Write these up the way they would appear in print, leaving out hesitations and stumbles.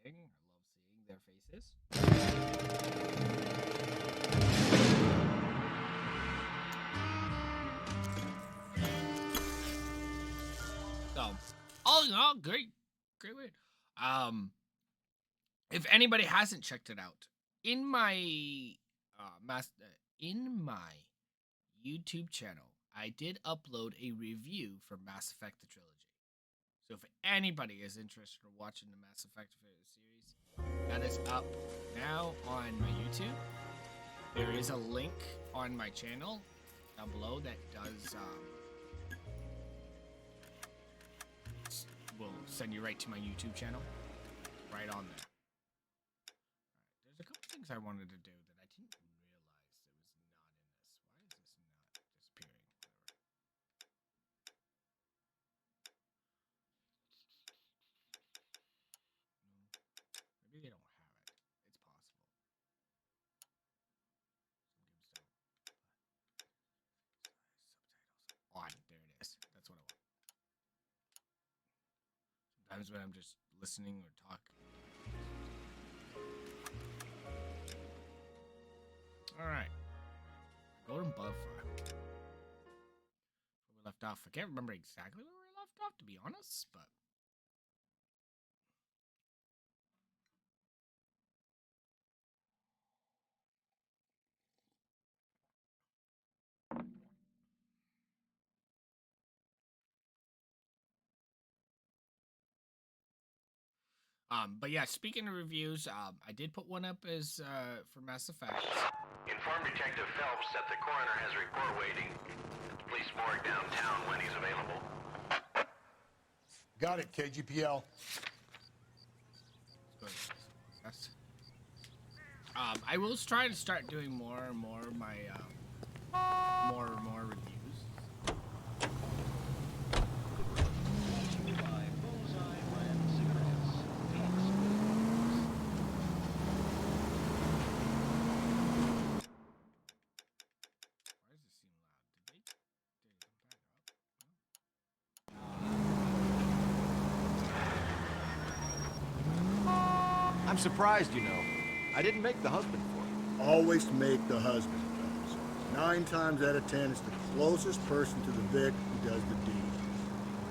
seeing. I love seeing their faces. So, all in all, great way. If anybody hasn't checked it out, in my YouTube channel, I did upload a review for Mass Effect the trilogy. So if anybody is interested in watching the Mass Effect series, that is up now on my YouTube. There is a link on my channel down below that does will send you right to my YouTube channel, right on there. There's a couple things I wanted to do that I didn't realize it was not in this. Why is this not disappearing? Maybe they don't have it. It's possible. Some games don't. On, there it is. That's what I want. Sometimes when I'm just listening or talking. Alright. Golden Butterfly. Where we left off. I can't remember exactly where we left off, to be honest, but. But yeah, speaking of reviews, I did put one up as for Mass Effect. Inform Detective Phelps that the coroner has a report waiting at the police morgue downtown when he's available. Got it, KGPL. I will try to start doing more and more of my more reviews. I'm surprised, you know. I didn't make the husband for it. Always make the husband, fellas. 9 times out of 10, it's the closest person to the Vic who does the deed.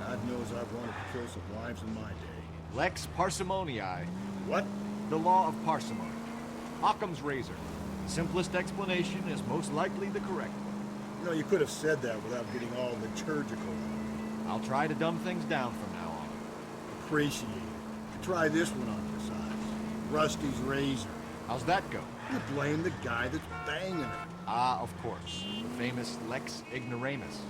God knows I've wanted to kill some wives in my day. Lex parsimoniae. What? The law of parsimony. Occam's razor. The simplest explanation is most likely the correct one. You know, you could have said that without getting all liturgical. I'll try to dumb things down from now on. Appreciate it. Try this one on for size. Rusty's razor. How's that go? You blame the guy that's banging her. Ah, of course. The famous Lex ignoramus.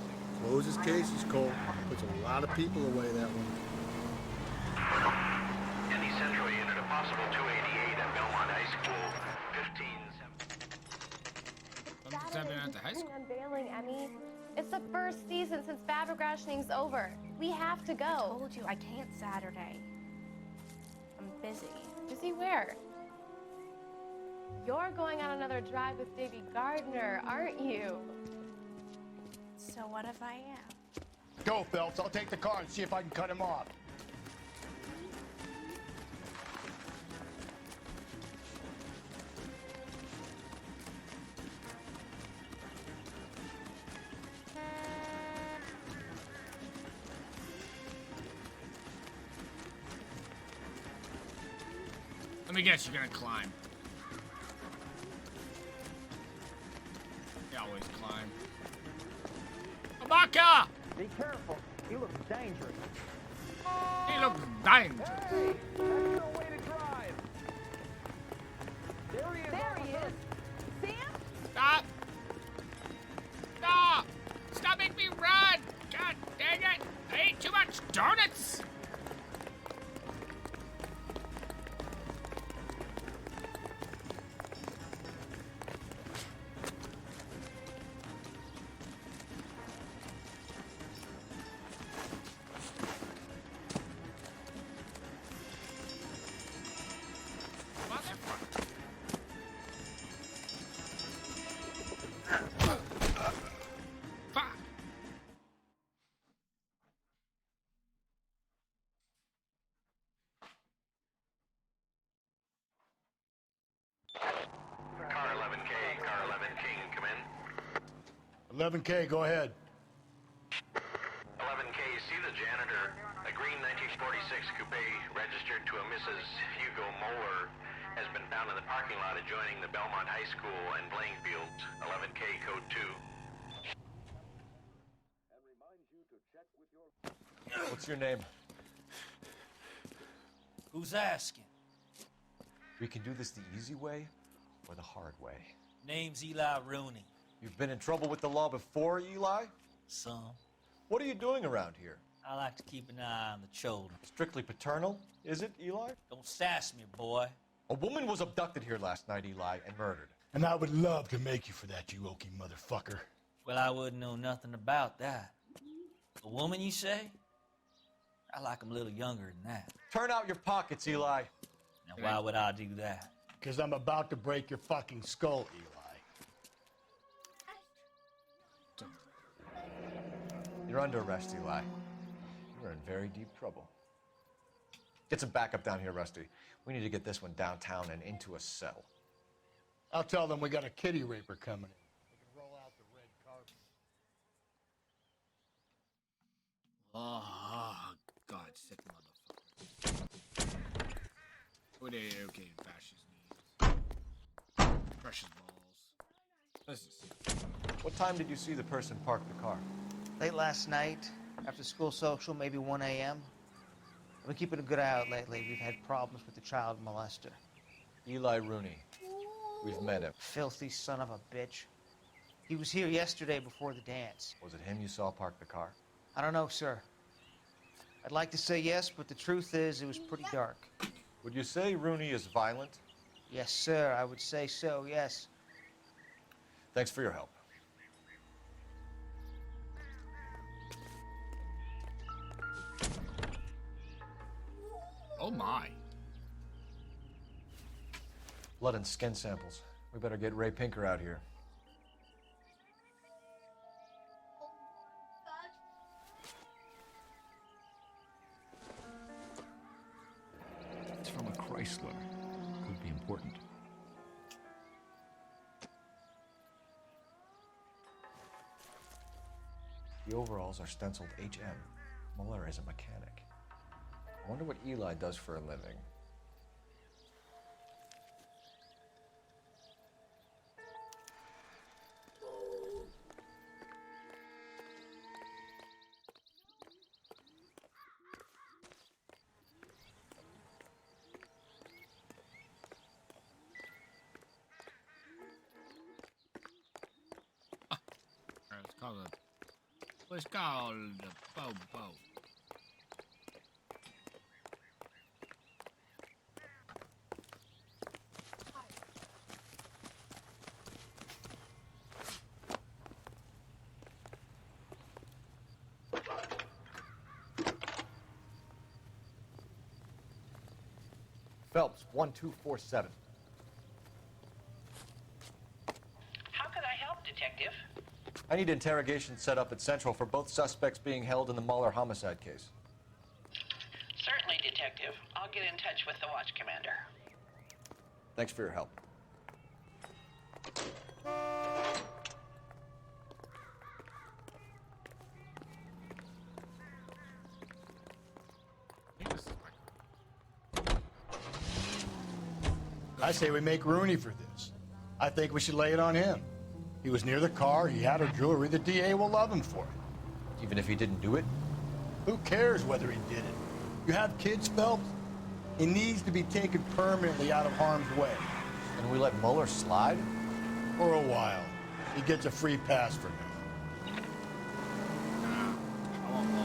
Closes cases, Cole. Puts a lot of people away, that one. Any Central unit, a possible 288 at Belmont High School, 15... Something at the high school. Unveiling, Emmy. It's the first season since Battle Rationing's over. We have to go. I told you I can't Saturday. I'm busy. Busy where? You're going on another drive with Davy Gardner, aren't you? So what if I am? Go, Phelps. I'll take the car and see if I can cut him off. Let me guess, you're gonna climb. You always climb. Abaka! Be careful. He looks dangerous. He looks dangerous. Hey, that's no way to drive. There he is. There he is. Sam? Stop! Stop! Stop making me run! God dang it! I ate too much donuts! 11K, go ahead. 11K, see the janitor. A green 1946 coupe registered to a Mrs. Hugo Moeller has been found in the parking lot adjoining the Belmont High School and playing fields. 11K, code 2. What's your name? Who's asking? We can do this the easy way or the hard way. Name's Eli Rooney. You've been in trouble with the law before, Eli? Some. What are you doing around here? I like to keep an eye on the children. Strictly paternal, is it, Eli? Don't sass me, boy. A woman was abducted here last night, Eli, and murdered. And I would love to make you for that, you oaky motherfucker. Well, I wouldn't know nothing about that. A woman, you say? I like 'em a little younger than that. Turn out your pockets, Eli. Now, why would I do that? Because I'm about to break your fucking skull, Eli. You're under arrest, Eli. You're in very deep trouble. Get some backup down here, Rusty. We need to get this one downtown and into a cell. I'll tell them we got a kitty raper coming in. They can roll out the red carpet. Oh, God, sick motherfucker. Okay, bash his knees. Crush his balls. Let's just see. What time did you see the person park the car? Late last night, after school social, maybe 1 a.m. I've been keeping a good eye out lately. We've had problems with the child molester. Eli Rooney. We've met him. Filthy son of a bitch. He was here yesterday before the dance. Was it him you saw park the car? I don't know, sir. I'd like to say yes, but the truth is it was pretty dark. Would you say Rooney is violent? Yes, sir, I would say so, yes. Thanks for your help. Oh, my. Blood and skin samples. We better get Ray Pinker out here. It's from a Chrysler. Could be important. The overalls are stenciled HM. Muller is a mechanic. I wonder what Eli does for a living. It's called a Bobo. Phelps, 1247. How can I help, Detective? I need interrogation set up at Central for both suspects being held in the Muller homicide case. Certainly, Detective. I'll get in touch with the watch commander. Thanks for your help. I say we make Rooney for this. I think we should lay it on him. He was near the car, he had her jewelry, the DA will love him for it. Even if he didn't do it? Who cares whether he did it? You have kids, Phelps? He needs to be taken permanently out of harm's way. And we let Muller slide? For a while. He gets a free pass for now.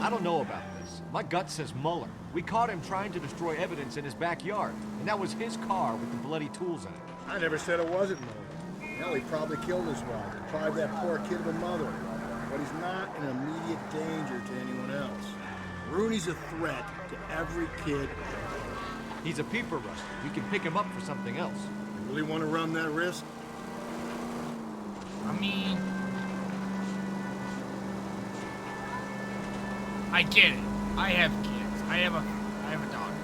I don't know about this. My gut says Muller. We caught him trying to destroy evidence in his backyard, and that was his car with the bloody tools in it. I never said it wasn't Muller. Hell, he probably killed his wife, deprived that poor kid of a mother. But he's not an immediate danger to anyone else. Rooney's a threat to every kid. He's a peeper, Rusty. We can pick him up for something else. You really want to run that risk? I mean, I get it. I have kids. I have a daughter.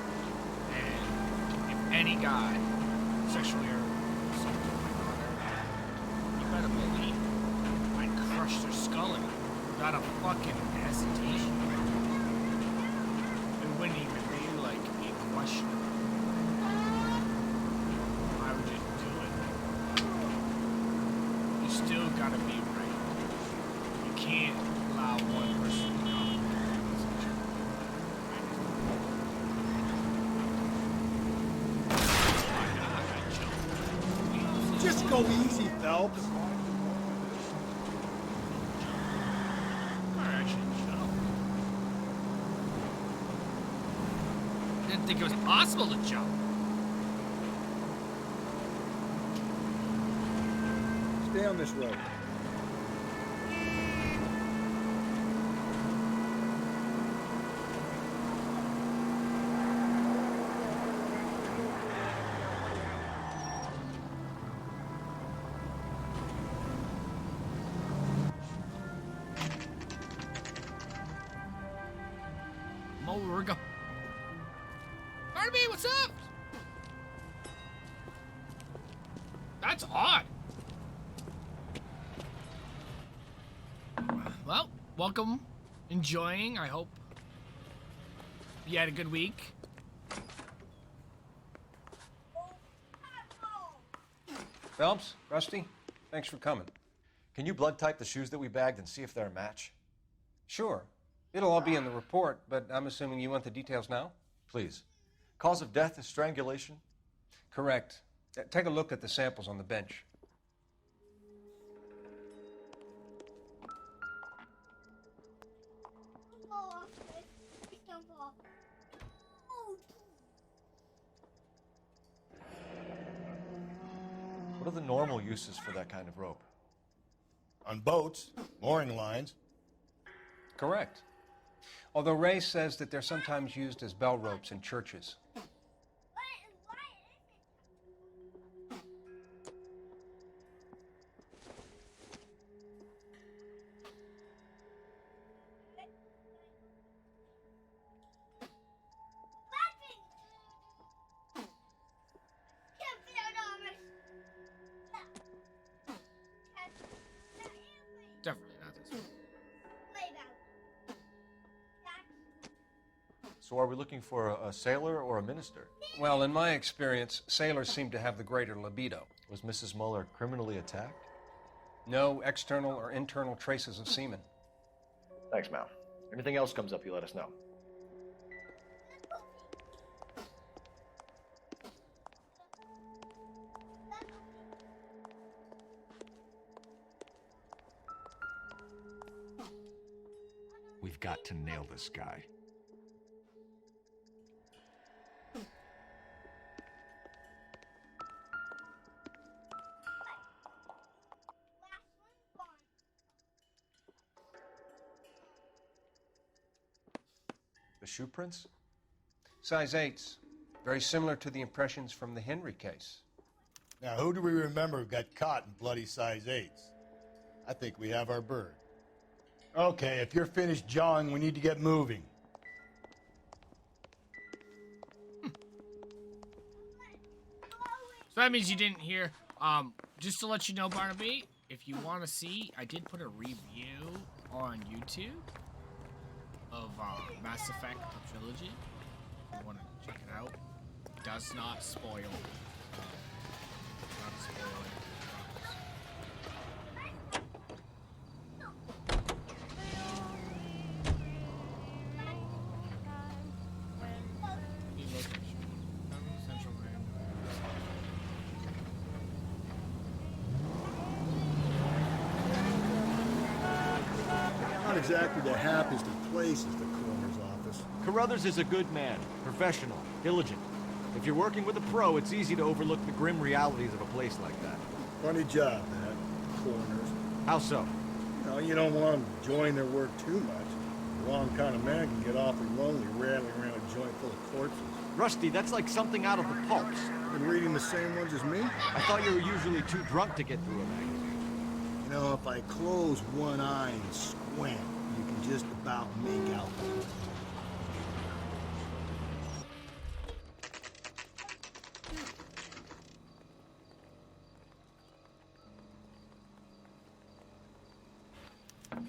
And if any guy sexually assaulted my daughter, you better believe I'd crush their got a fucking hesitation. It wouldn't even be like a question. I would just do it. You still gotta be right. You can't allow one person to come. Just go easy, Phelps. Didn't think it was possible to jump. Stay on this road. We're go. Barnaby, what's up? That's odd. Well, welcome. Enjoying. I hope you had a good week. Phelps, Rusty, thanks for coming. Can you blood type the shoes that we bagged and see if they're a match? Sure. It'll all be in the report, but I'm assuming you want the details now? Please. Cause of death is strangulation? Correct. Take a look at the samples on the bench. What are the normal uses for that kind of rope? On boats, mooring lines. Correct. Although Ray says that they're sometimes used as bell ropes in churches. Definitely not this one. So are we looking for a sailor or a minister? Well, in my experience, sailors seem to have the greater libido. Was Mrs. Muller criminally attacked? No external or internal traces of semen. Thanks, Mal. Anything else comes up, you let us know. We've got to nail this guy. The shoe prints? Size 8s. Very similar to the impressions from the Henry case. Now, who do we remember got caught in bloody size 8s? I think we have our bird. Okay, if you're finished jawing, we need to get moving. So that means you didn't hear. Just to let you know, Barnaby, if you want to see, I did put a review on YouTube of Mass Effect the trilogy. If you want to check it out, it does not spoil. Not spoil Not exactly the happiest of places, the coroner's office. Carruthers is a good man, professional, diligent. If you're working with a pro, it's easy to overlook the grim realities of a place like that. Funny job, that, coroners. How so? No, you don't want them enjoying their work too much. The wrong kind of man can get awfully lonely rattling around a joint full of corpses. Rusty, that's like something out of the pulps. Been reading the same ones as me? I thought you were usually too drunk to get through a magazine. You know, if I close one eye and squint, you can just about make out the words.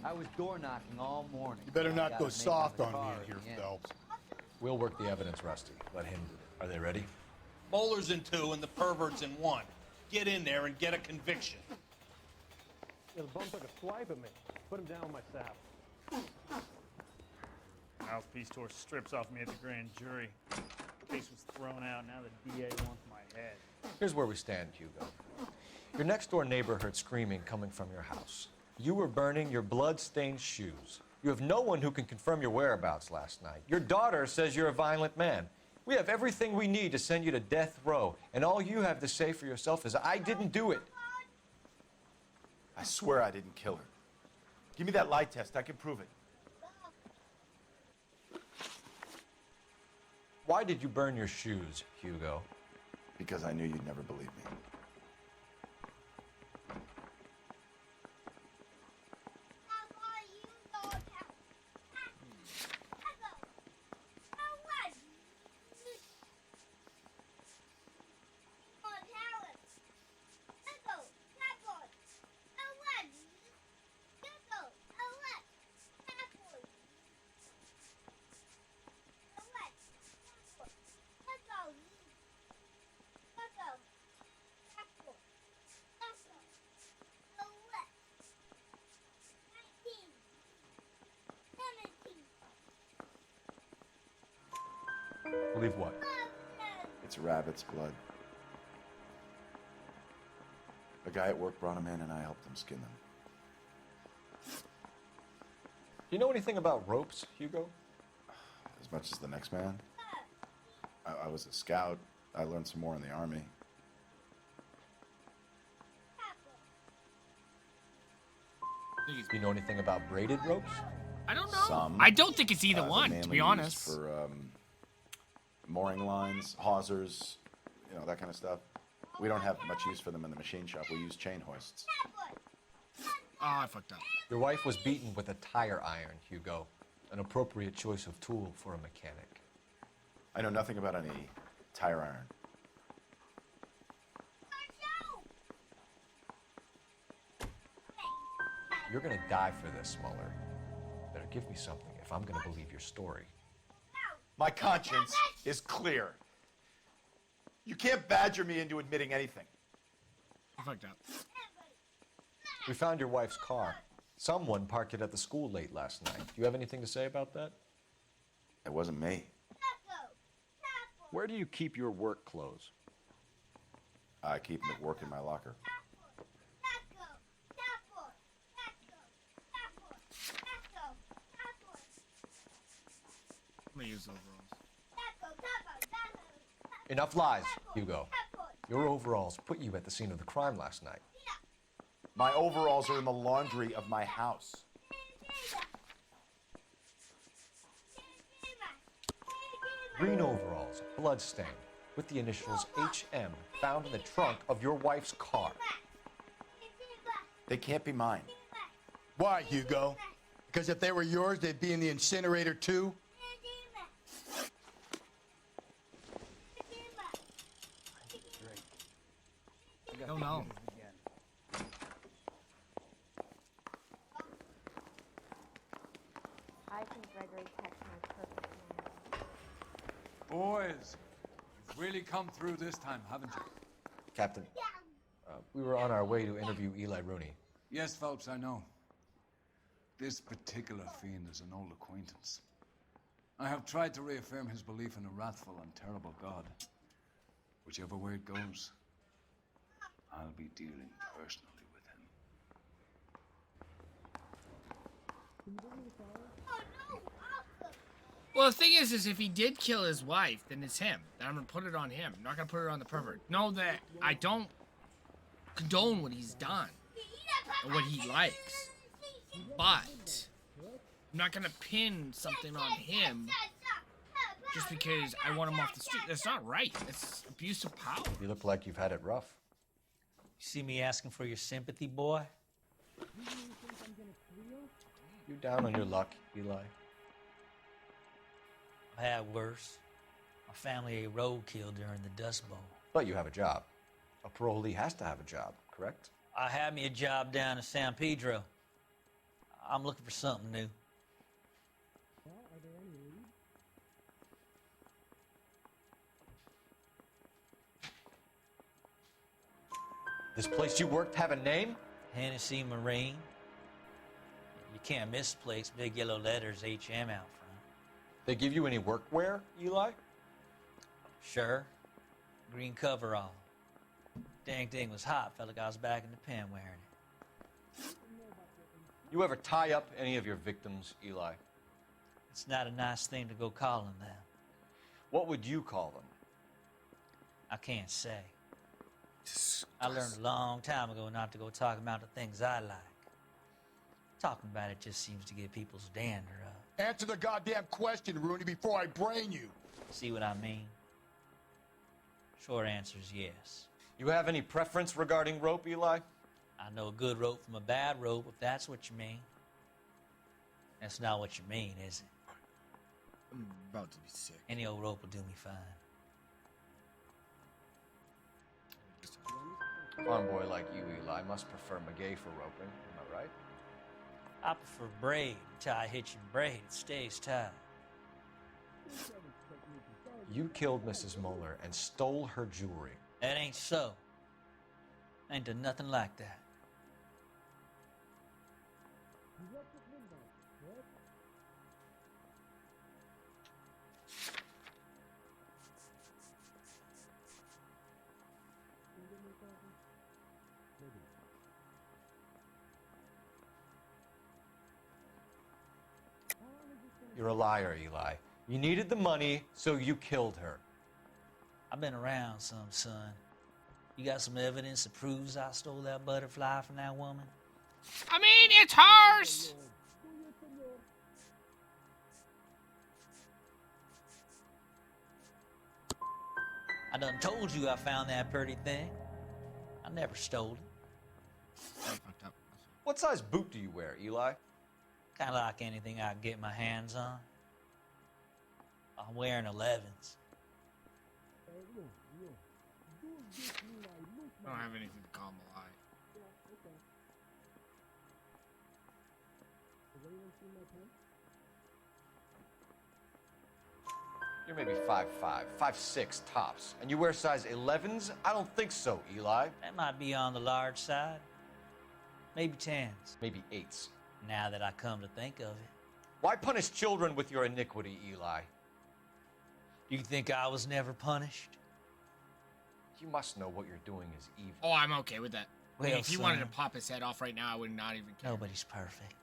I was door knocking all morning. You better I not gotta go make soft another on me car in here, at the end. Phelps. We'll work the evidence, Rusty. Let him do it. Are they ready? Bowler's in 2 and the pervert's in 1. Get in there and get a conviction. Yeah, the bum took a swipe at me. Put him down with my saddle. Mouthpiece tore strips off me at the grand jury. Case was thrown out. Now the DA wants my head. Here's where we stand, Hugo. Your next-door neighbor heard screaming coming from your house. You were burning your blood-stained shoes. You have no one who can confirm your whereabouts last night. Your daughter says you're a violent man. We have everything we need to send you to death row, and all you have to say for yourself is, I didn't do it. I swear I didn't kill her. Give me that lie test. I can prove it. Why did you burn your shoes, Hugo? Because I knew you'd never believe me. Believe what? It's rabbit's blood. A guy at work brought him in and I helped him skin them. Do you know anything about ropes, Hugo? As much as the next man. I was a scout. I learned some more in the army. Do you know anything about braided ropes? I don't know. Some. I don't think it's either They're one, to mainly be used honest. For mooring lines, hawsers, you know, that kind of stuff. We don't have much use for them in the machine shop. We use chain hoists. Oh, I fucked up. Your wife was beaten with a tire iron, Hugo. An appropriate choice of tool for a mechanic. I know nothing about any tire iron. You're gonna die for this, Mueller. Better give me something if I'm gonna believe your story. My conscience is clear. You can't badger me into admitting anything. I fucked up. We found your wife's car. Someone parked it at the school late last night. Do you have anything to say about that? It wasn't me. Where do you keep your work clothes? I keep them at work in my locker. I'm gonna use overalls. Enough lies, Hugo. Your overalls put you at the scene of the crime last night. My overalls are in the laundry of my house. Green overalls, bloodstained, with the initials HM found in the trunk of your wife's car. They can't be mine. Why, Hugo? Because if they were yours, they'd be in the incinerator too? No, no. I think Gregory texted my perfect man. Boys, you've really come through this time, haven't you? Captain, we were on our way to interview Eli Rooney. Yes, Phelps, I know. This particular fiend is an old acquaintance. I have tried to reaffirm his belief in a wrathful and terrible God. Whichever way it goes, I'll be dealing personally with him. Well, the thing is if he did kill his wife, then it's him. Then I'm gonna put it on him. I'm not gonna put it on the pervert. Know that I don't condone what he's done or what he likes, but I'm not gonna pin something on him just because I want him off the street. That's not right. That's abuse of power. You look like you've had it rough. You see me asking for your sympathy, boy? You down on your luck, Eli? I had worse. My family ate roadkill during the Dust Bowl. But you have a job. A parolee has to have a job, correct? I had me a job down in San Pedro. I'm looking for something new. This place you worked have a name? Hennessy Marine. You can't misplace big yellow letters HM out front. They give you any workwear, Eli? Sure. Green coverall. Dang thing was hot. Felt like I was back in the pen wearing it. You ever tie up any of your victims, Eli? It's not a nice thing to go calling them. What would you call them? I can't say. I learned a long time ago not to go talking about the things I like. Talking about it just seems to get people's dander up. Answer the goddamn question, Rooney, before I brain you. See what I mean? Short answer is yes. You have any preference regarding rope, Eli? I know a good rope from a bad rope, if that's what you mean. That's not what you mean, is it? I'm about to be sick. Any old rope will do me fine. Farm boy like you, Eli, must prefer Magay for roping. Am I right? I prefer braid. Tie hitch and braid. It stays tied. You killed Mrs. Moeller and stole her jewelry. That ain't so. I ain't done nothing like that. You're a liar, Eli. You needed the money, so you killed her. I've been around some, son. You got some evidence that proves I stole that butterfly from that woman? I mean, it's hers! I done told you I found that pretty thing. I never stole it. What size boot do you wear, Eli? Kind of like anything I can get my hands on. I'm wearing 11s. I don't have anything to call him a lie. You're maybe 5'5", 5'6" tops. And you wear size 11s? I don't think so, Eli. That might be on the large side. Maybe 10s. Maybe 8s. Now that I come to think of it. Why punish children with your iniquity, Eli? Do you think I was never punished? You must know what you're doing is evil. Oh, I'm okay with that. Well, I mean, if you wanted to son. pop his head off right now, I would not even care. Nobody's perfect.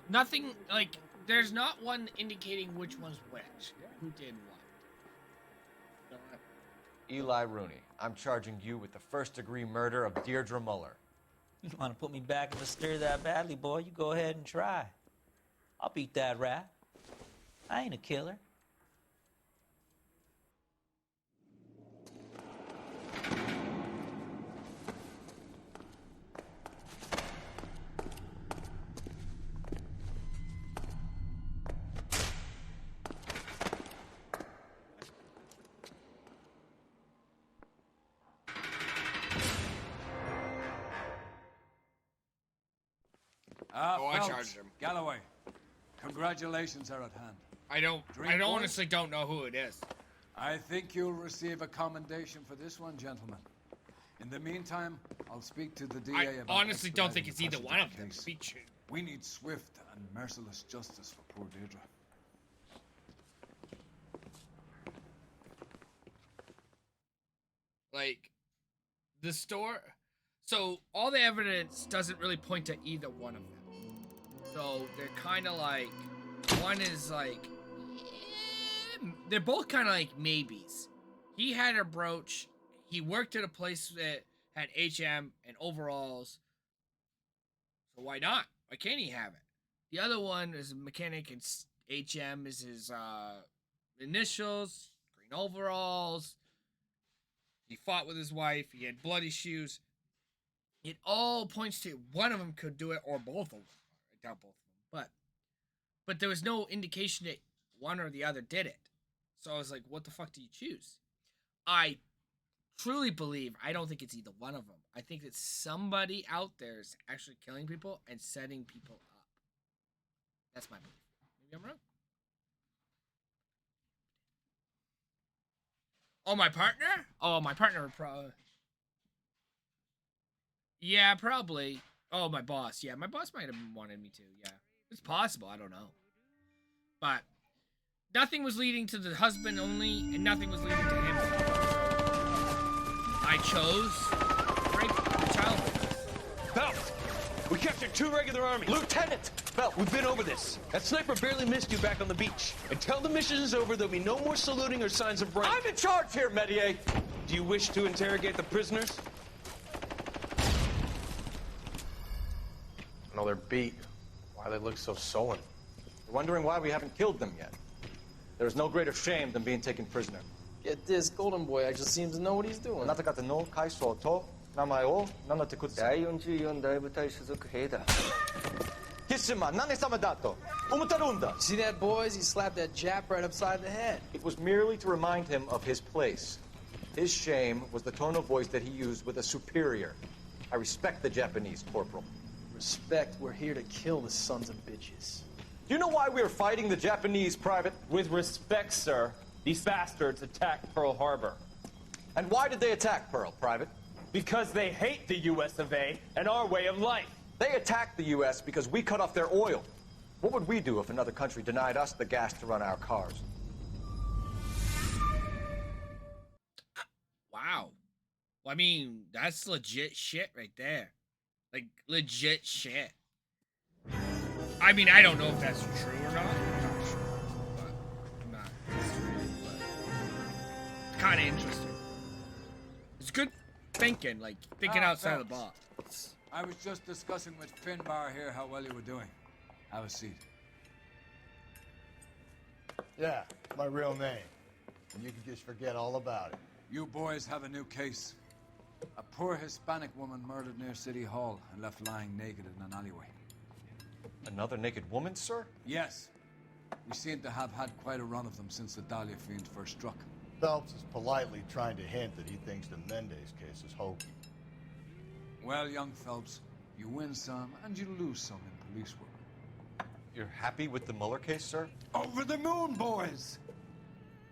Nothing, like, there's not one indicating which one's which. Who did what. You know what? Eli Rooney, I'm charging you with the first-degree murder of Deirdre Muller. You want to put me back in the stir that badly, boy? You go ahead and try. I'll beat that rap. I ain't a killer. I Phelps, charged him. Galloway, congratulations are at hand. I Drink, boys? honestly don't know who it is. I think you'll receive a commendation for this one, gentlemen. In the meantime, I'll speak to the DA I about honestly don't think it's expediting either the one of them. case. Speak true. We need swift and merciless justice for poor Deirdre. Like, the store... So, all the evidence doesn't really point to either one of them. So, they're kind of like... One is like... they're both kind of like maybes. He had a brooch. He worked at a place that had HM and overalls. So why not? Why can't he have it? The other one is a mechanic and HM is his initials, green overalls. He fought with his wife. He had bloody shoes. It all points to one of them could do it, or both of them. I doubt both of them, but there was no indication that one or the other did it. So I was like, what the fuck do you choose? I truly believe, I don't think it's either one of them. I think that somebody out there is actually killing people and setting people up. That's my belief. Maybe I'm wrong. Oh, my partner? Oh, my partner would probably... Yeah, probably. Oh, my boss. Yeah, my boss might have wanted me to. Yeah, it's possible. I don't know. But nothing was leading to the husband only, and nothing was leading to him. I chose rape the child. Phelps, we captured 2 regular army. Lieutenant! Phelps, we've been over this. That sniper barely missed you back on the beach. Until the mission is over, there'll be no more saluting or signs of rank. I'm in charge here, Medier. Do you wish to interrogate the prisoners? No, they're beat. Why they look so sullen? You're wondering why we haven't killed them yet. There is no greater shame than being taken prisoner. Get this, Golden Boy actually seems to know what he's doing. See that, boys? He slapped that Jap right upside the head. It was merely to remind him of his place. His shame was the tone of voice that he used with a superior. I respect the Japanese, Corporal. Respect, we're here to kill the sons of bitches. Do you know why we are fighting the Japanese, Private? With respect, sir, these bastards attacked Pearl Harbor. And why did they attack Pearl, Private? Because they hate the US of A and our way of life. They attacked the US because we cut off their oil. What would we do if another country denied us the gas to run our cars? Wow. Well, I mean, that's legit shit right there. Like, legit shit. I mean, I don't know if that's true or not. I'm not sure. But I'm not history, but kind of interesting. It's good thinking, like, thinking outside the box. I was just discussing with Finbar here how well you were doing. Have a seat. Yeah, it's my real name. And you can just forget all about it. You boys have a new case. A poor Hispanic woman murdered near City Hall and left lying naked in an alleyway. Another naked woman, sir? Yes. We seem to have had quite a run of them since the Dahlia fiend first struck. Phelps is politely trying to hint that he thinks the Mendez case is hokey. Well, young Phelps, you win some and you lose some in police work. You're happy with the Mueller case, sir? Over the moon, boys!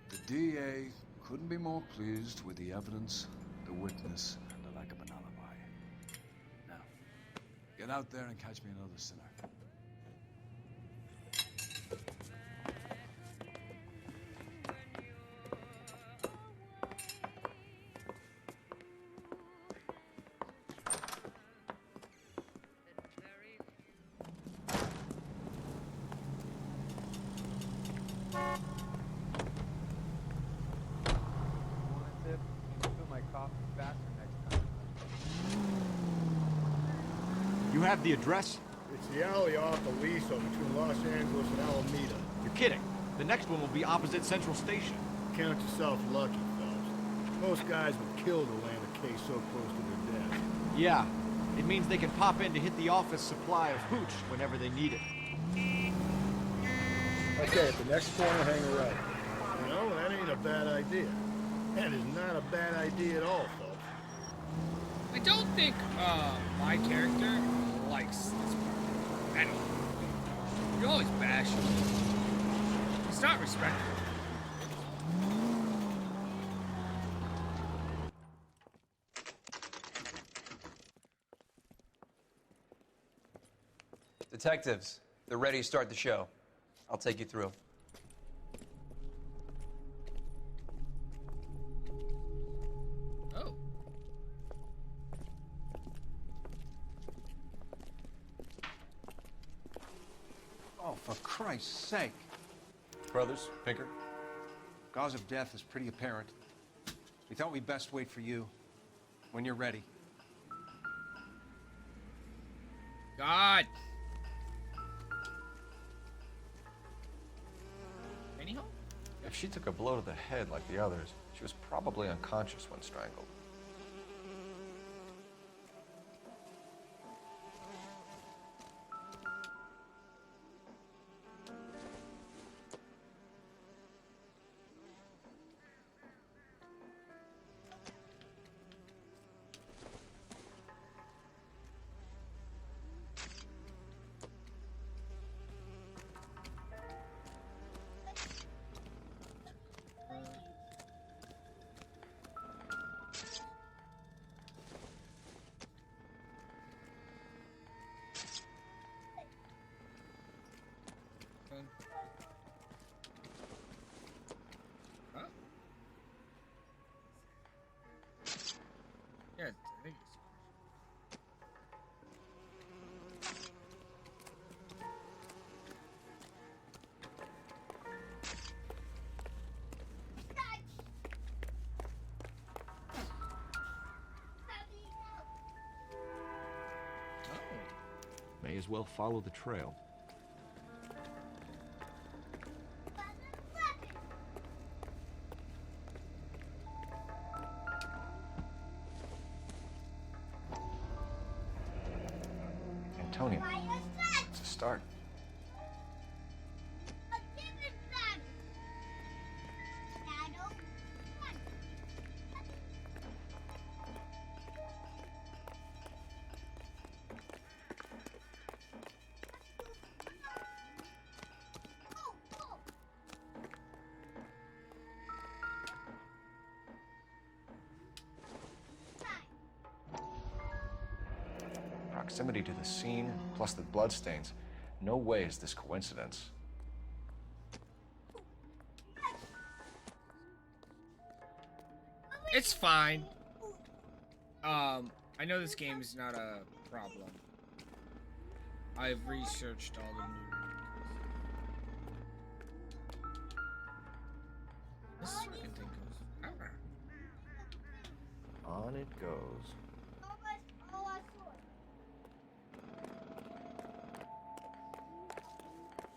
The DA couldn't be more pleased with the evidence, the witness, and the lack of an alibi. Now, get out there and catch me another sinner. You have the address? It's the alley off the Liso between Los Angeles and Alameda. You're kidding. The next one will be opposite Central Station. Count yourself lucky, Phelps. Most guys would kill to land a case so close to their death. Yeah. It means they can pop in to hit the office supply of hooch whenever they need it. Okay, at the next corner, hang a right. You know, that ain't a bad idea. That is not a bad idea at all, Phelps. I don't think my character likes this part. I don't. You always bash him. It's not respectful. Detectives, they're ready to start the show. I'll take you through. Oh. Oh, for Christ's sake. Brothers, Pinker. Cause of death is pretty apparent. We thought we'd best wait for you when you're ready. God. Anyhow? If If she took a blow to the head like the others, she was probably unconscious when strangled. Huh? Yeah, I think it's. May as well follow the trail. Antonio, it's a start. Proximity to the scene, plus the bloodstains. No way is this coincidence. It's fine. I know this game is not a problem. I've researched all the new. This fucking thing goes forever. On it goes.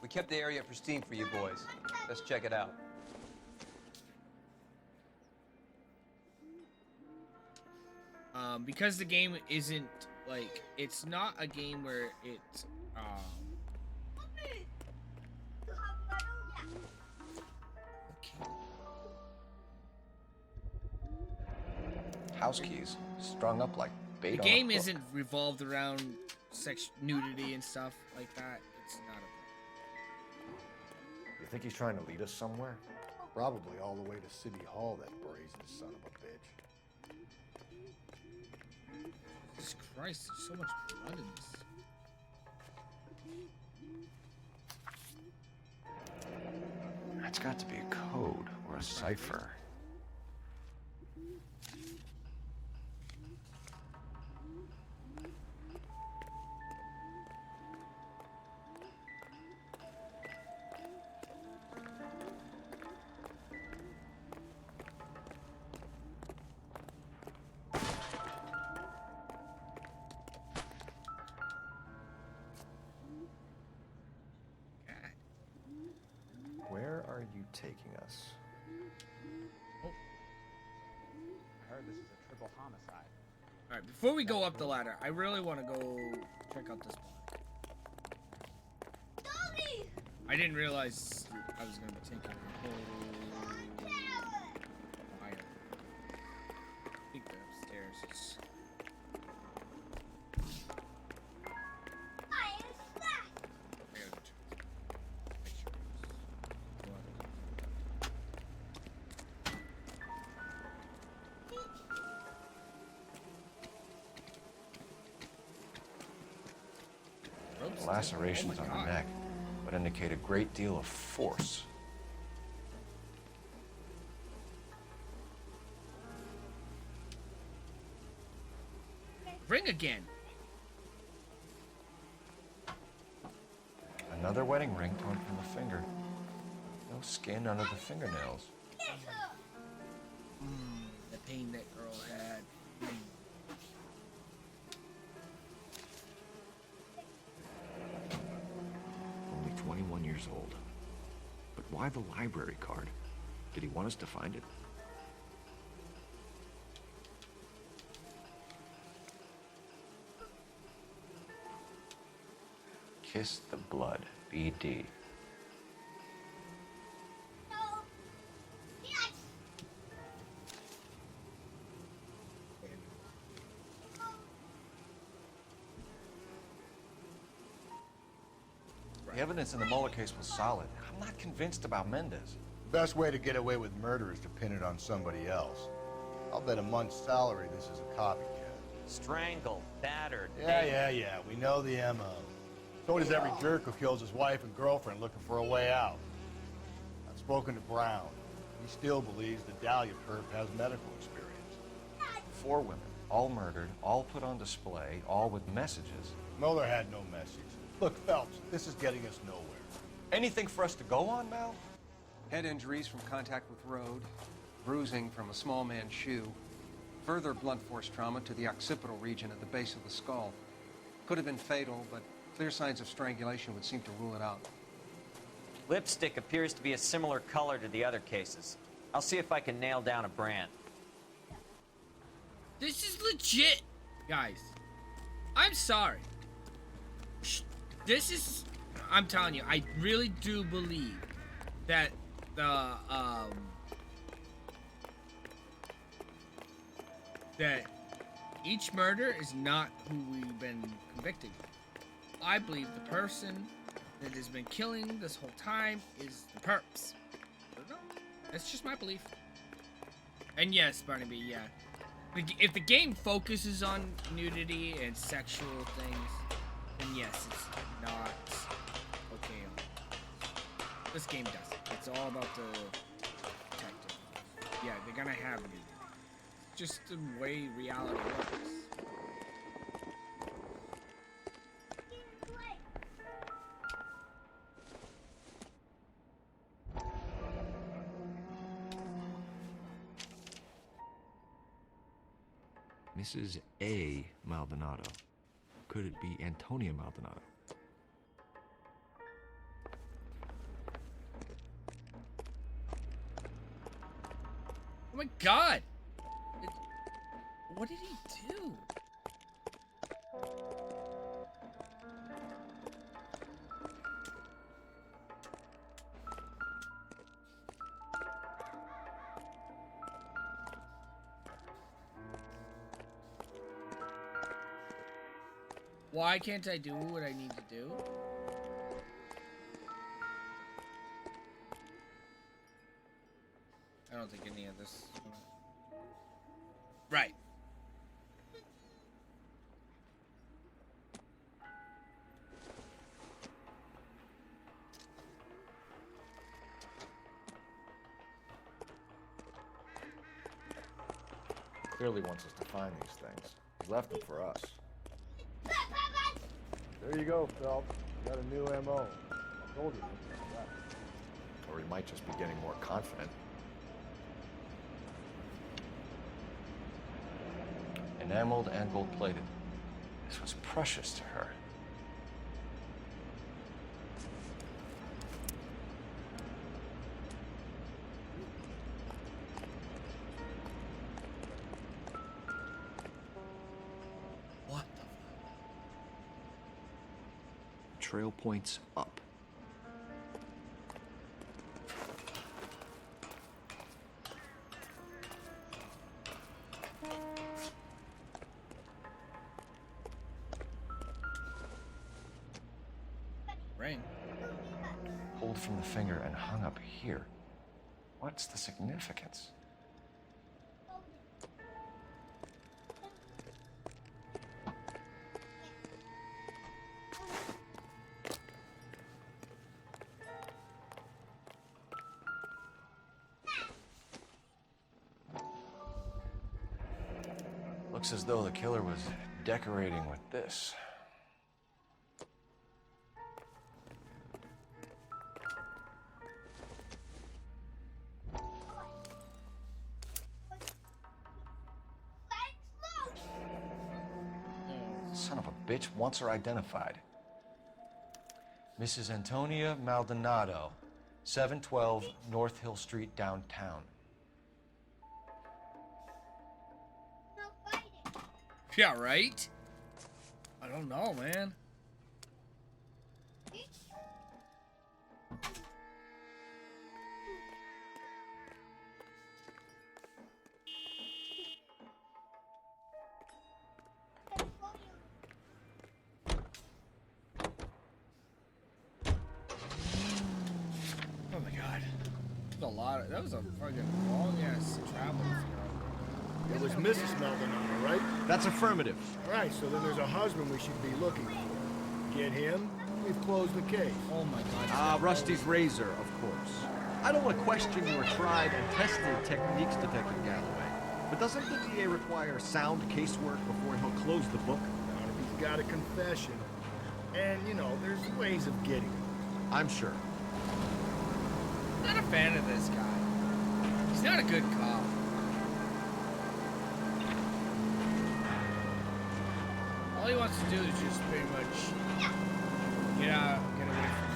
We kept the area pristine for you boys. Let's check it out. Because the game isn't like, it's not a game where it's House keys strung up like bait the on a game hook. isn't revolved around sex nudity and stuff like that. It's not a You think he's trying to lead us somewhere? Probably all the way to City Hall, that brazen son of a bitch. Jesus Christ, there's so much blood in this. That's got to be a code or a cipher. Where are you taking us? Oh. I heard this is a triple homicide. Alright, before we go up the ladder, I really want to go check out this bar. I didn't realize I was going to be taking a whole while. I think they're upstairs. It's... Lacerations on her neck would indicate a great deal of force. Ring again. Another wedding ring torn from the finger. No skin under the fingernails. The pain that girl had. Only 21 years old. But why the library card? Did he want us to find it? Kiss the blood, BD. The evidence in the Mueller case was solid. I'm not convinced about Mendez. The best way to get away with murder is to pin it on somebody else. I'll bet a month's salary this is a copycat. Strangled, battered. Yeah. We know the MO. So does every jerk who kills his wife and girlfriend looking for a way out. I've spoken to Brown. He still believes the Dahlia perp has medical experience. 4 women, all murdered, all put on display, all with messages. Mueller had no message. Look, Phelps, this is getting us nowhere. Anything for us to go on, Mal? Head injuries from contact with road, bruising from a small man's shoe, further blunt force trauma to the occipital region at the base of the skull. Could have been fatal, but clear signs of strangulation would seem to rule it out. Lipstick appears to be a similar color to the other cases. I'll see if I can nail down a brand. This is legit, guys. I'm sorry. This is, I'm telling you, I really do believe that that each murder is not who we've been convicted of. I believe the person that has been killing this whole time is the perps. I don't know. That's just my belief. And yes, Barnaby, yeah. If the game focuses on nudity and sexual things, then yes, it's not okay. This game doesn't. It's all about the detective. Yeah, they're gonna have nudity. Just the way reality works. Mrs. A. Maldonado. Could it be Antonia Maldonado? Oh my god! What did he do? Why can't I do what I need to do? I don't think any of this... Right. Clearly wants us to find these things. He left them for us. There you go, Phelps. Got a new MO. I told you. Or he might just be getting more confident. Enameled and gold-plated. This was precious to her. What the Trail points up. Rain. Pulled from the finger and hung up here. What's the significance? Looks as though the killer was decorating with this. Son of a bitch wants her identified. Mrs. Antonia Maldonado, 712 North Hill Street, downtown. Yeah, right? I don't know, man. Oh my god. That was a fucking long ass travel. It was Mrs. Maldonado, right? That's affirmative. All right, so then there's a husband we should be looking for. Get him, we've closed the case. Oh my god. Ah, Rusty's razor, of course. I don't want to question your tried and tested techniques, Detective Galloway. But doesn't the DA require sound casework before he'll close the book? Not if he's got a confession. And, you know, there's ways of getting it. I'm sure. I'm not a fan of this guy. He's not a good cop. All he wants to do is just pretty much get away from the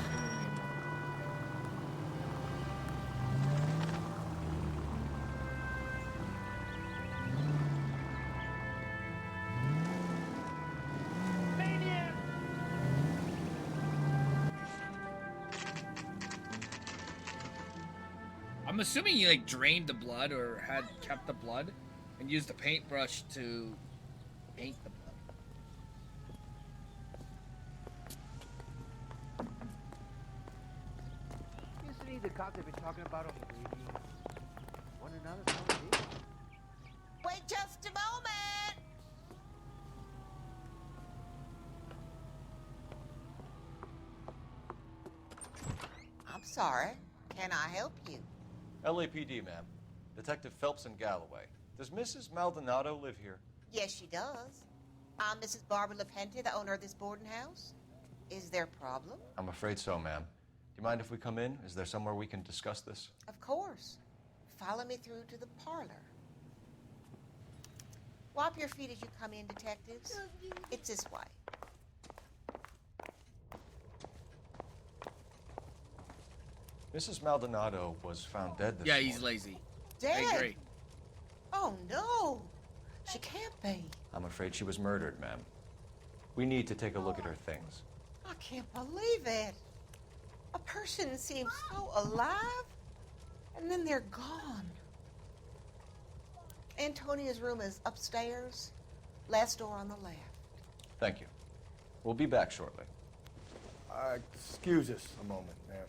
I'm assuming he like drained the blood or had kept the blood and used the paintbrush to paint the blood. Usually the cops have been talking about him maybe one another someday. Wait just a moment! I'm sorry. Can I help you? LAPD, ma'am. Detective Phelps and Galloway. Does Mrs. Maldonado live here? Yes, she does. I'm Mrs. Barbara LaPente, the owner of this boarding house. Is there a problem? I'm afraid so, ma'am. Do you mind if we come in? Is there somewhere we can discuss this? Of course. Follow me through to the parlor. Wipe your feet as you come in, detectives. It's this way. Mrs. Maldonado was found dead this Yeah, morning. he's lazy. Dead? I agree. Oh, no. She can't be. I'm afraid she was murdered, ma'am. We need to take a look at her things. I can't believe it. A person seems so alive, and then they're gone. Antonia's room is upstairs, last door on the left. Thank you. We'll be back shortly. Excuse us a moment, ma'am.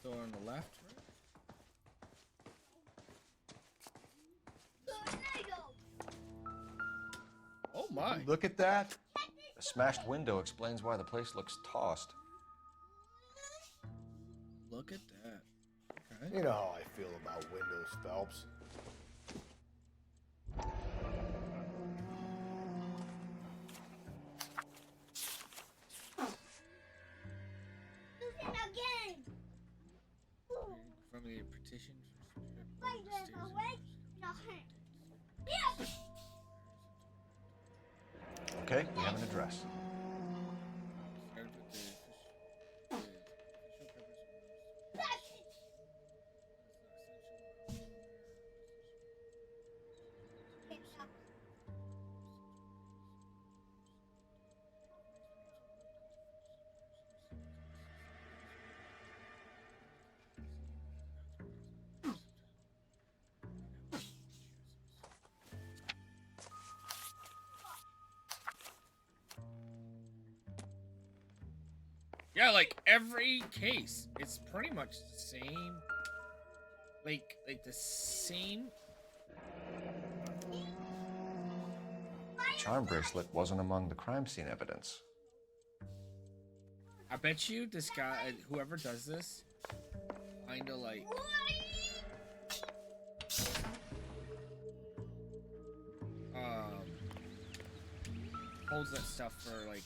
Door on the left, right? Oh my. Look at that. The smashed window explains why the place looks tossed. Look at that. Okay. You know how I feel about windows, Phelps. From the petition. Okay, we have an address. Yeah, like every case, it's pretty much the same. Like the same. The charm bracelet wasn't among the crime scene evidence. I bet you this guy, whoever does this, kinda like. Holds that stuff for like.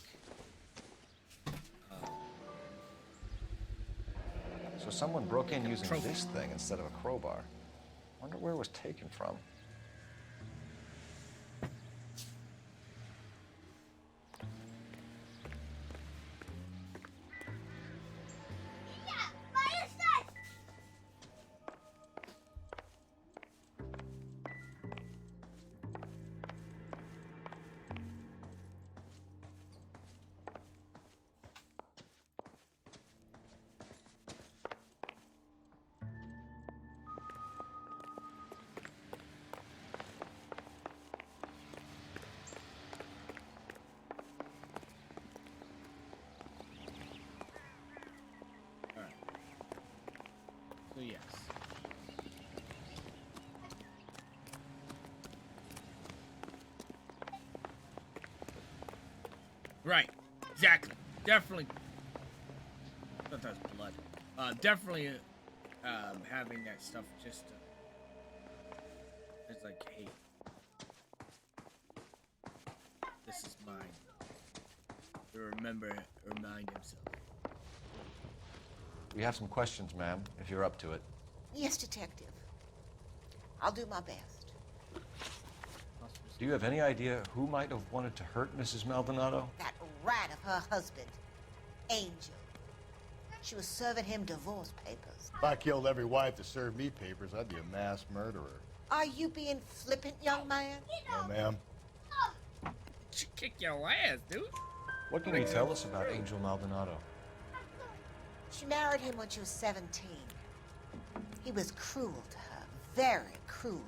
So someone broke in using this thing instead of a crowbar. Wonder where it was taken from. So yes. Right. Exactly. Definitely. I thought that was blood. Definitely having that stuff just it's like, hey, this is mine. To remind himself. We have some questions, ma'am, if you're up to it. Yes, Detective. I'll do my best. Do you have any idea who might have wanted to hurt Mrs. Maldonado? That rat of her husband, Angel. She was serving him divorce papers. If I killed every wife to serve me papers, I'd be a mass murderer. Are you being flippant, young man? No, ma'am. She kick your ass, dude. What can you tell us about Angel Maldonado? She married him when she was 17. He was cruel to her, very cruel.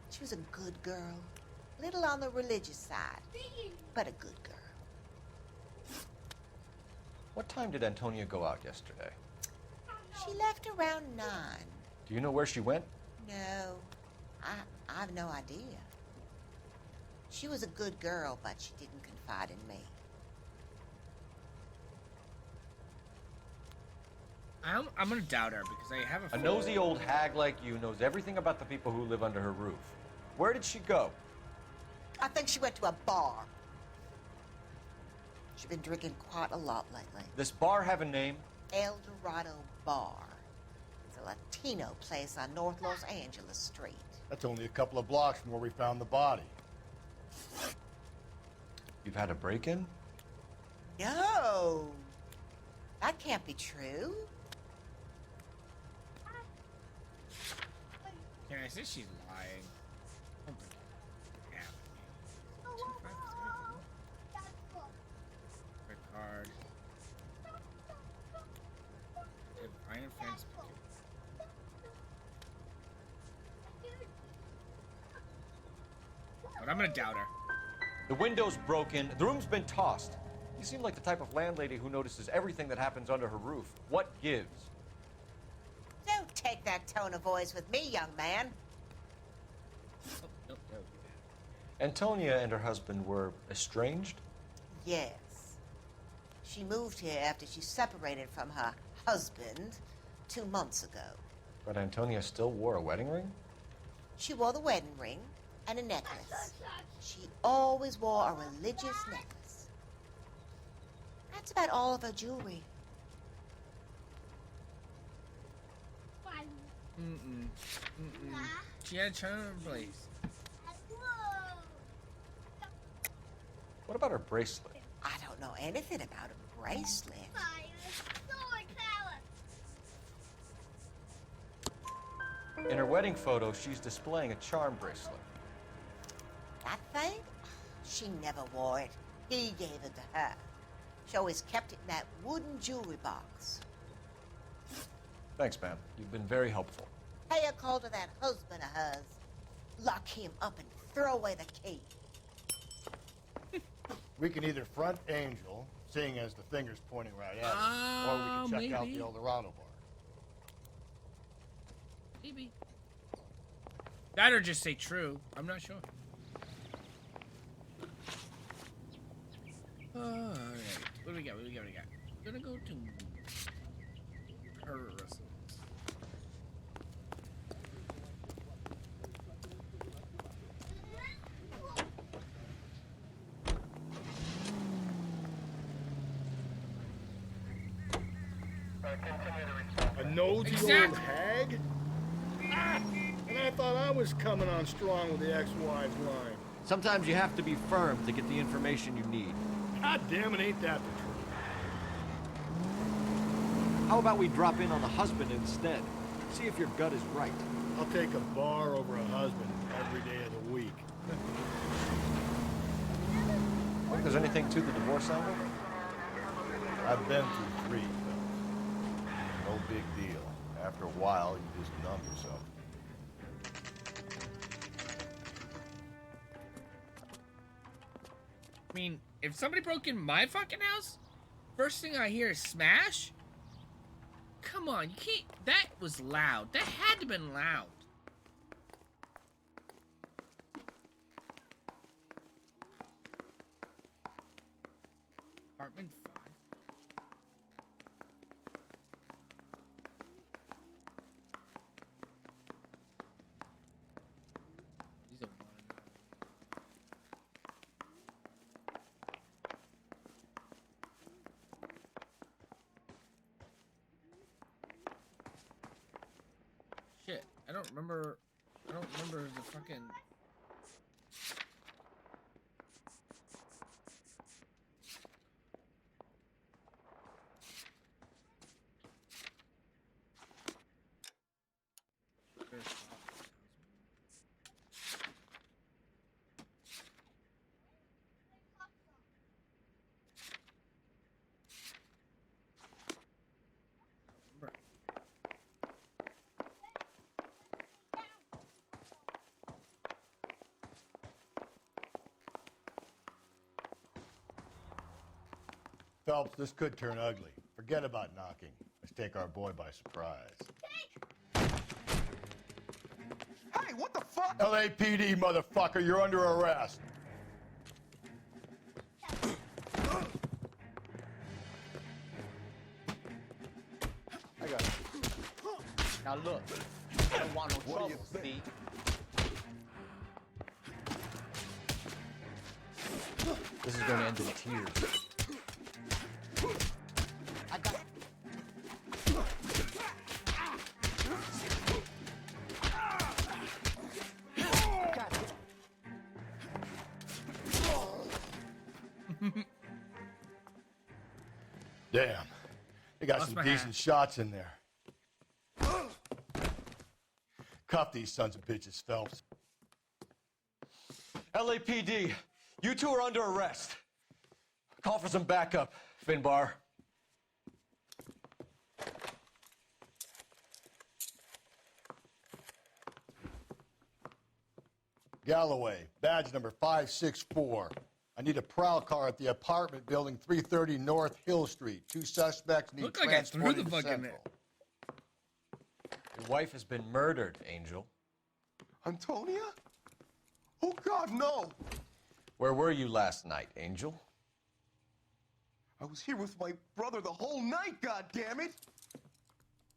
She was a good girl, little on the religious side, but a good girl. What time did Antonia go out yesterday? She left around 9. Do you know where she went? No, I have no idea. She was a good girl, but she didn't confide in me. I'm gonna doubt her because I have A nosy old hag like you knows everything about the people who live under her roof. Where did she go? I think she went to a bar. She's been drinking quite a lot lately. This bar have a name? El Dorado Bar. It's a Latino place on North Los Angeles Street. That's only a couple of blocks from where we found the body. You've had a break-in? No. That can't be true. Can I say she's lying? Red card. Iron fence. But I'm gonna doubt her. The window's broken. The room's been tossed. You seem like the type of landlady who notices everything that happens under her roof. What gives? Don't take that tone of voice with me, young man. Antonia and her husband were estranged? Yes. She moved here after she separated from her husband 2 months ago. But Antonia still wore a wedding ring? She wore the wedding ring and a necklace. She always wore a religious necklace. That's about all of her jewelry. She had a charm blaze. What about her bracelet? I don't know anything about a bracelet. In her wedding photo, she's displaying a charm bracelet. That thing? She never wore it. He gave it to her. She always kept it in that wooden jewelry box. Thanks, ma'am. You've been very helpful. Pay a call to that husband of hers. Lock him up and throw away the key. We can either front Angel, seeing as the finger's pointing right at him, or we can check out the El Dorado Bar. Maybe. That or just say true. I'm not sure. Alright. What do we got? We're gonna go to her residence. A nosy old Exactly. hag? Ah, and I thought I was coming on strong with the ex-wives line. Sometimes you have to be firm to get the information you need. God damn it, ain't that the truth? How about we drop in on the husband instead? See if your gut is right. I'll take a bar over a husband every day of the week. Think there's anything to the divorce angle? I've been through 3. No big deal. After a while, you just numb yourself. I mean, if somebody broke in my fucking house, first thing I hear is smash? Come on, you can't. That was loud. That had to have been loud. Apartment 5. These are shit. I don't remember the fucking. Phelps, this could turn ugly. Forget about knocking. Let's take our boy by surprise. Hey, what the fuck? LAPD, motherfucker, you're under arrest. I got it. Now look, I don't want no trouble, see? This is going to end in tears. I got it. Damn. They got some decent shots in there. Cuff these sons of bitches, Phelps. LAPD, you two are under arrest. Call for some backup, Finbar. Galloway, badge number 564. I need a prowl car at the apartment building 330 North Hill Street. 2 suspects need Look like I threw transported the to fucking Central. Your wife has been murdered, Angel. Antonia? Oh, God, no. Where were you last night, Angel? I was here with my brother the whole night, God damn it!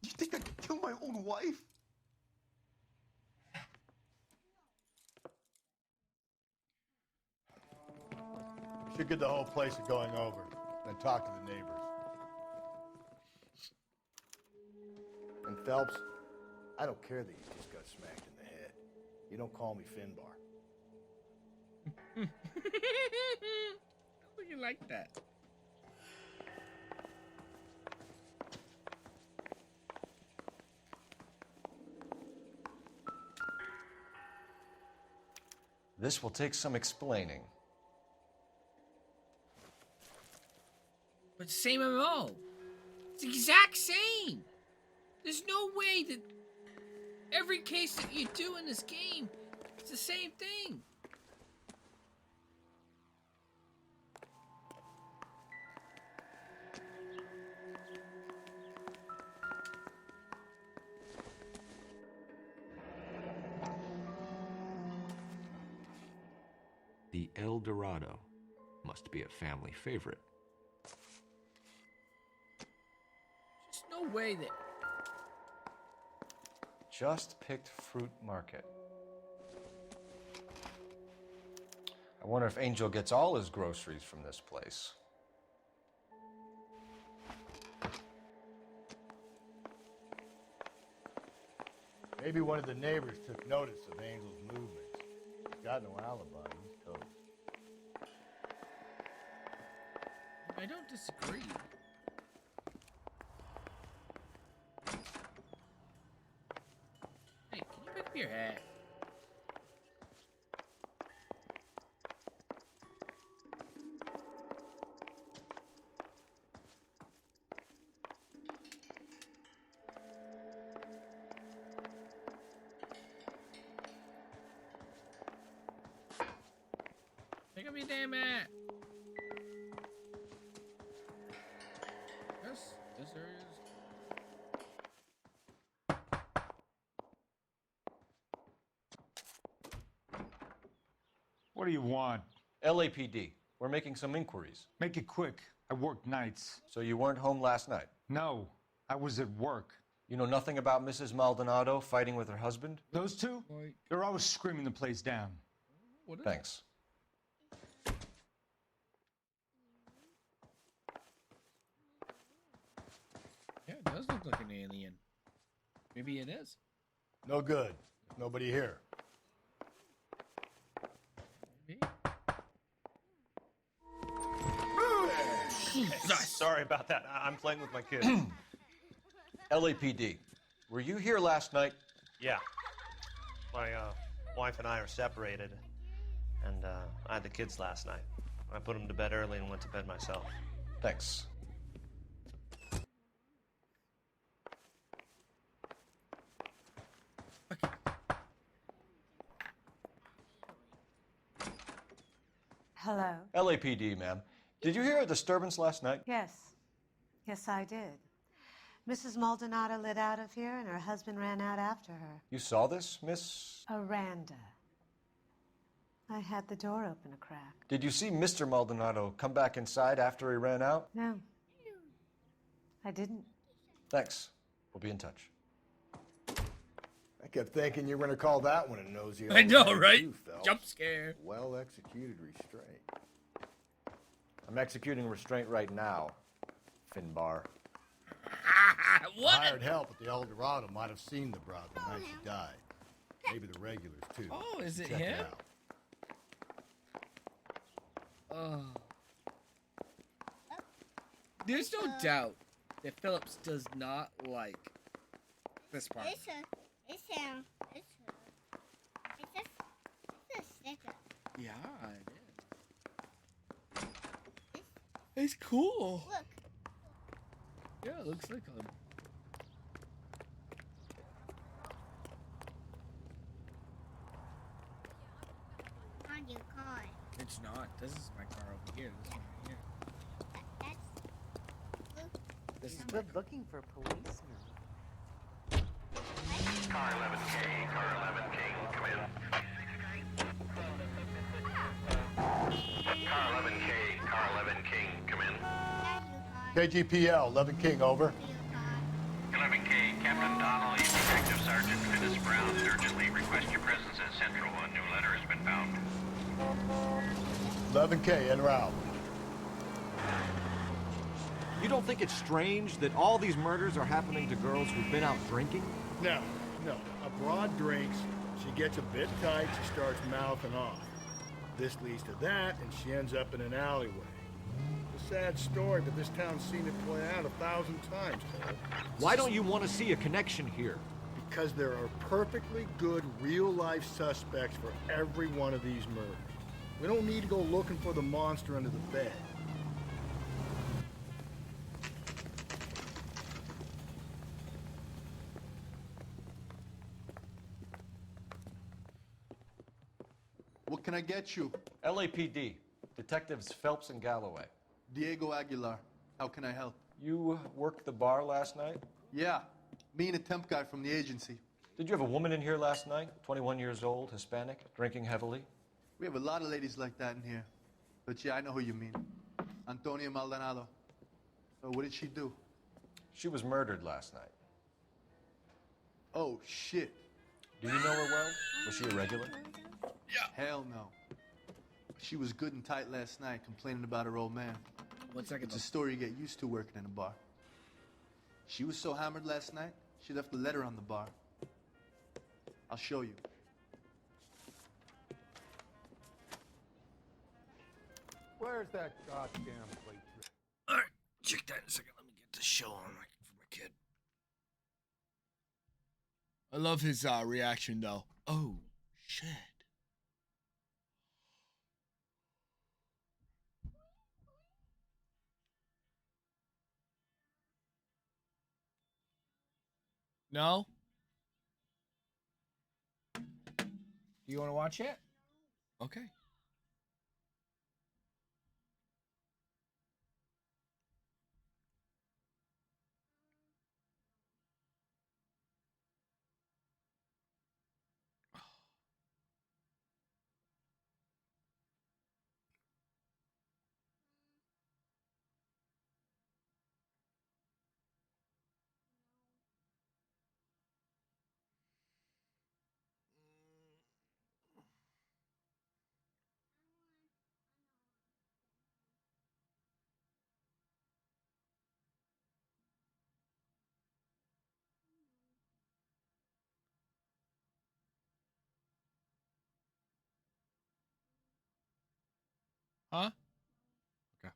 You think I could kill my own wife? We should get the whole place going over, then talk to the neighbors. And Phelps, I don't care that you just got smacked in the head. You don't call me Finbar. Oh, you like that? This will take some explaining. But same MO. It's the exact same. There's no way that every case that you do in this game, it's the same thing. The El Dorado must be a family favorite. There's no way that. Just picked fruit market. I wonder if Angel gets all his groceries from this place. Maybe one of the neighbors took notice of Angel's movements. He's got no alibi. He's toast. I don't disagree. Hey, can you pick up your hat? Pick up your damn hat. Yes, there is. What do you want? LAPD. We're making some inquiries. Make it quick. I work nights. So you weren't home last night? No, I was at work. You know nothing about Mrs. Maldonado fighting with her husband? Those two? They're always screaming the place down. Thanks. Yeah, it does look like an alien. Maybe it is. No good. There's nobody here. Sorry about that. I'm playing with my kid. LAPD. Were you here last night? Yeah. My wife and I are separated, and I had the kids last night. I put them to bed early and went to bed myself. Thanks. Hello? LAPD, ma'am. Did you hear a disturbance last night? Yes. Yes, I did. Mrs. Maldonado lit out of here, and her husband ran out after her. You saw this, Miss? Aranda. I had the door open a crack. Did you see Mr. Maldonado come back inside after he ran out? No. I didn't. Thanks. We'll be in touch. I kept thinking you were going to call that one a nosy. I know, old man right? too, Phelps. Jump scare. Well executed restraint. I'm executing restraint right now, Finbar. What? Hired help at the El Dorado might have seen the broad the night she died. Maybe the regulars, too. Oh, is it Check him? out. Oh. There's no doubt that Phillips does not like this part. It's a sticker. Yeah, it is. It's cool. Look. Yeah, it looks like him. On your car. It's not. This is my car over here. This one right here. This is Good looking for policemen. Car 11K, car 11K, come in. Car 11K, car 11K, come in. KGPL, 11 King, over. 11K, Captain Donnelly, Detective Sergeant Finis Brown, urgently request your presence at Central. A new letter has been found. 11K, en route. You don't think it's strange that all these murders are happening to girls who've been out drinking? No. A broad drinks, she gets a bit tight, she starts mouthing off. This leads to that, and she ends up in an alleyway. It's a sad story, but this town's seen it play out 1,000 times, Cole. Why don't you want to see a connection here? Because there are perfectly good real-life suspects for every one of these murders. We don't need to go looking for the monster under the bed. What can I get you? LAPD. Detectives Phelps and Galloway. Diego Aguilar. How can I help? You worked the bar last night? Yeah. Me and a temp guy from the agency. Did you have a woman in here last night? 21 years old, Hispanic, drinking heavily? We have a lot of ladies like that in here. But yeah, I know who you mean. Antonia Maldonado. So what did she do? She was murdered last night. Oh, shit. Do you know her well? Was she a regular? Yeah. Hell no. She was good and tight last night, complaining about her old man. It's a story you get used to working in a bar. She was so hammered last night, she left a letter on the bar. I'll show you. Where's that goddamn plate? All right, check that in a second. Let me get the show on for my kid. I love his reaction though. Oh shit. No? Do you want to watch it? Okay. Huh? Okay.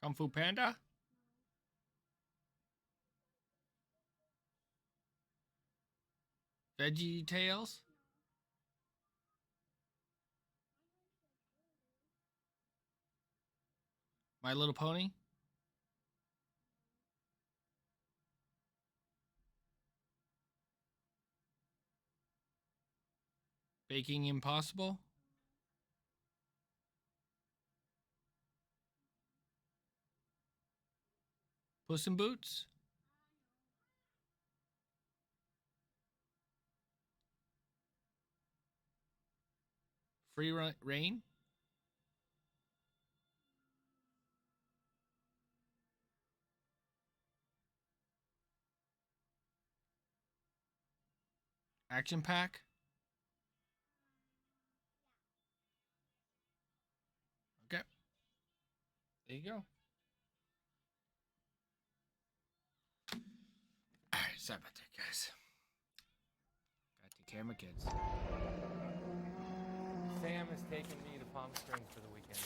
Kung Fu Panda? Veggie Tales? My Little Pony? Baking Impossible? Puss in Boots? Free Reign? Action Pack? Okay. There you go. Alright, sorry about that, guys. Gotta take care of my kids. Sam is taking me to Palm Springs for the weekend.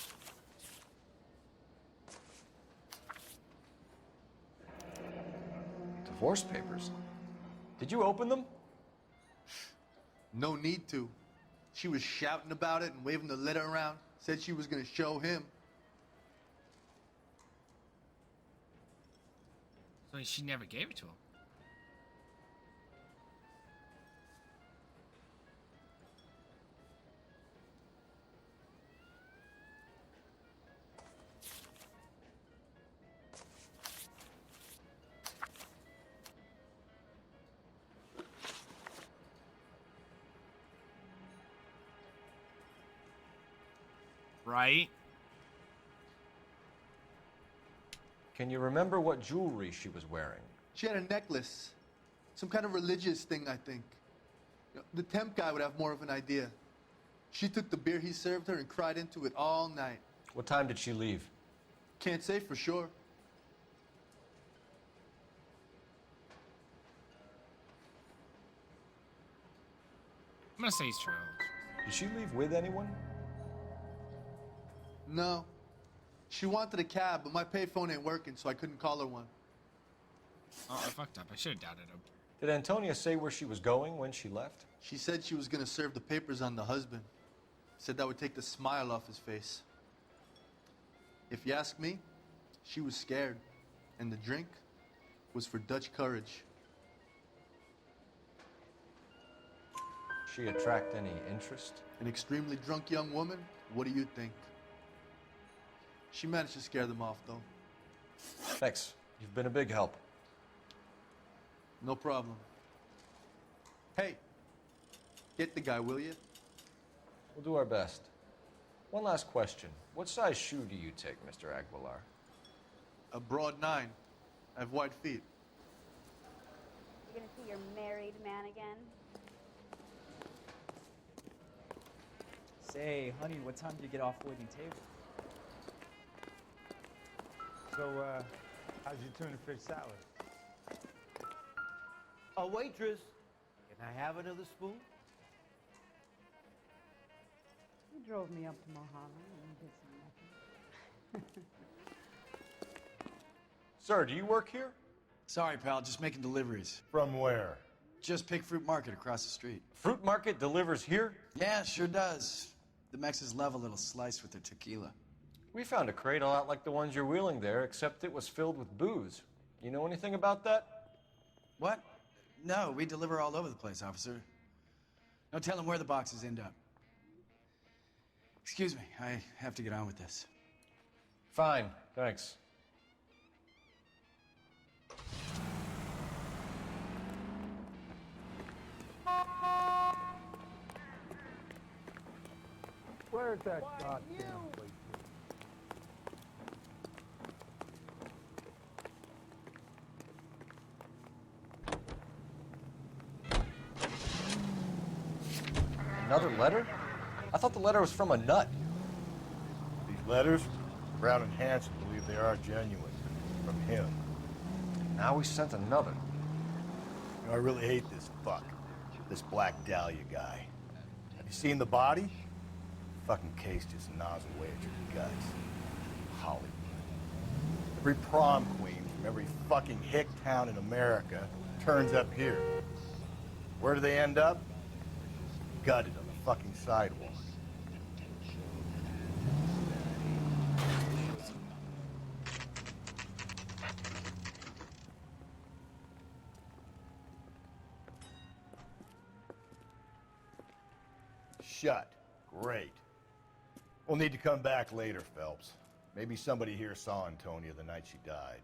Divorce papers? Did you open them? No need to. She was shouting about it and waving the letter around. Said she was gonna show him. So she never gave it to him. Right? Can you remember what jewelry she was wearing? She had a necklace. Some kind of religious thing, I think. You know, the temp guy would have more of an idea. She took the beer he served her and cried into it all night. What time did she leave? Can't say for sure. I'm gonna say he's true. Did she leave with anyone? No. She wanted a cab, but my payphone ain't working, so I couldn't call her one. Oh, I fucked up. I should have doubted him. Did Antonia say where she was going when she left? She said she was gonna serve the papers on the husband. Said that would take the smile off his face. If you ask me, she was scared, and the drink was for Dutch courage. She attract any interest? An extremely drunk young woman? What do you think? She managed to scare them off, though. Thanks. You've been a big help. No problem. Hey, get the guy, will you? We'll do our best. One last question. What size shoe do you take, Mr. Aguilar? A broad 9. I have wide feet. You're gonna see your married man again? Say, honey, what time do you get off waiting table? So, how's your tuna fish salad? A waitress, can I have another spoon? You drove me up to Mojave and did some nothing. Sir, do you work here? Sorry, pal, just making deliveries. From where? Just Pig Fruit Market across the street. Fruit Market delivers here? Yeah, sure does. The Mexes love a little slice with their tequila. We found a crate a lot like the ones you're wheeling there, except it was filled with booze. You know anything about that? What? No, we deliver all over the place, officer. No telling where the boxes end up. Excuse me, I have to get on with this. Fine, thanks. Where's that goddamn place? Another letter? I thought the letter was from a nut. These letters, Brown and Hanson believe they are genuine. From him. Now we sent another. You know, I really hate this fuck. This Black Dahlia guy. Have you seen the body? Fucking case just gnaws away at your guts. Hollywood. Every prom queen from every fucking hick town in America turns up here. Where do they end up? Gutted on the fucking sidewalk. Shut. Great. We'll need to come back later, Phelps. Maybe somebody here saw Antonia the night she died.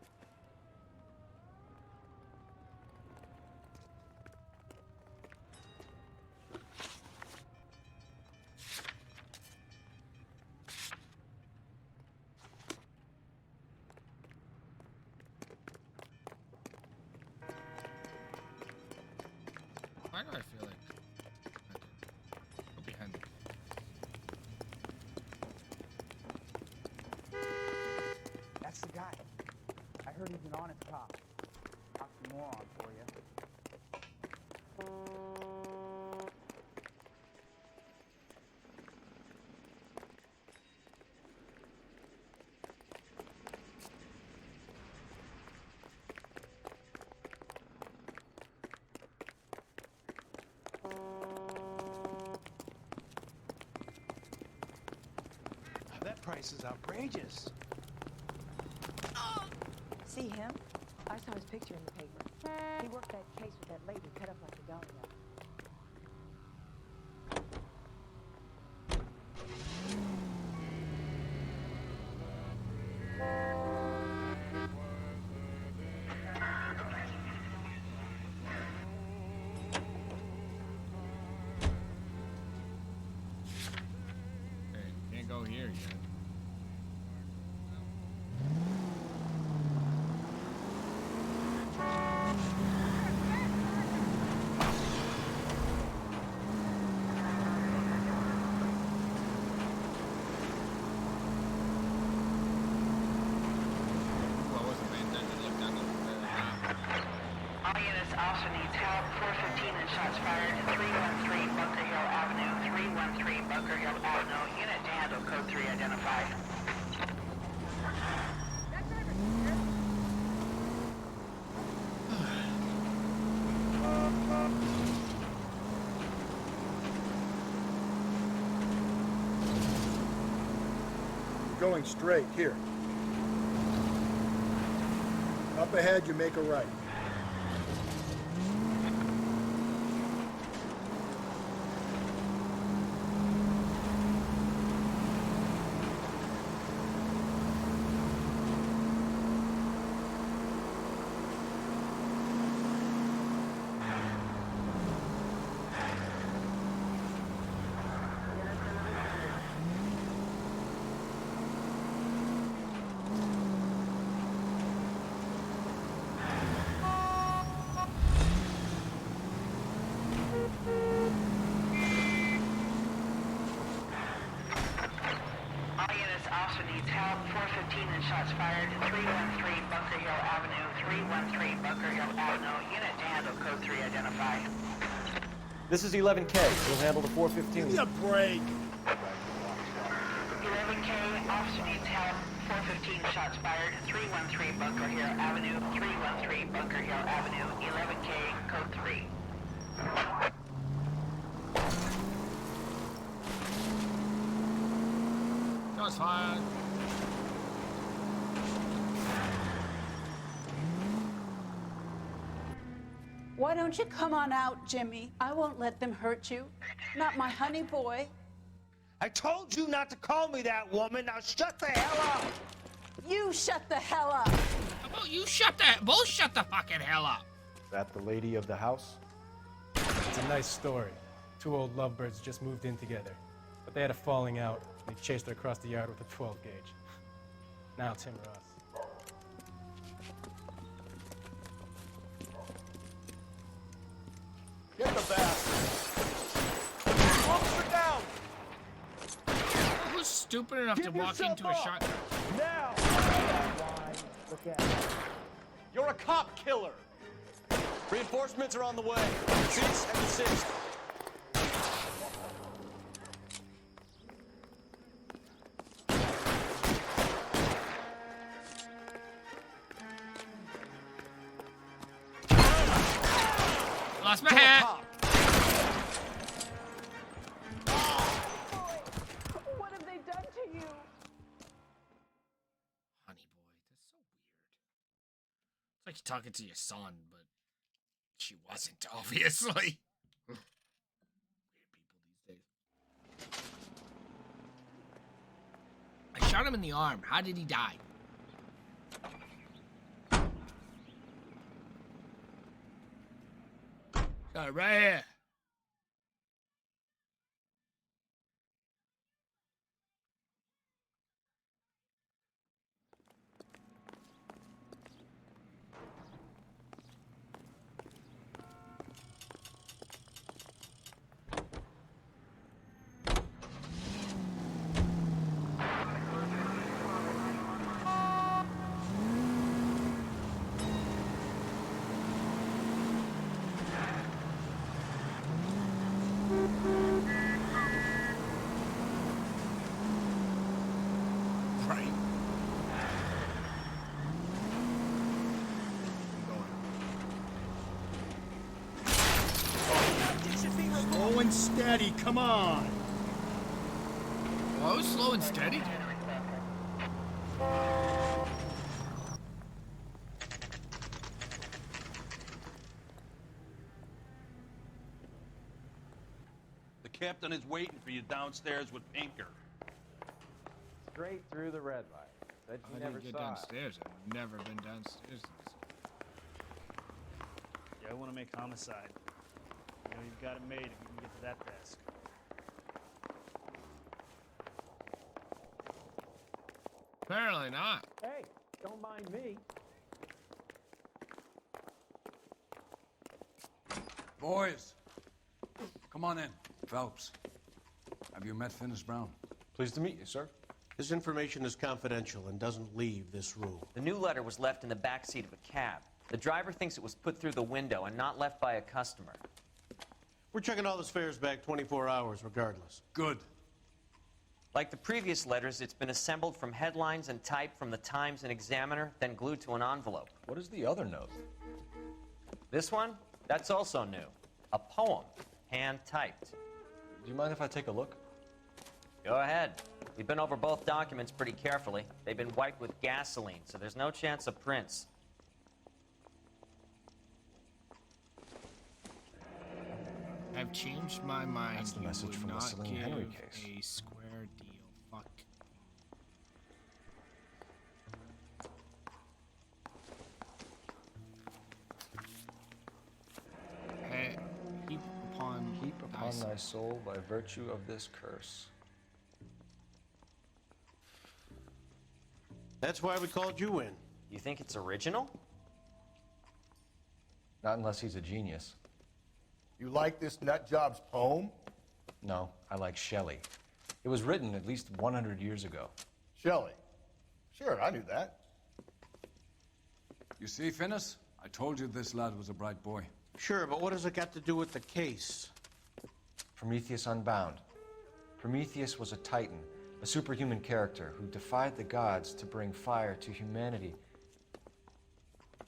Why do I feel like I'll be handy? That's the guy. I heard he's an honest cop. Oxymoron for you. That price is outrageous. See him? I saw his picture in the paper. He worked that case with that lady cut up like a dahlia. Hey, can't go here yet. All units also needs help. 415 and shots fired. 313 Bunker Hill 313 Bunker Hill Avenue. Unit to handle code 3 identified. Going straight, here. Up ahead, you make a right. Shots fired. 313 Bunker Hill Avenue. 313 Bunker Hill Avenue. Unit to handle code 3 identified. This is 11K. We'll handle the 415. Give me a break. 11K, officer needs help. 415 shots fired. 313 Bunker Hill Avenue. 313 Bunker Hill Avenue. 11K, code 3. Shots fired. Why don't you come on out, Jimmy? I won't let them hurt you. Not my honey boy. I told you not to call me that, woman. Now shut the hell up. You shut the hell up. How about you both shut the fucking hell up? Is that the lady of the house? It's a nice story. Two old lovebirds just moved in together. But they had a falling out, and he chased her across the yard with a 12 gauge. Now it's him or us. Get the bastard! Officer down! Who's stupid enough to walk into a shot? Now! You're a cop killer! Reinforcements are on the way. Cease and desist. Lost my hat. What have they done to you? Honey boy, that's so weird. It's like you're talking to your son, but she wasn't, obviously. Weird people these days. I shot him in the arm. How did he die? Right here. Slow and steady, come on. Well, I was slow and steady. The captain is waiting for you downstairs with Pinker. Straight through the red light. Bet you never get saw downstairs. I've never been downstairs. Yeah, I want to make homicide. You know, you've got it made if you can get to that desk. Apparently not. Hey, don't mind me. Boys, come on in. Phelps, have you met Finis Brown? Pleased to meet you, sir. This information is confidential and doesn't leave this room. The new letter was left in the back seat of a cab. The driver thinks it was put through the window and not left by a customer. We're checking all the spares back 24 hours, regardless. Good. Like the previous letters, it's been assembled from headlines and typed from the Times and Examiner, then glued to an envelope. What is the other note? This one? That's also new. A poem, hand-typed. Do you mind if I take a look? Go ahead. We've been over both documents pretty carefully. They've been wiped with gasoline, so there's no chance of prints. I've changed my mind. That's the You message would from the not Celine give Henry case. A square deal. Fuck. Hey, heap upon thy soul by virtue of this curse. That's why we called you in. You think it's original? Not unless he's a genius. You like this nutjob's poem? No, I like Shelley. It was written at least 100 years ago. Shelley? Sure, I knew that. You see, Finnis? I told you this lad was a bright boy. Sure, but what has it got to do with the case? Prometheus Unbound. Prometheus was a titan, a superhuman character who defied the gods to bring fire to humanity.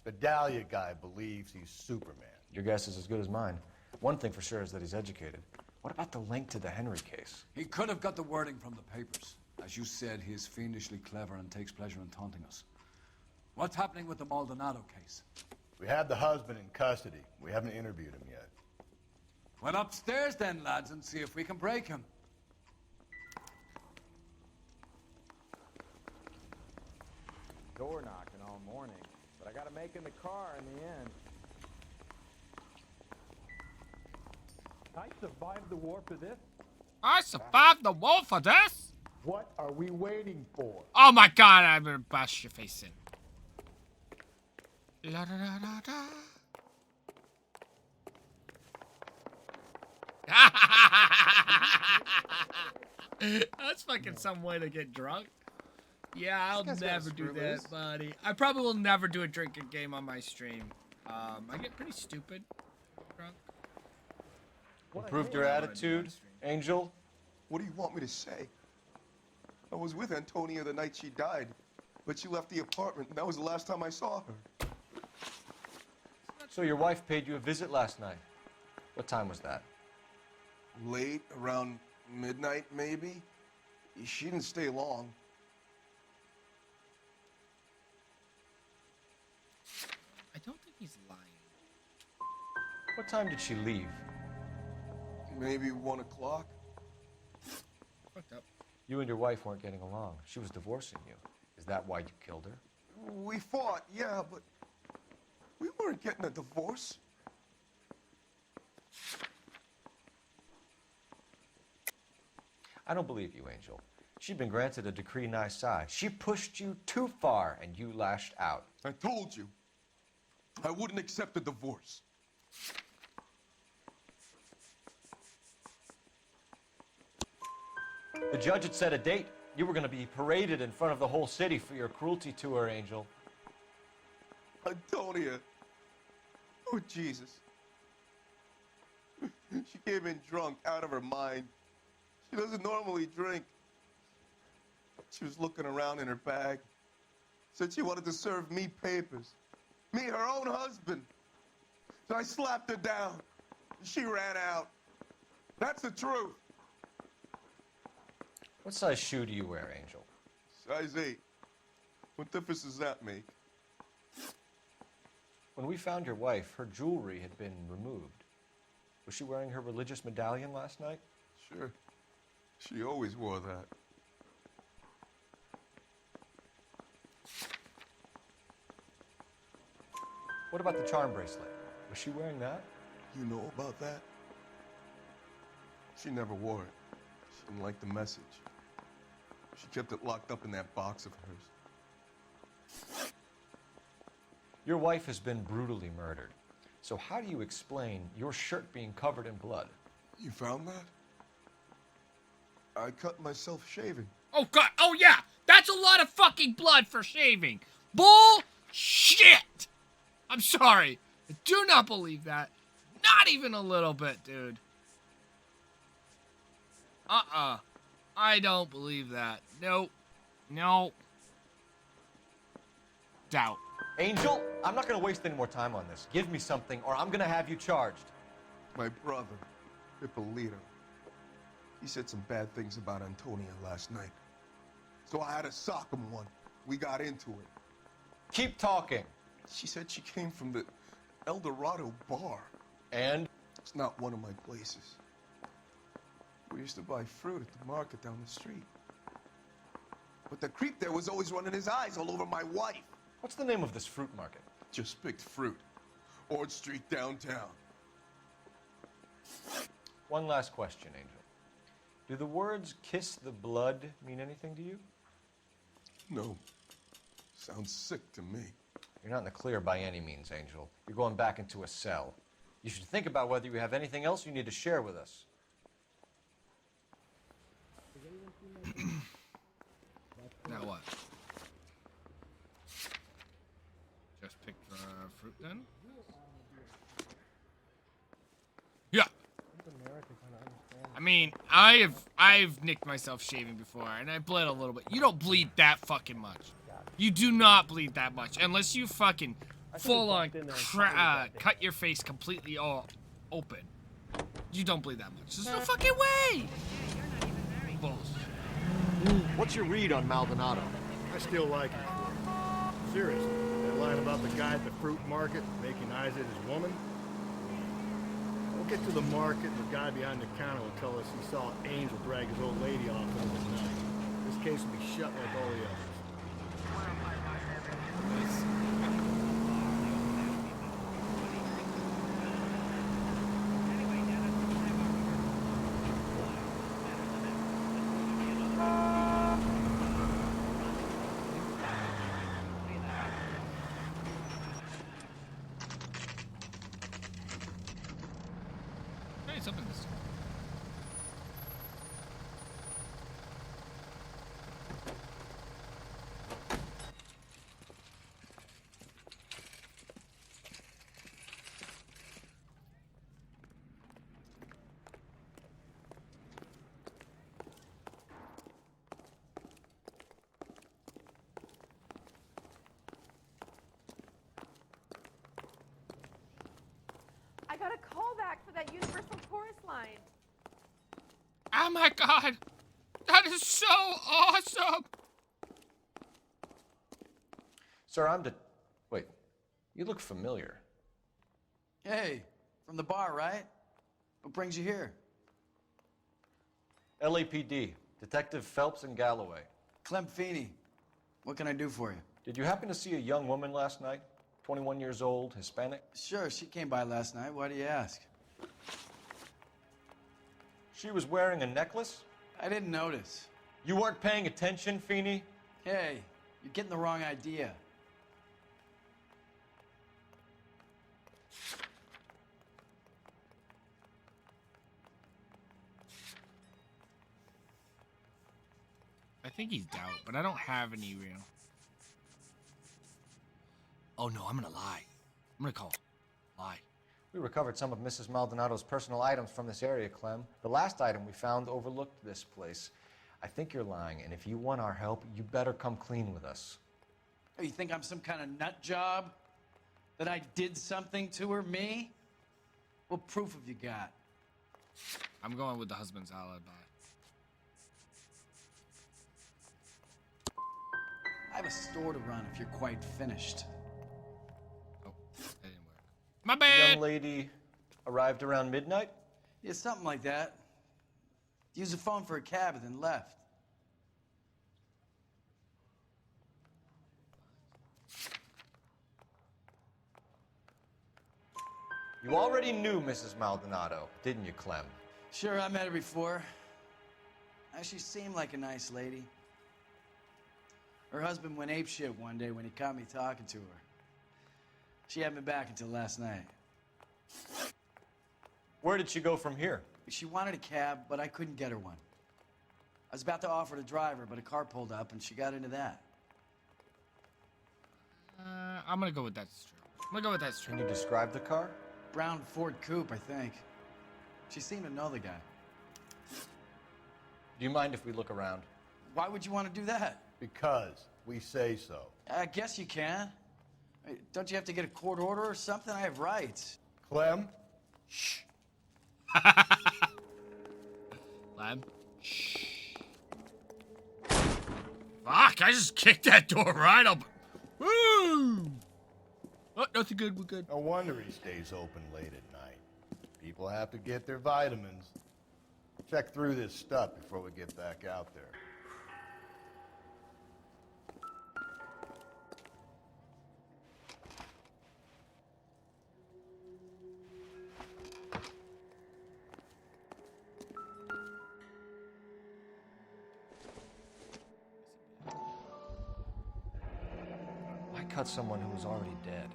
The Dahlia guy believes he's Superman. Your guess is as good as mine. One thing for sure is that he's educated. What about the link to the Henry case? He could have got the wording from the papers. As you said, he is fiendishly clever and takes pleasure in taunting us. What's happening with the Maldonado case? We have the husband in custody. We haven't interviewed him yet. Well, upstairs then, lads, and see if we can break him. Door knocking all morning, but I gotta make in the car in the end. I survived the war for this. I survived the war for this? What are we waiting for? Oh my god, I'm gonna bash your face in. La da da da da. That's fucking some way to get drunk. Yeah, I'll never do that, buddy. I probably will never do a drinking game on my stream. I get pretty stupid drunk. Improved your attitude, Angel? What do you want me to say? I was with Antonia the night she died, but she left the apartment, and that was the last time I saw her. So your wife paid you a visit last night. What time was that? Late, around midnight, maybe? She didn't stay long. I don't think he's lying. What time did she leave? Maybe 1 o'clock. Fucked up. You and your wife weren't getting along. She was divorcing you. Is that why you killed her? We fought, yeah, but we weren't getting a divorce. I don't believe you, Angel. She'd been granted a decree nisi. She pushed you too far, and you lashed out. I told you. I wouldn't accept a divorce. The judge had set a date. You were going to be paraded in front of the whole city for your cruelty to her, Angel. Antonia. Oh, Jesus. She came in drunk, out of her mind. She doesn't normally drink. She was looking around in her bag. Said she wanted to serve me papers. Me, her own husband. So I slapped her down. She ran out. That's the truth. What size shoe do you wear, Angel? Size 8. What difference does that make? When we found your wife, her jewelry had been removed. Was she wearing her religious medallion last night? Sure. She always wore that. What about the charm bracelet? Was she wearing that? You know about that? She never wore it. She didn't like the message. She kept it locked up in that box of hers. Your wife has been brutally murdered. So how do you explain your shirt being covered in blood? You found that? I cut myself shaving. Oh god, oh yeah! That's a lot of fucking blood for shaving! Bullshit! I'm sorry. I do not believe that. Not even a little bit, dude. I don't believe that. Nope. No. Doubt. Angel, I'm not going to waste any more time on this. Give me something, or I'm going to have you charged. My brother, Ippolito, he said some bad things about Antonia last night. So I had to sock him one. We got into it. Keep talking. She said she came from the Dorado Bar. And? It's not one of my places. We used to buy fruit at the market down the street. But the creep there was always running his eyes all over my wife. What's the name of this fruit market? Just picked fruit. Ord Street downtown. One last question, Angel. Do the words kiss the blood mean anything to you? No. Sounds sick to me. You're not in the clear by any means, Angel. You're going back into a cell. You should think about whether you have anything else you need to share with us. Now what? Just pick fruit then? Yeah. I mean, I've nicked myself shaving before, and I bled a little bit. You don't bleed that fucking much. You do not bleed that much unless you fucking full on cut your face completely all open. You don't bleed that much. There's no fucking way. Bullshit. What's your read on Maldonado? I still like him for it. Seriously, that line about the guy at the fruit market making eyes at his woman? We'll get to the market and the guy behind the counter will tell us he saw Angel drag his old lady off in the night. This case will be shut like all the others. Hey, something this. I got a call back for that Universal Chorus line. Oh my god! That is so awesome! Sir, Wait, you look familiar. Hey, from the bar, right? What brings you here? LAPD, Detective Phelps and Galloway. Clem Feeney. What can I do for you? Did you happen to see a young woman last night? 21 years old, Hispanic? Sure, she came by last night. Why do you ask? She was wearing a necklace? I didn't notice. You weren't paying attention, Feeney? Hey, you're getting the wrong idea. I think he's doubt, but I don't have any real. Oh no, I'm gonna lie. I'm gonna call. Lie. We recovered some of Mrs. Maldonado's personal items from this area, Clem. The last item we found overlooked this place. I think you're lying, and if you want our help, you better come clean with us. Oh, you think I'm some kind of nut job? That I did something to her, me? What proof have you got? I'm going with the husband's alibi. I have a store to run if you're quite finished. Oh, that didn't work. My The bad! young lady arrived around midnight? Yeah, something like that. Used the phone for a cab and then left. You already knew Mrs. Maldonado, didn't you, Clem? Sure, I met her before. She seemed like a nice lady. Her husband went apeshit one day when he caught me talking to her. She hadn't been back until last night. Where did she go from here? She wanted a cab, but I couldn't get her one. I was about to offer to drive her, but a car pulled up and she got into that. I'm gonna go with that's true. I'm gonna go with that's true. Can you describe the car? Brown Ford Coupe, I think. She seemed to know the guy. Do you mind if we look around? Why would you want to do that? Because we say so. I guess you can. Don't you have to get a court order or something? I have rights. Clem? Shh. Clem? Shh. Fuck, I just kicked that door right open. Woo! Oh, nothing good, we're good. No wonder he stays open late at night. People have to get their vitamins. Check through this stuff before we get back out there. Why cut someone who was already dead?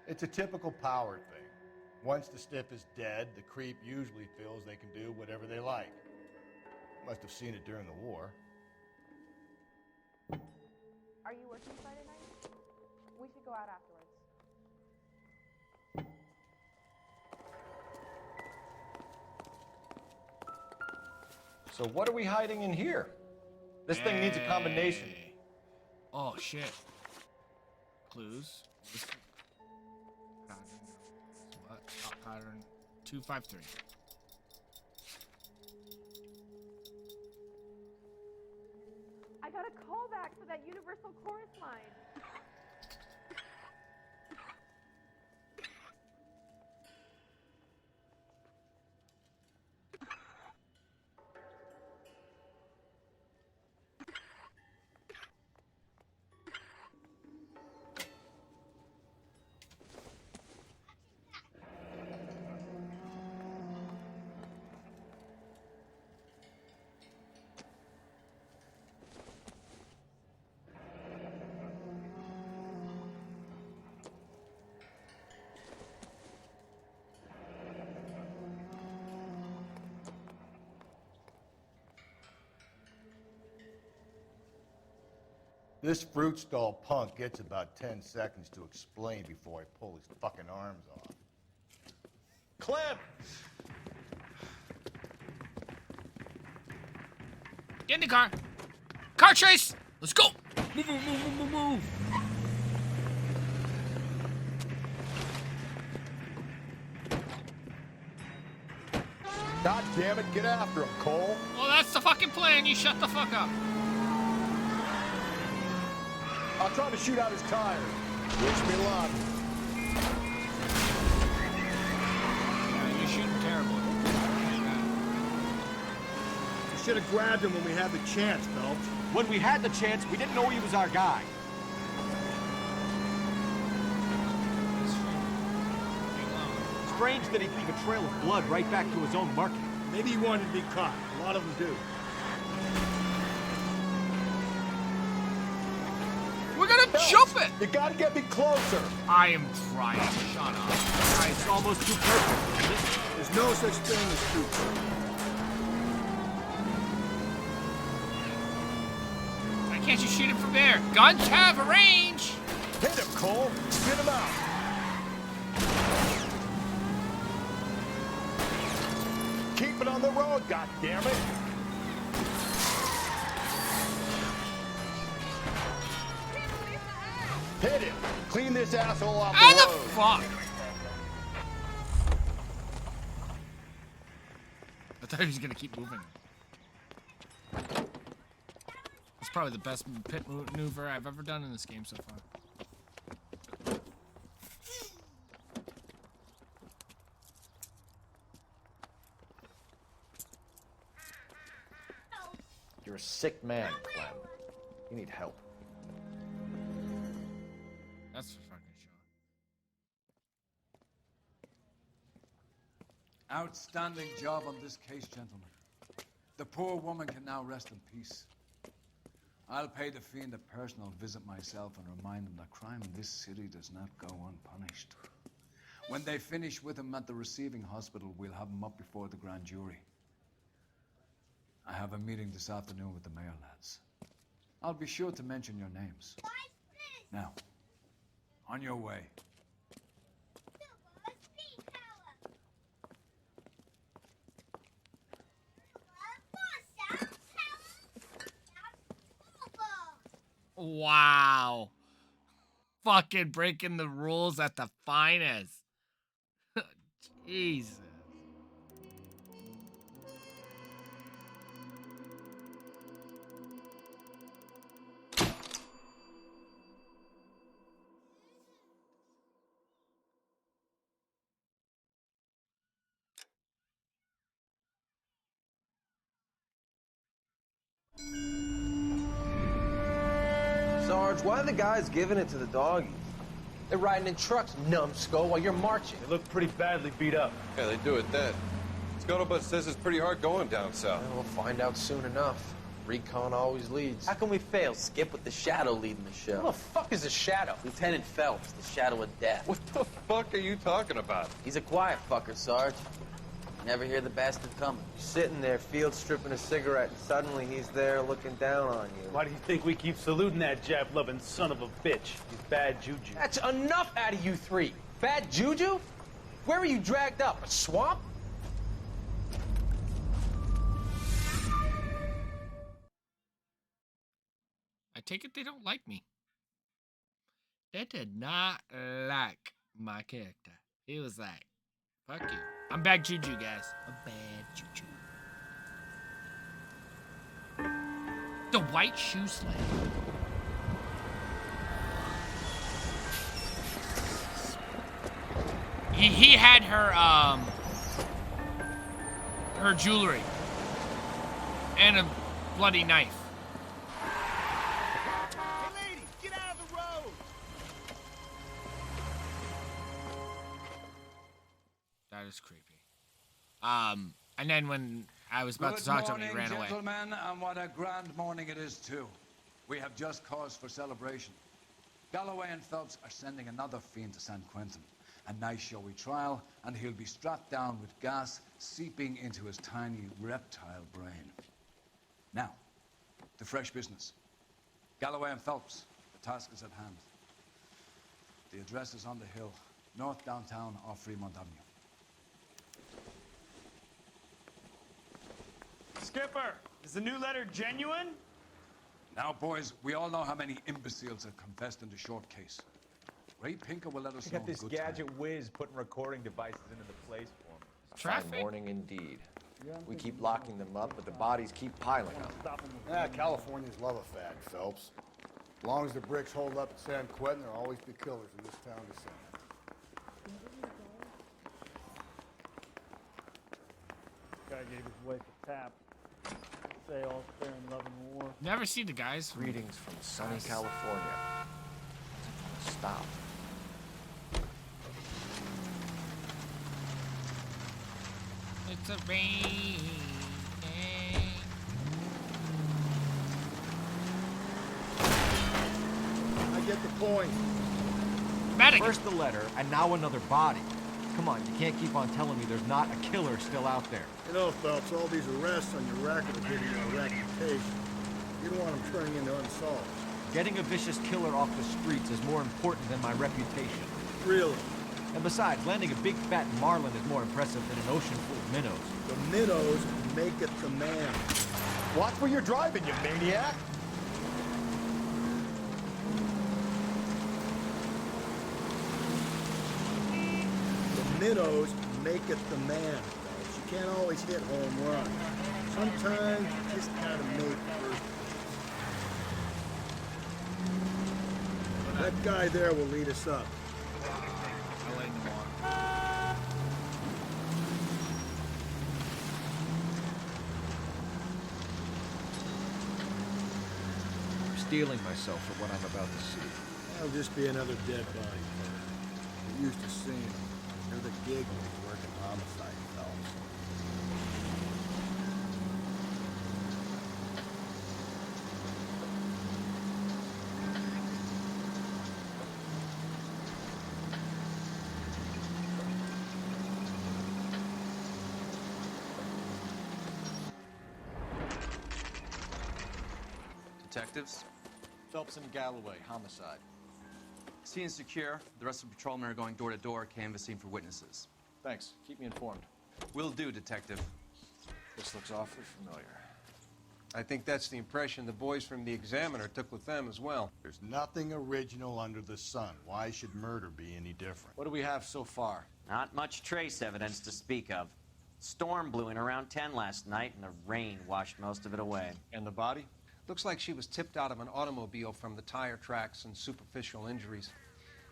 It's a typical power thing. Once the stiff is dead, the creep usually feels they can do whatever they like. Must have seen it during the war. Are you working Friday night? We should go out afterwards. So what are we hiding in here? This thing needs a combination. Oh, shit. Clues. Pattern. What? Top pattern. 253. I got a call back for that Universal Chorus line. This fruit stall punk gets about 10 seconds to explain before I pull his fucking arms off. Clem! Get in the car. Car chase! Let's go! Move, move, move, move, move, move. God damn it, get after him, Cole. Well, that's the fucking plan. You shut the fuck up. I'll try to shoot out his tires. Wish me luck. Yeah, you're shooting terrible. You should have grabbed him when we had the chance, Phelps. When we had the chance, we didn't know he was our guy. Strange that he'd leave a trail of blood right back to his own market. Maybe he wanted to be caught. A lot of them do. We're gonna jump it! You gotta get me closer. I am trying. Shut up. It's almost too perfect, isn't it? There's no such thing as too Why can't you shoot him from there? Guns have a range! Hit him, Cole. Spin him out. Keep it on the road, goddammit. Hit him. Clean this asshole off How the the road. fuck? I thought he was gonna keep moving. It's probably the best pit maneuver I've ever done in this game so far. You're a sick man, Clem. You need help. That's for fucking sure. Outstanding job on this case, gentlemen. The poor woman can now rest in peace. I'll pay the fiend a personal visit myself and remind him that crime in this city does not go unpunished. When they finish with him at the receiving hospital, we'll have him up before the grand jury. I have a meeting this afternoon with the mayor lads. I'll be sure to mention your names. Now, on your way. Wow. Fucking breaking the rules at the finest. Jesus. Sarge, why are the guys giving it to the doggies? They're riding in trucks, numbskull, while you're marching. They look pretty badly beat up. Yeah, they do it then. Scuttlebutt says it's pretty hard going down south. Well, we'll find out soon enough. Recon always leads. How can we fail, Skip, with the Shadow leading the show? Who the fuck is the Shadow? Lieutenant Phelps, the Shadow of Death. What the fuck are you talking about? He's a quiet fucker, Sarge. Never hear the bastard coming. You're sitting there, field stripping a cigarette, and suddenly he's there looking down on you. Why do you think we keep saluting that Jap-loving son of a bitch? He's bad juju. That's enough out of you three. Bad juju? Where were you dragged up? A swamp? I take it they don't like me. They did not like my character. He was like, fuck you. I'm bad juju, guys. I'm bad juju. The white shoe sled. He had her jewelry and a bloody knife. That is creepy. And then when I was about to talk to him, he ran away. Gentlemen, and what a grand morning it is too. We have just cause for celebration. Galloway and Phelps are sending another fiend to San Quentin. A nice showy trial, and he'll be strapped down with gas seeping into his tiny reptile brain. Now, to fresh business. Galloway and Phelps, the task is at hand. The address is on the hill, north downtown off Fremont Avenue. Skipper, is the new letter genuine? Now, boys, we all know how many imbeciles have confessed in the short case. Ray Pinker will let us know. Got this gadget whiz putting recording devices into the place for him. Traffic? Fine morning indeed. We keep locking them up, but the bodies keep piling up. Yeah, Californians love a fag, Phelps. As long as the bricks hold up at San Quentin, there'll always be killers in this town to sing. Guy gave his wife a tap. Say all fair in love and war. Never see the guys. Greetings from sunny California. Stop. It's a rain day. I get the point. Medic. First the letter, and now another body. Come on, you can't keep on telling me there's not a killer still out there. You know, Phelps, all these arrests on your record are giving you a reputation. You don't want them turning into unsolved. Getting a vicious killer off the streets is more important than my reputation. Really? And besides, landing a big fat marlin is more impressive than an ocean full of minnows. The minnows make it the man. Watch where you're driving, you maniac! The minnows make it the man, Phelps. You can't always hit home run. Sometimes you just gotta make first. That guy there will lead us up. I like him on. I'm steeling myself for what I'm about to see. That'll just be another dead body, Phelps. You're used to seeing them. They're the gig when he's working homicide, Phelps. Detectives? Phelps and Galloway, homicide. Scene is secure. The rest of the patrolmen are going door to door, canvassing for witnesses. Thanks. Keep me informed. Will do, Detective. This looks awfully familiar. I think that's the impression the boys from the Examiner took with them as well. There's nothing original under the sun. Why should murder be any different? What do we have so far? Not much trace evidence to speak of. Storm blew in around 10 last night, and the rain washed most of it away. And the body? Looks like she was tipped out of an automobile from the tire tracks and superficial injuries.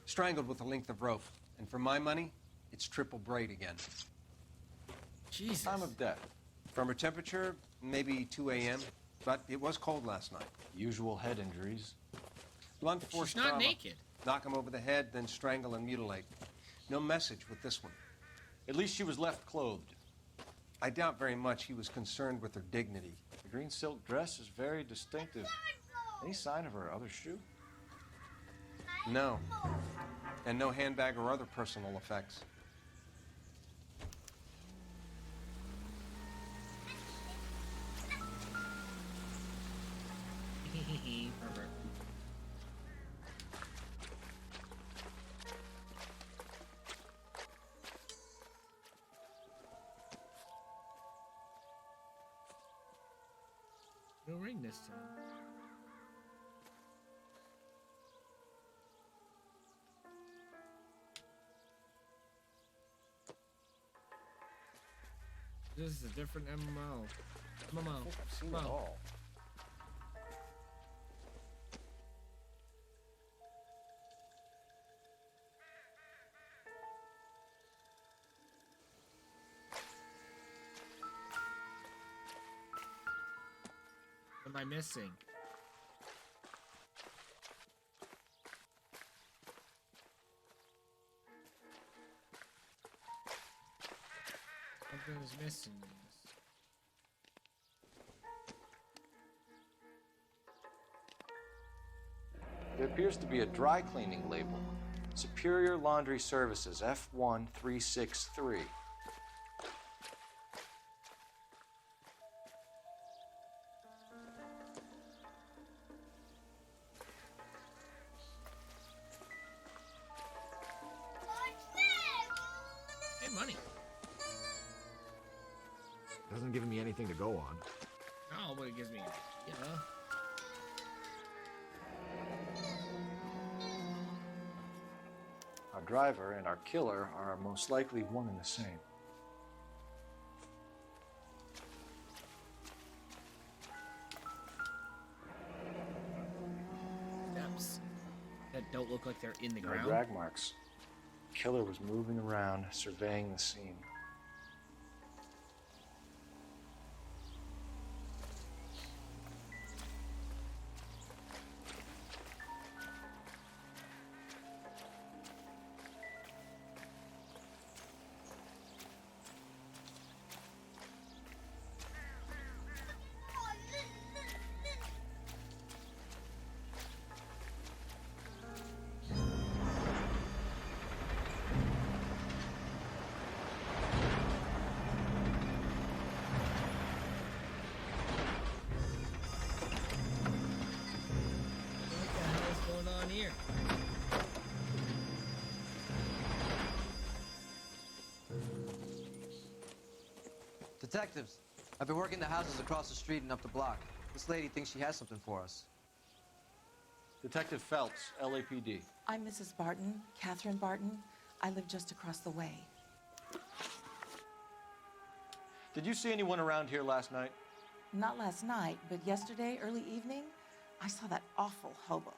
Strangled with a length of rope. And for my money, it's triple braid again. Jesus. Time of death. From her temperature, maybe 2 a.m., but it was cold last night. Usual head injuries. Blunt force She's not trauma. naked. Knock him over the head, then strangle and mutilate. No message with this one. At least she was left clothed. I doubt very much he was concerned with her dignity. The green silk dress is very distinctive. Any sign of her other shoe? No. And no handbag or other personal effects. Pervert. No ring this time. This is a different MMO. MMO. I've seen it all. What am I missing? Something is missing in this. There appears to be a dry cleaning label. Superior Laundry Services, F1363. Hey, money. Doesn't give me anything to go on. Oh, but it gives me, you know. Our driver and our killer are most likely one and the same. Steps that don't look like they're in the No ground. drag marks. Killer was moving around, surveying the scene. What the hell is going on here? Detectives, I've been working the houses across the street and up the block. This lady thinks she has something for us. Detective Phelps, LAPD. I'm Mrs. Barton, Catherine Barton. I live just across the way. Did you see anyone around here last night? Not last night, but yesterday, early evening, I saw that awful hobo.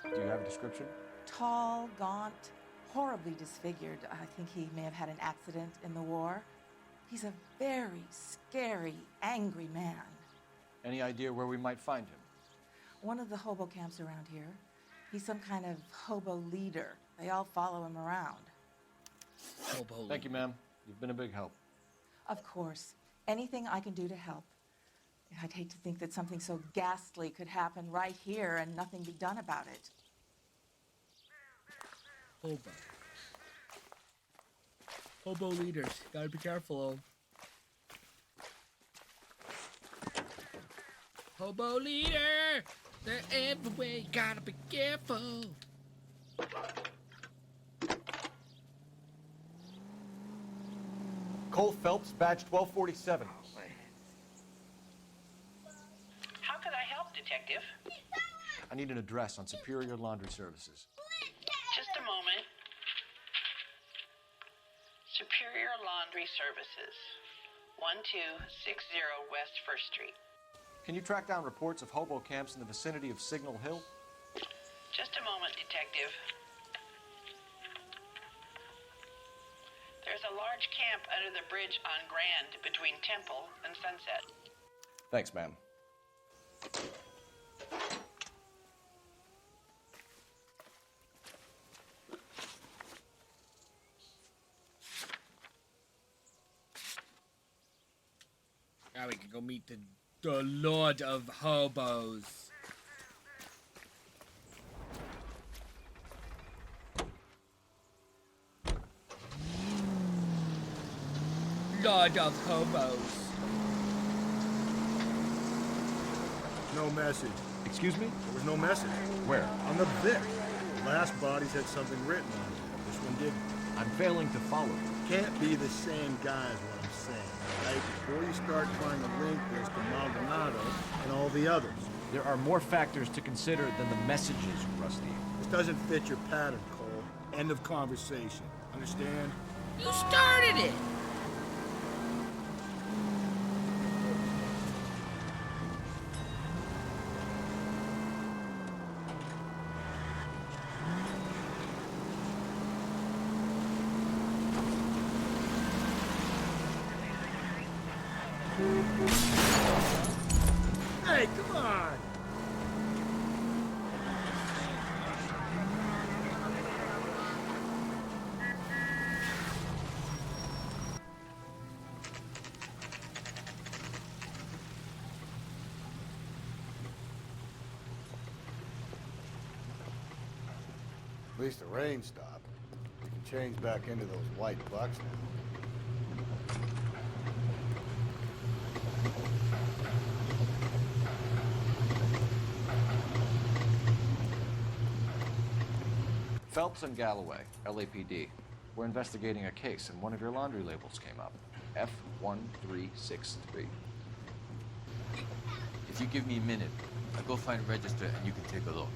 Do you have a description? Tall, gaunt, horribly disfigured. I think he may have had an accident in the war. He's a very scary, angry man. Any idea where we might find him? One of the hobo camps around here. He's some kind of hobo leader. They all follow him around. Hobo. Thank you, ma'am. You've been a big help. Of course. Anything I can do to help. I'd hate to think that something so ghastly could happen right here and nothing be done about it. Hobo. Hobo leaders. Gotta be careful of 'em. Hobo leader! They're everywhere. You gotta be careful. Cole Phelps, badge 1247. How could I help, Detective? I need an address on Superior Laundry Services. Just a moment. Superior Laundry Services, 1260 West 1st Street. Can you track down reports of hobo camps in the vicinity of Signal Hill? Just a moment, Detective. There's a large camp under the bridge on Grand between Temple and Sunset. Thanks, ma'am. Now we can go meet the Lord of Hobos. Lord of Hobos. No message. Excuse me? There was no message. Where? On the Vic. The last bodies had something written on it. This one didn't. I'm failing to follow you. Can't be the same guy is what I'm saying, right? Before you start trying to link this to Maldonado and all the others. There are more factors to consider than the messages, Rusty. This doesn't fit your pattern, Cole. End of conversation. Understand? You started it! Hey, come on! At least the rain stopped. We can change back into those white bucks now. Phelps and Galloway, LAPD. We're investigating a case, and one of your laundry labels came up. F1363. If you give me a minute, I'll go find a register and you can take a look.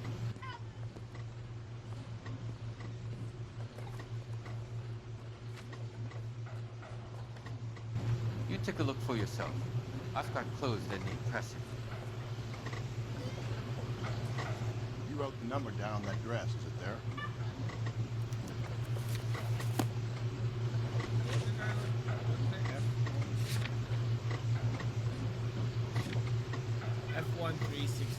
You take a look for yourself. I've got clothes that need pressing. You wrote the number down on that dress. Is it there? F1363.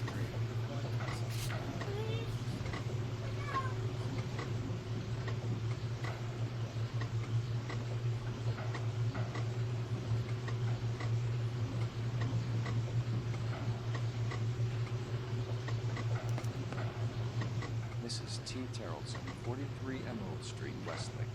Mrs. T. Terrellson, 43 Emerald Street, Westlake.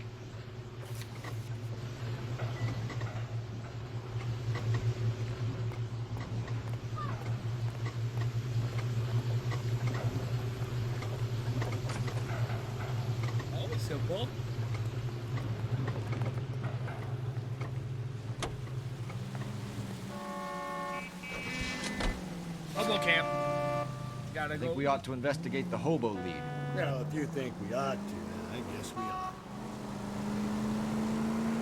Always simple. Hobo camp. Gotta I go. think we ought to investigate the hobo lead. Well, if you think we ought to, then I guess we ought.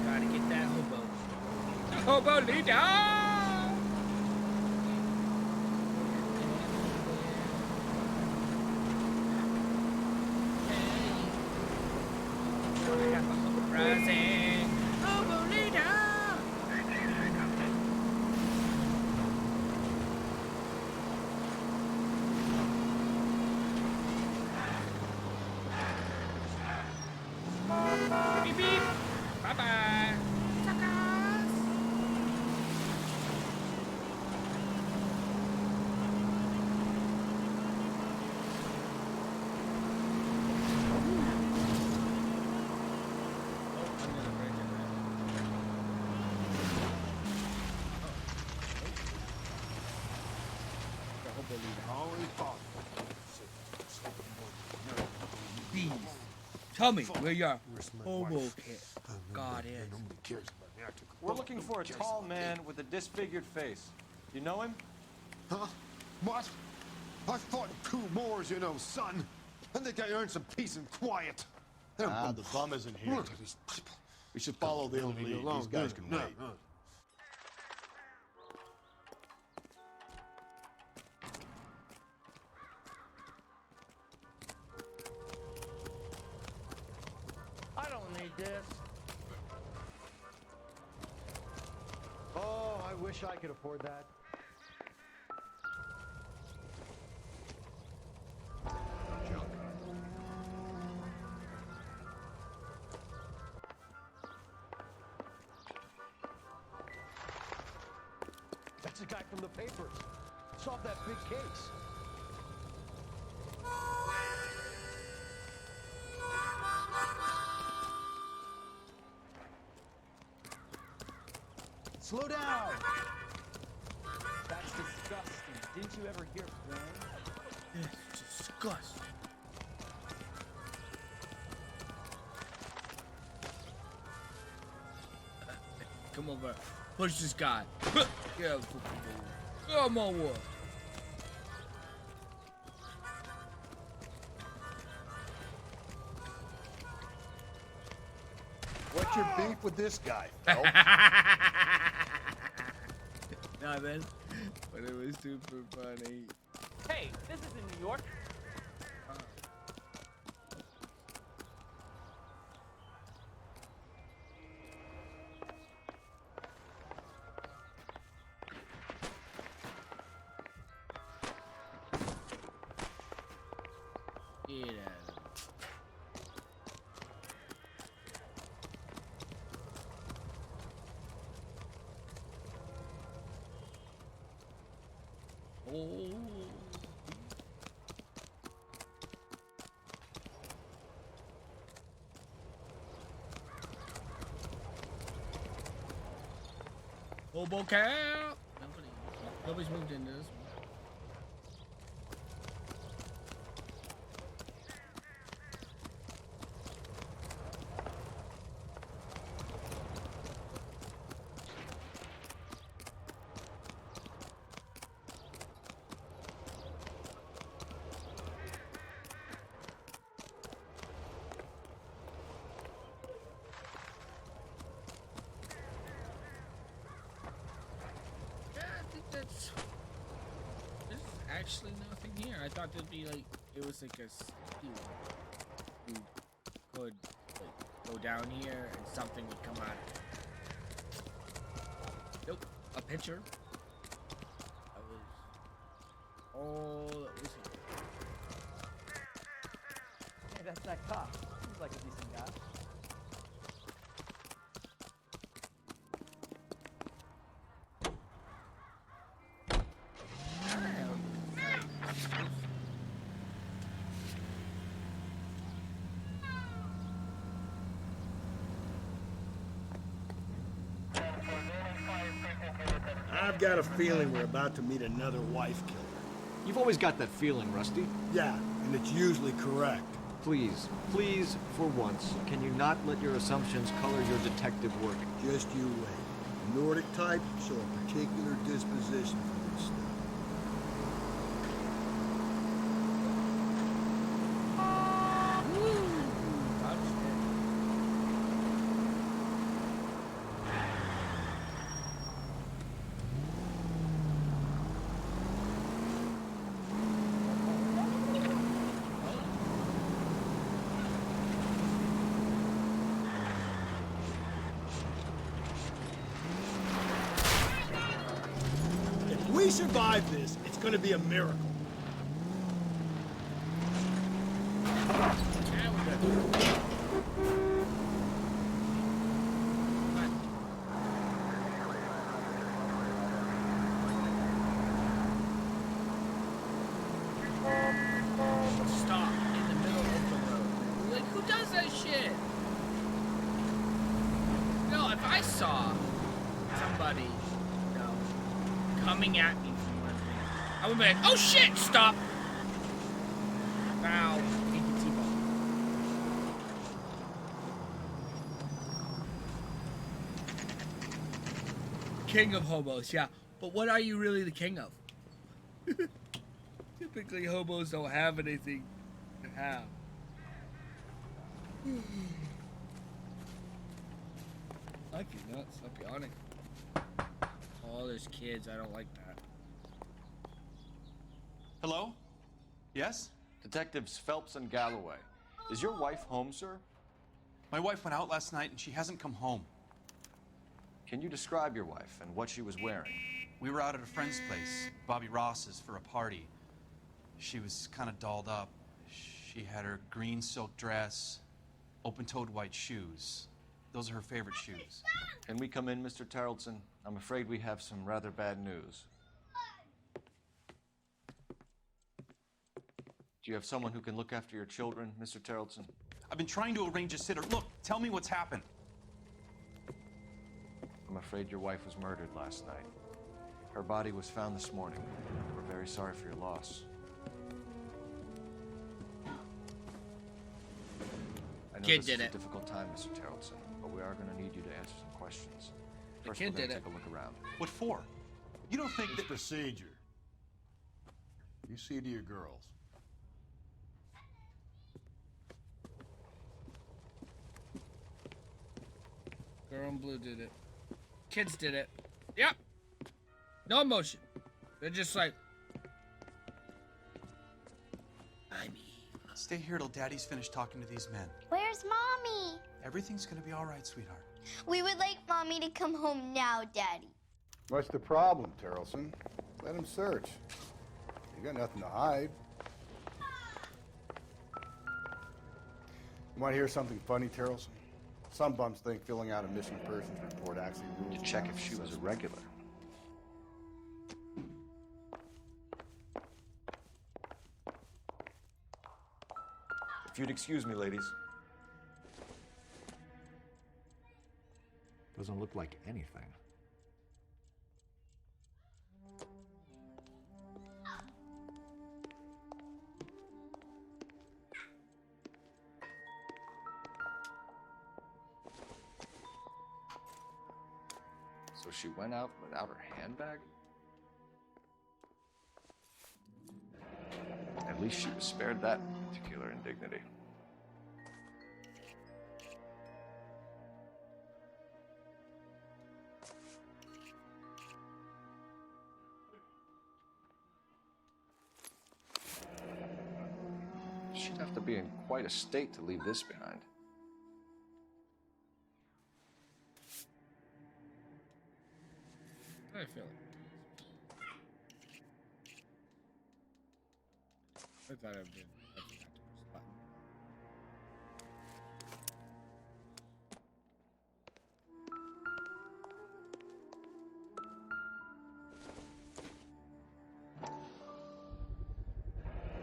Gotta get that hobo. The hobo leader! Rising. Hobo leader! Beep beep. Bye bye. Suckers. Bees. Tell me where your hobo camp got is. We're looking for a tall man with a disfigured face. You know him? Huh? What? I fought in 2 wars, you know, son. I think I earned some peace and quiet. Ah, the bum isn't here. We should follow the lead. These guys can wait. I don't need this. Oh, I wish I could afford that. That's the guy from the papers. Solved that big case. Slow down! That's disgusting. Didn't you ever hear Frank? It's disgusting. Come over. Push this guy. Yeah, come on. What's your beef with this guy, Phelps? Nah, man. But it was super funny. Hey, this isn't New York. Hobo cow. Nobody's moved into this one. Actually nothing here. I thought there'd be like it was like a steal who could like go down here and something would come out of it. Nope. A picture. That was all that was here. Hey, that's that cop. Seems like a decent guy. I've got a feeling we're about to meet another wife killer. You've always got that feeling, Rusty. Yeah, and it's usually correct. Please, for once, can you not let your assumptions color your detective work? Just you wait. The Nordic type show a particular disposition for this stuff. If we survive this, it's going to be a miracle. Stop in the middle of the road. Like, who does that shit? No, if I saw somebody, you know, coming at me from left hand, I would be like, oh shit, stop! Now, into T-bone. king of hobos, yeah. But what are you really the king of? Typically, hobos don't have anything to have. Lucky nuts, I'll be honest. Oh, there's kids. I don't like that. Hello? Yes? Detectives Phelps and Galloway. Is your wife home, sir? My wife went out last night and she hasn't come home. Can you describe your wife and what she was wearing? We were out at a friend's place, Bobby Ross's, for a party. She was kind of dolled up. She had her green silk dress, open-toed white shoes. Those are her favorite shoes. Can we come in, Mr. Tarleton? I'm afraid we have some rather bad news. Do you have someone who can look after your children, Mr. Tarleton? I've been trying to arrange a sitter. Look, tell me what's happened. I'm afraid your wife was murdered last night. Her body was found this morning. We're very sorry for your loss. I know Kid this did is it. a difficult time, Mr. Tarleton, but we are going to need you to answer some questions. First, kid we're going did to it. take a look around. What for? You don't think It's that... procedure. You see to your girls. Girl in blue did it. Kids did it. Yep. No emotion. They're just like, Stay here till Daddy's finished talking to these men. Where's Mommy? Everything's gonna be all right, sweetheart. We would like Mommy to come home now, Daddy. What's the problem, Tarleton? Let him search. You got nothing to hide. You want to hear something funny, Tarleton? Some bums think filling out a missing persons report actually rules. To check if she was a regular. If you'd excuse me, ladies. Doesn't look like anything. So she went out without her handbag? At least she was spared that particular indignity. She'd have to be in quite a state to leave this behind. I feel it. I thought I'd been. I forgot to push the button.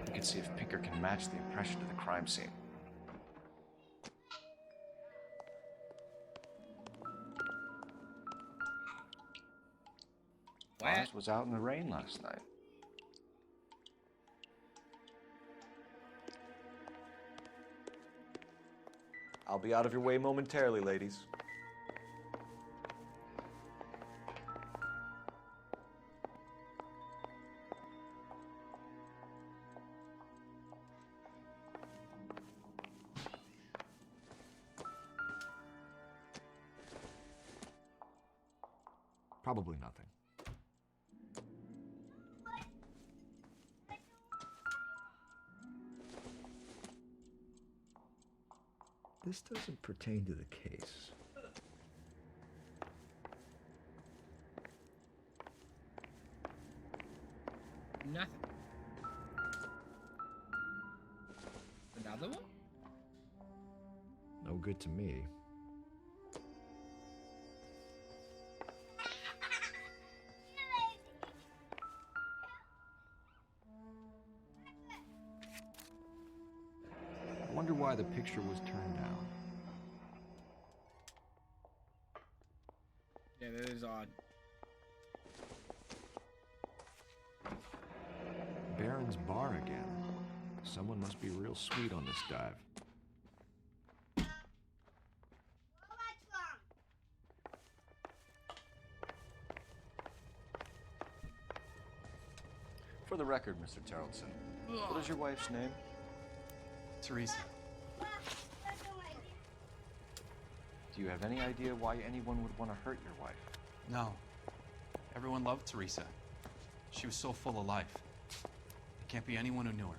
We can see if Pinker can match the impression to the crime scene. Mars was out in the rain last night. I'll be out of your way momentarily, ladies. Probably nothing. This doesn't pertain to the case. Nothing. Another one? No good to me. I wonder why the picture was turned down. Yeah, that is odd. Barron's Bar again. Someone must be real sweet on this dive. For the record, Mr. Tarleton, what is your wife's name? Teresa. Do you have any idea why anyone would want to hurt your wife? No. Everyone loved Teresa. She was so full of life. There can't be anyone who knew her.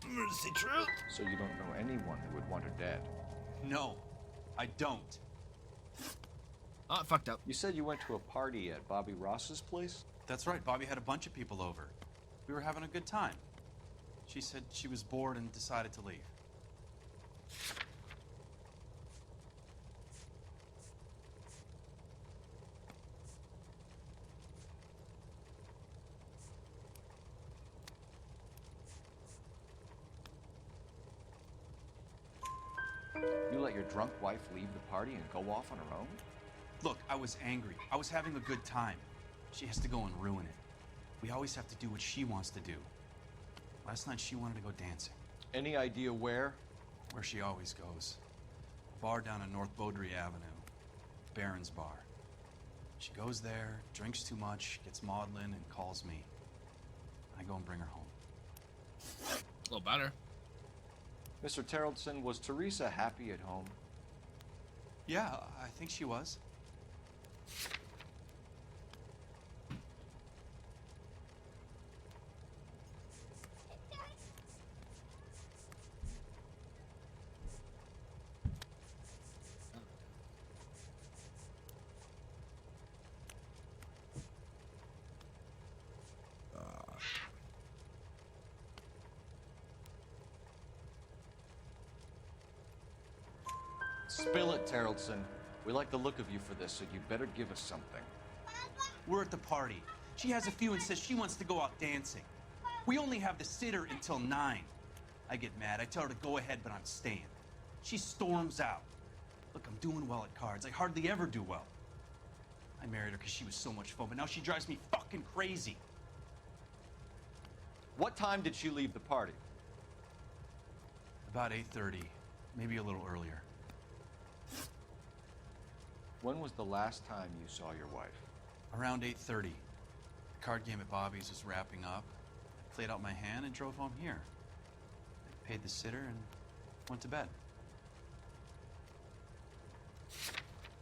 Mercy truth. So you don't know anyone who would want her dead? No, I don't. Oh, I fucked up. You said you went to a party at Bobby Ross's place? That's right. Bobby had a bunch of people over. We were having a good time. She said she was bored and decided to leave. You let your drunk wife leave the party and go off on her own? Look, I was angry. I was having a good time. She has to go and ruin it. We always have to do what she wants to do. Last night she wanted to go dancing. Any idea where? Where she always goes. A bar down on North Beaudry Avenue. Barron's Bar. She goes there, drinks too much, gets maudlin, and calls me. I go and bring her home. A little better. Mr. Tarleton, was Teresa happy at home? Yeah, I think she was. Spill it, Tarleton. We like the look of you for this, so you better give us something. We're at the party. She has a few and says she wants to go out dancing. We only have the sitter until 9. I get mad. I tell her to go ahead, but I'm staying. She storms out. Look, I'm doing well at cards. I hardly ever do well. I married her because she was so much fun, but now she drives me fucking crazy. What time did she leave the party? About 8:30, maybe a little earlier. When was the last time you saw your wife? Around 8:30. The card game at Bobby's was wrapping up. I played out my hand and drove home here. I paid the sitter and went to bed.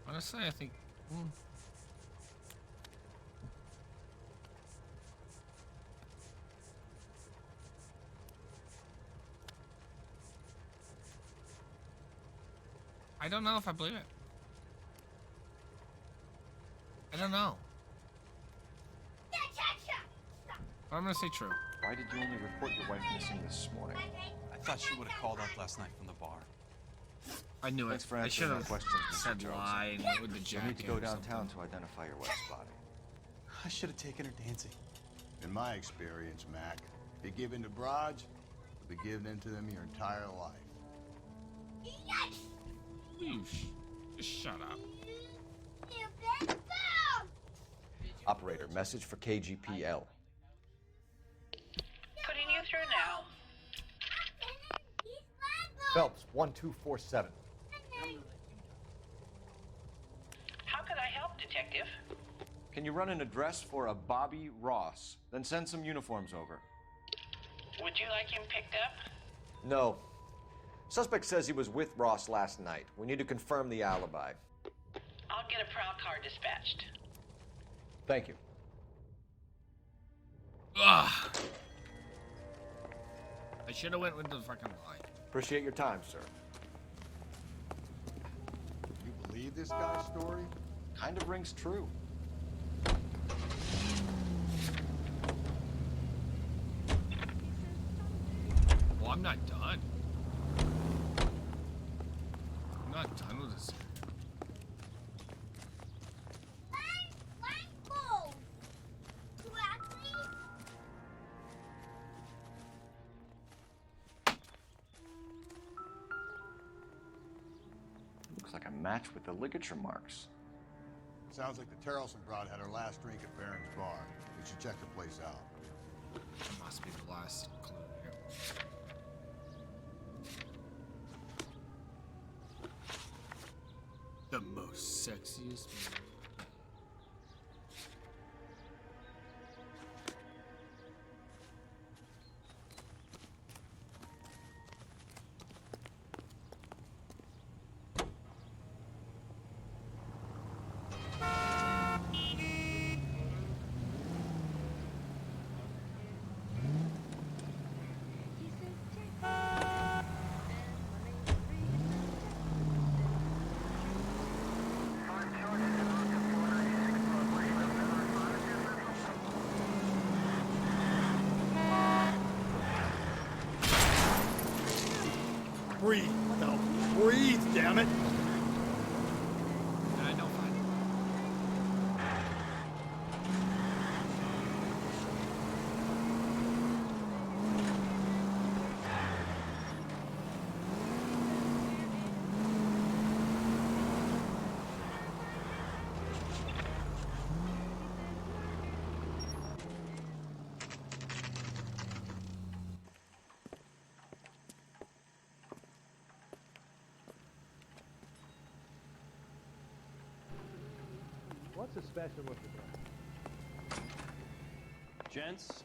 Honestly, I think. I don't know if I believe it. I don't know. But I'm gonna say true. Why did you only report your wife missing this morning? I thought she would have called up last night from the bar. I knew Thanks it. for I answering should my have questions, Mr. said Jones. lie and went with the You jacket. need to go or downtown something. to identify your wife's body. I should have taken her dancing. In my experience, Mac, if you give in to broads, you'll be giving in to them your entire life. Just shut up. Operator, message for KGPL. Putting you through now. Phelps, 1247. How can I help, Detective? Can you run an address for a Bobby Ross? Then send some uniforms over. Would you like him picked up? No. Suspect says he was with Ross last night. We need to confirm the alibi. I'll get a prowl car dispatched. Thank you. Ugh. I should have went with the fucking lie. Appreciate your time, sir. You believe this guy's story? Kind of rings true. Well, I'm not done. I'm not done with this. Looks like a match with the ligature marks. Sounds like the Tarleton broad had her last drink at Barron's Bar. We should check the place out. That must be the last clue here. The most sexiest man. breathe. Now breathe, damn it. I know, fine. What's so special with the drink? Gents,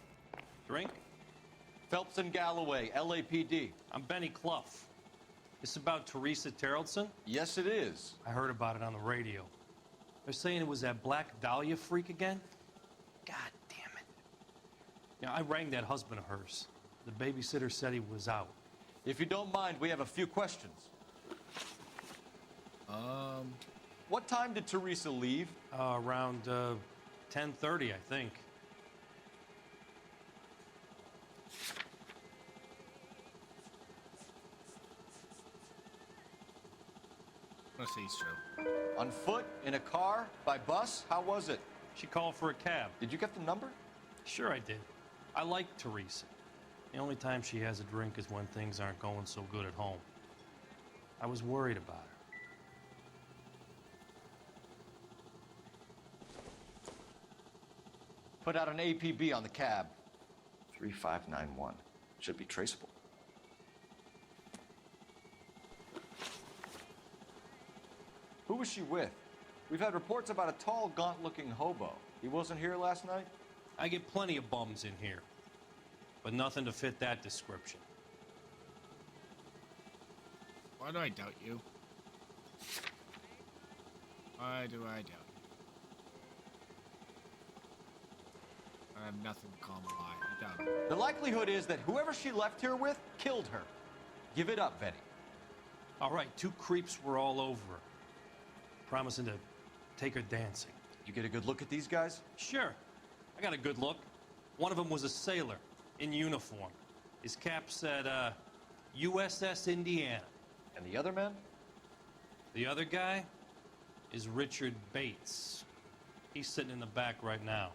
drink? Phelps and Galloway, LAPD. I'm Benny Clough. This about Teresa Terrellson? Yes, it is. I heard about it on the radio. They're saying it was that Black Dahlia freak again? God damn it. Yeah, I rang that husband of hers. The babysitter said he was out. If you don't mind, we have a few questions. What time did Teresa leave? Around 10:30, I think. Let's say it's true. On foot? In a car? By bus? How was it? She called for a cab. Did you get the number? Sure I did. I like Teresa. The only time she has a drink is when things aren't going so good at home. I was worried about her. Put out an APB on the cab. 3591. Should be traceable. Who was she with? We've had reports about a tall, gaunt-looking hobo. He wasn't here last night? I get plenty of bums in here, but nothing to fit that description. Why do I doubt you? Why do I doubt you? I have nothing to call him a lie. I doubt it. The likelihood is that whoever she left here with killed her. Give it up, Betty. All right, two creeps were all over her, promising to take her dancing. You get a good look at these guys? Sure. I got a good look. One of them was a sailor in uniform. His cap said, USS Indiana. And the other man? The other guy is Richard Bates. He's sitting in the back right now.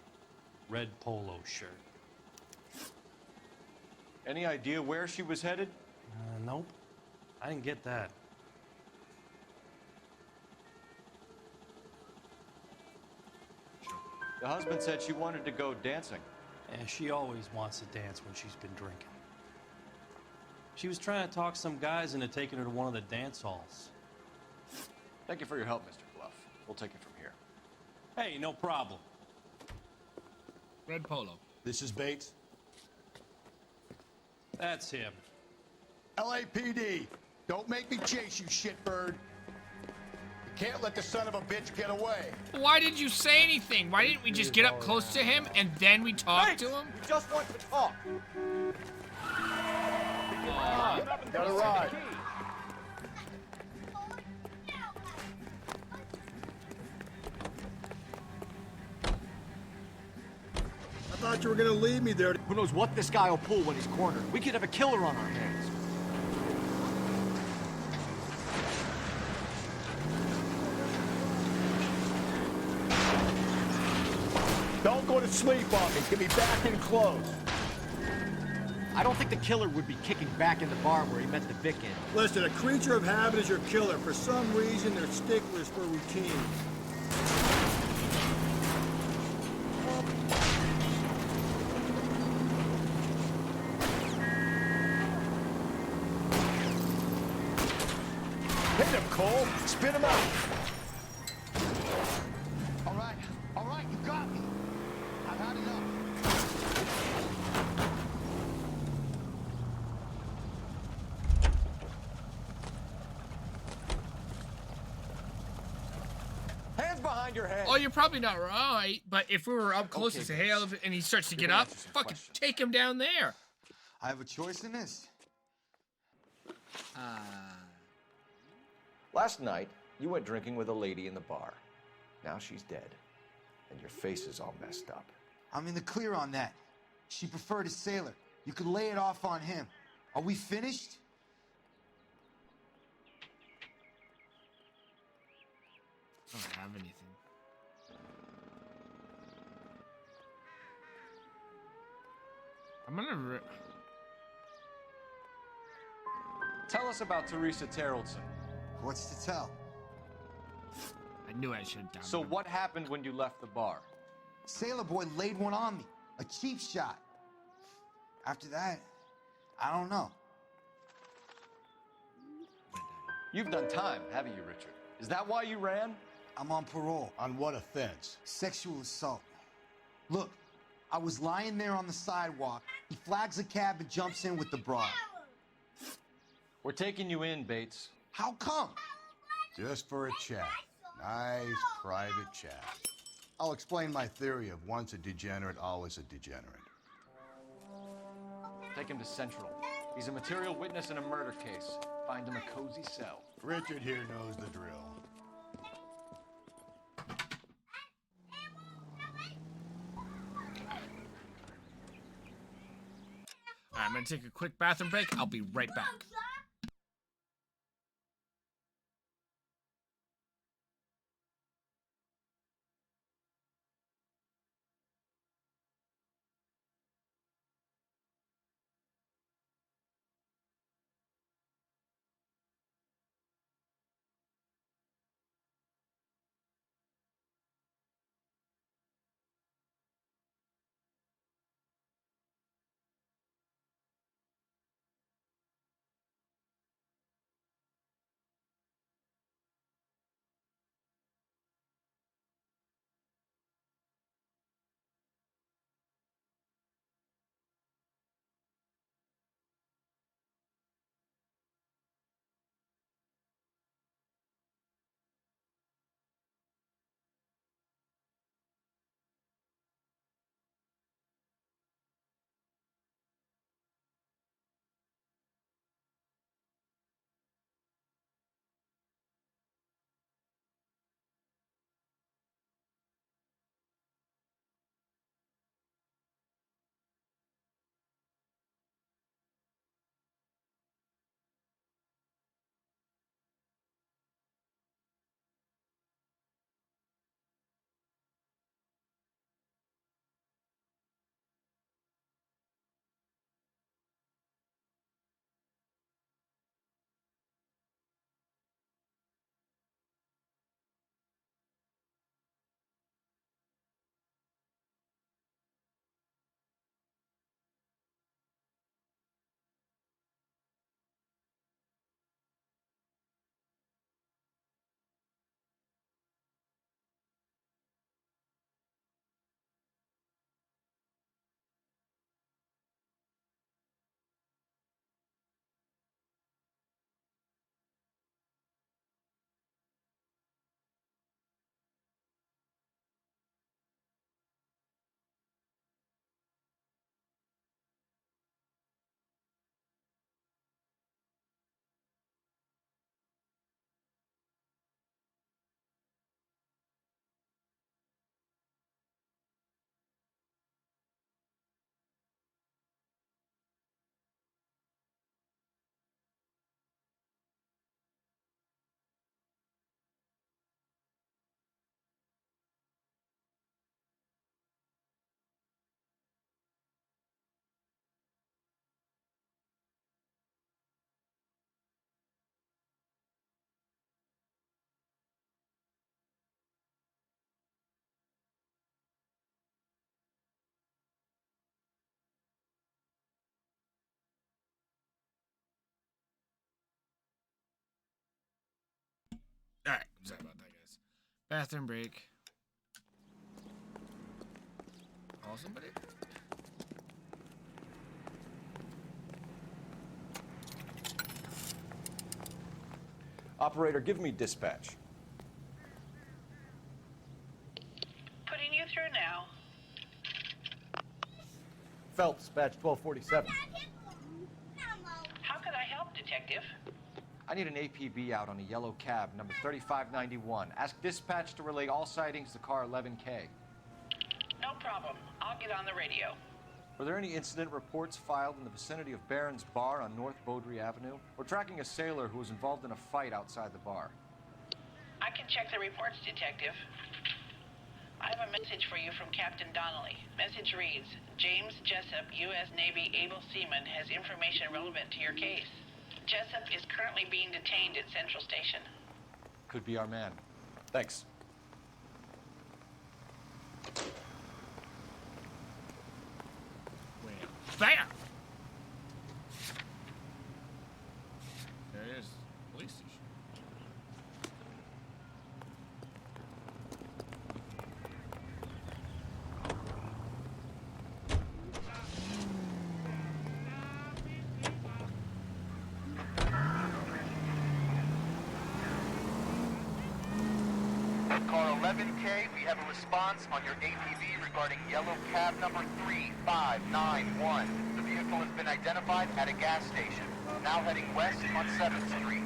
Red polo shirt. Any idea where she was headed? Nope. I didn't get that. The husband said she wanted to go dancing. Yeah, she always wants to dance when she's been drinking. She was trying to talk some guys into taking her to one of the dance halls. Thank you for your help, Mr. Clough. We'll take it from here. Hey, no problem. Red polo. This is Bates. That's him. LAPD, don't make me chase you, shitbird. You can't let the son of a bitch get away. Why did you say anything? Why didn't we just get up close to him and then we talk to him? We just want to talk. Got a ride. I thought you were gonna leave me there. Who knows what this guy will pull when he's cornered? We could have a killer on our hands. Don't go to sleep on me. Get me back in close. I don't think the killer would be kicking back in the bar where he met the Vic in. Listen, a creature of habit is your killer. For some reason, they're sticklers for routine. Hit him, Cole. Spin him out. All right, you got me. I've had enough. Hands behind your head. Oh, you're probably not right, but if we were up close and say, hey, and he starts to get up, fucking take him down there. I have a choice in this. Last night, you went drinking with a lady in the bar. Now she's dead, and your face is all messed up. I'm in the clear on that. She preferred a sailor. You could lay it off on him. Are we finished? I don't have anything. I'm gonna. Tell us about Teresa Terrellson. What's to tell? I knew I should have done. So what happened when you left the bar? Sailor Boy laid one on me. A cheap shot. After that, I don't know. You've done time, haven't you, Richard? Is that why you ran? I'm on parole. On what offense? Sexual assault. Look, I was lying there on the sidewalk. He flags a cab and jumps in with the broad. We're taking you in, Bates. How come? Just for a chat. Nice private chat. I'll explain my theory of once a degenerate, always a degenerate. Take him to Central. He's a material witness in a murder case. Find him a cozy cell. Richard here knows the drill. Alright, I'm gonna take a quick bathroom break. I'll be right back. Alright, sorry about that, guys. Bathroom break. Call somebody? Operator, give me dispatch. Putting you through now. Phelps, badge 1247. How can I help, Detective? I need an APB out on a yellow cab, number 3591. Ask dispatch to relay all sightings to car 11K. No problem. I'll get on the radio. Were there any incident reports filed in the vicinity of Barron's Bar on North Beaudry Avenue? We're tracking a sailor who was involved in a fight outside the bar. I can check the reports, Detective. I have a message for you from Captain Donnelly. Message reads, James Jessup, U.S. Navy able seaman, has information relevant to your case. Jessup is currently being detained at Central Station. Could be our man. Thanks. Bam! There it is. Police station. Car 11K, we have a response on your APV regarding yellow cab number 3591. The vehicle has been identified at a gas station. Now heading west on 7th Street.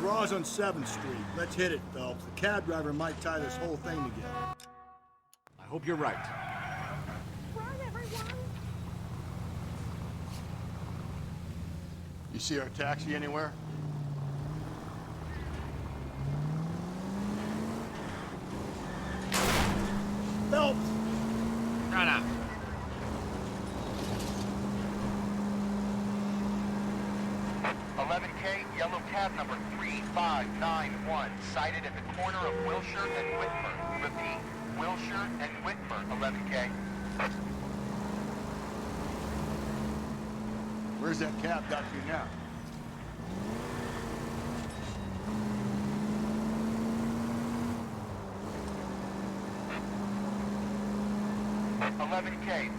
Garage on 7th Street. Let's hit it, Phelps. The cab driver might tie this whole thing together. I hope you're right. You see our taxi anywhere? Phelps! Right up. Yellow cab number 3591, sighted at the corner of Wilshire and Whitmer. Repeat, Wilshire and Whitmer, 11K. Where's that cab got you now?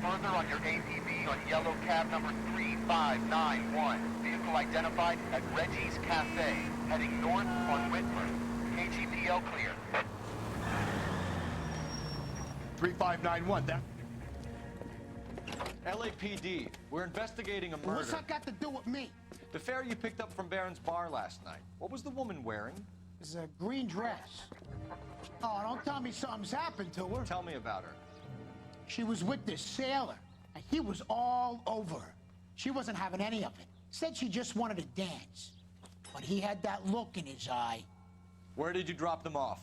Further on your APB on yellow cab number 3591. Vehicle identified at Reggie's Cafe, heading north on Whitmer. KGPL clear. 3591, that... LAPD, we're investigating a murder. What's that got to do with me? The fare you picked up from Barron's bar last night. What was the woman wearing? It's a green dress. Oh, don't tell me something's happened to her. Tell me about her. She was with this sailor, and he was all over her. She wasn't having any of it. Said she just wanted to dance. But he had that look in his eye. Where did you drop them off?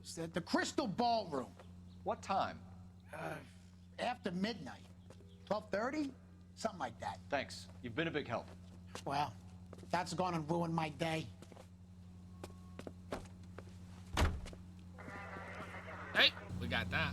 It's at the Crystal Ballroom. What time? After midnight. 12:30? Something like that. Thanks. You've been a big help. Well, that's gone and ruined my day. Hey, we got that.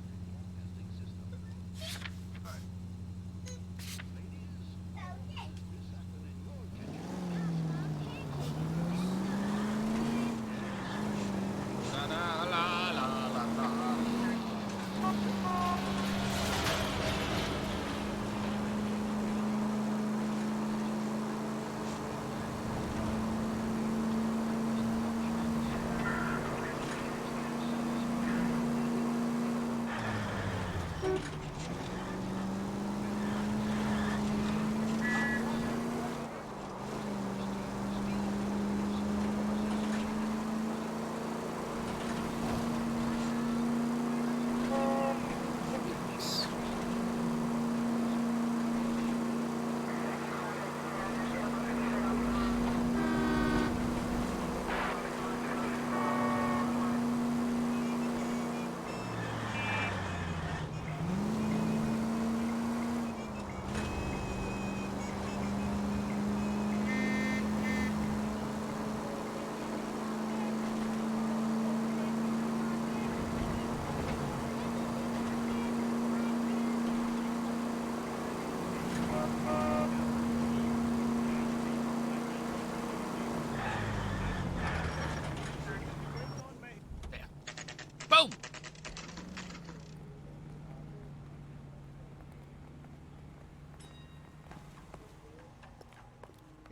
Boom!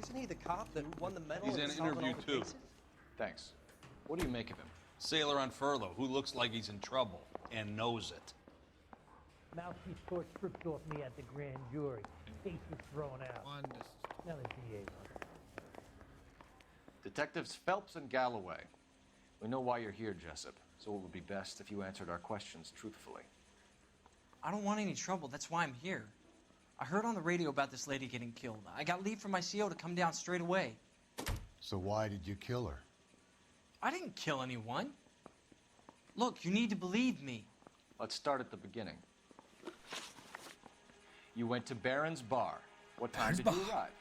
Isn't he the cop that won the medal? He's in an interview, too. Thanks. What do you make of him? Sailor on furlough who looks like he's in trouble and knows it. Mouthpiece court stripped off me at the grand jury. Case was thrown out. Now the DA's on. Detectives Phelps and Galloway. We know why you're here, Jessup, so it would be best if you answered our questions truthfully. I don't want any trouble. That's why I'm here. I heard on the radio about this lady getting killed. I got leave from my CO to come down straight away. So why did you kill her? I didn't kill anyone. Look, you need to believe me. Let's start at the beginning. You went to Barron's Bar. What time did you arrive?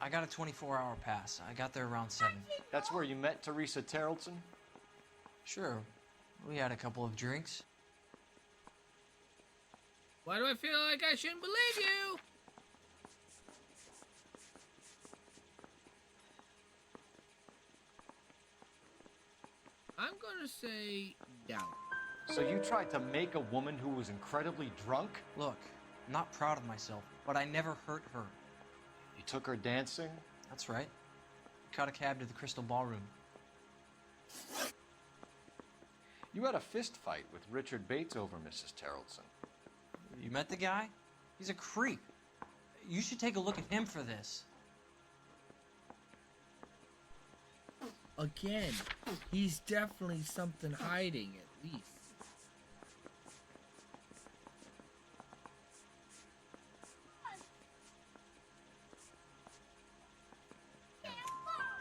I got a 24-hour pass. I got there around 7. That's where you met Teresa Terrelson? Sure. We had a couple of drinks. Why do I feel like I shouldn't believe you? I'm gonna say doubt. So you tried to make a woman who was incredibly drunk? Look, I'm not proud of myself, but I never hurt her. You took her dancing? That's right. Caught a cab to the Crystal Ballroom. You had a fist fight with Richard Bates over Mrs. Terrelson. You met the guy? He's a creep. You should take a look at him for this. Again, he's definitely something hiding, at least.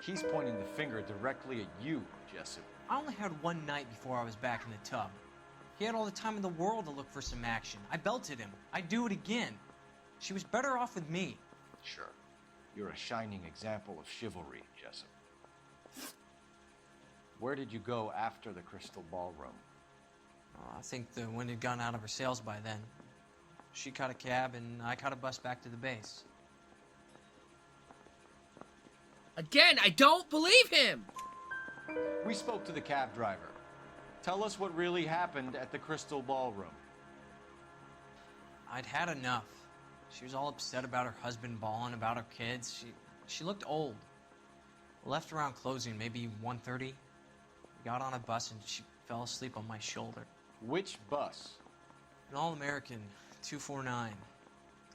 He's pointing the finger directly at you, Jessup. I only had one night before I was back in the tub. He had all the time in the world to look for some action. I belted him. I'd do it again. She was better off with me. Sure. You're a shining example of chivalry, Jessup. Where did you go after the Crystal Ballroom? I think the wind had gone out of her sails by then. She caught a cab, and I caught a bus back to the base. Again, I don't believe him! We spoke to the cab driver. Tell us what really happened at the Crystal Ballroom. I'd had enough. She was all upset about her husband bawling about her kids. She looked old. Left around closing, maybe 1:30. We got on a bus and she fell asleep on my shoulder. Which bus? An All-American, 249.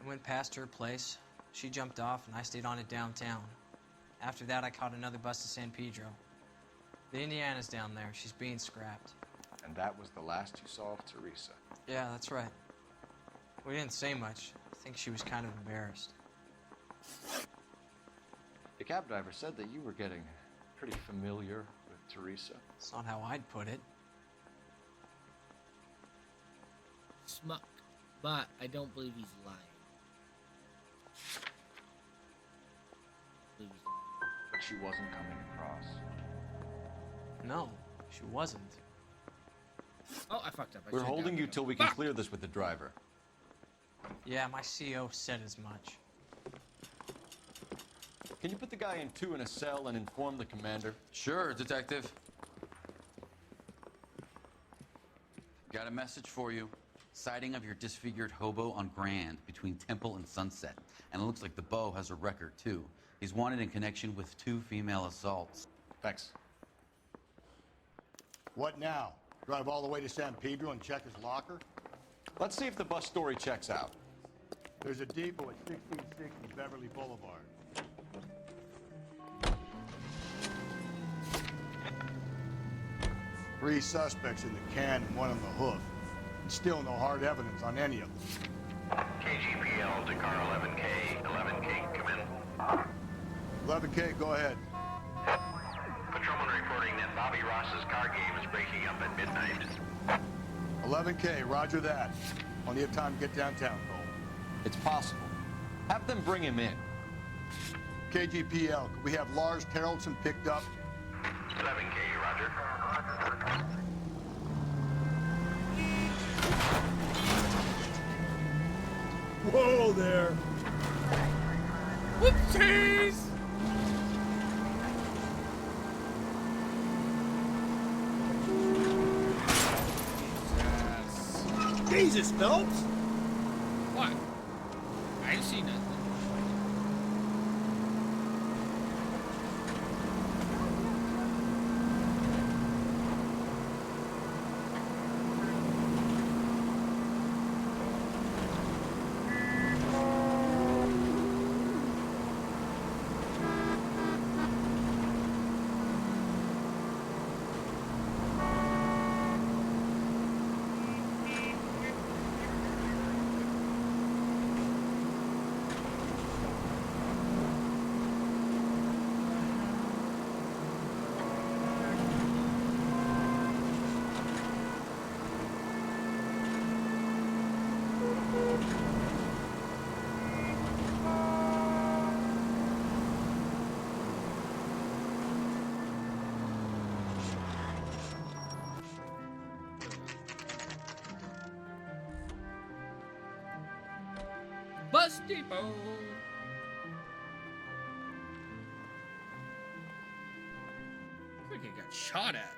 I went past her place. She jumped off and I stayed on it downtown. After that, I caught another bus to San Pedro. The Indiana's down there. She's being scrapped. And that was the last you saw of Teresa? Yeah, that's right. We didn't say much. I think she was kind of embarrassed. The cab driver said that you were getting pretty familiar with Teresa. It's not how I'd put it. Smuck. But I don't believe he's lying. But she wasn't coming across. No, she wasn't. Oh, I fucked up. We're holding you till we can clear this with the driver. Yeah, my CO said as much. Can you put the guy in 2 in a cell and inform the commander? Sure, Detective. Got a message for you. Sighting of your disfigured hobo on Grand between Temple and Sunset. And it looks like the beau has a record, too. He's wanted in connection with 2 female assaults. Thanks. What now? Drive all the way to San Pedro and check his locker? Let's see if the bus story checks out. There's a depot at 1660 Beverly Boulevard. Three suspects in the can and 1 on the hoof. And still no hard evidence on any of them. KGPL to car 11K. 11K, come in. 11K, go ahead. Patrolman reporting that Bobby Ross's car game is breaking up at midnight. 11K, roger that. Only have time to get downtown, Cole. It's possible. Have them bring him in. KGPL, could we have Lars Terrelson picked up? 11K, roger. Whoa there! Whoopsies! Jesus, Phelps! What? I ain't seen nothing. bus depot. I think I got shot at.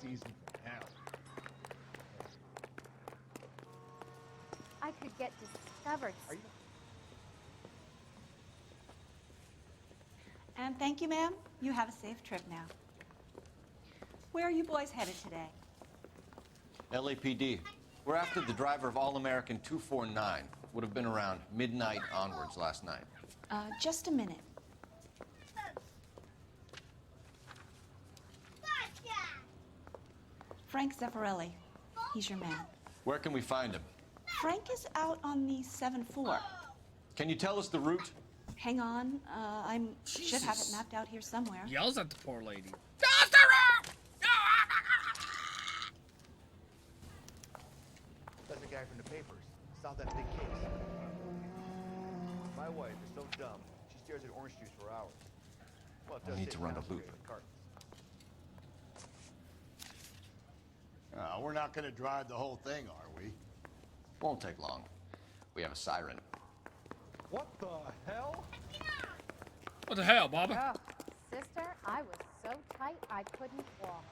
Season from hell. I could get discovered. And thank you, ma'am. You have a safe trip now. Where are you boys headed today? LAPD. We're after the driver of All-American 249. Would have been around midnight onwards last night. Just a minute. Frank Zeffirelli. He's your man. Where can we find him? Frank is out on the 7th floor. Can you tell us the route? Hang on. I should have it Jesus. mapped out here somewhere. Yells at the poor lady. That's the guy from the papers. Solved that big case. My wife is so dumb, she stares at orange juice for hours. Well, it I does need say to run a concentrate loop. with cartons. We're not going to drive the whole thing, are we? Won't take long. We have a siren. What the hell? What the hell, Baba? Oh, sister, I was so tight I couldn't walk.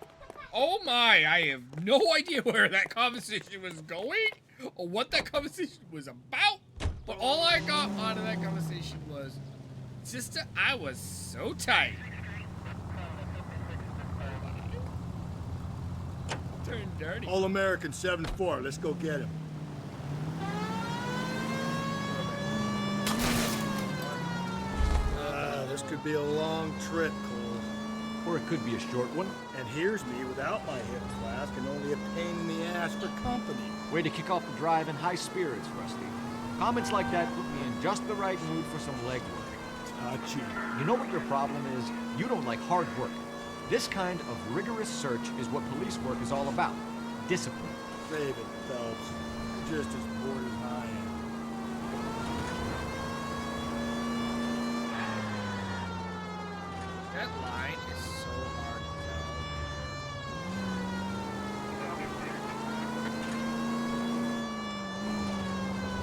Oh my, I have no idea where that conversation was going or what that conversation was about. But all I got out of that conversation was, sister, I was so tight. Turned dirty. All-American 7-4. Let's go get him. This could be a long trip, Cole. Or it could be a short one. And here's me without my hip flask and only a pain in the ass for company. Way to kick off the drive in high spirits, Rusty. Comments like that put me in just the right mood for some legwork. You know what your problem is? You don't like hard work. This kind of rigorous search is what police work is all about. Discipline. Save it, Phelps. You're just as bored as I am. That line is so hard to tell.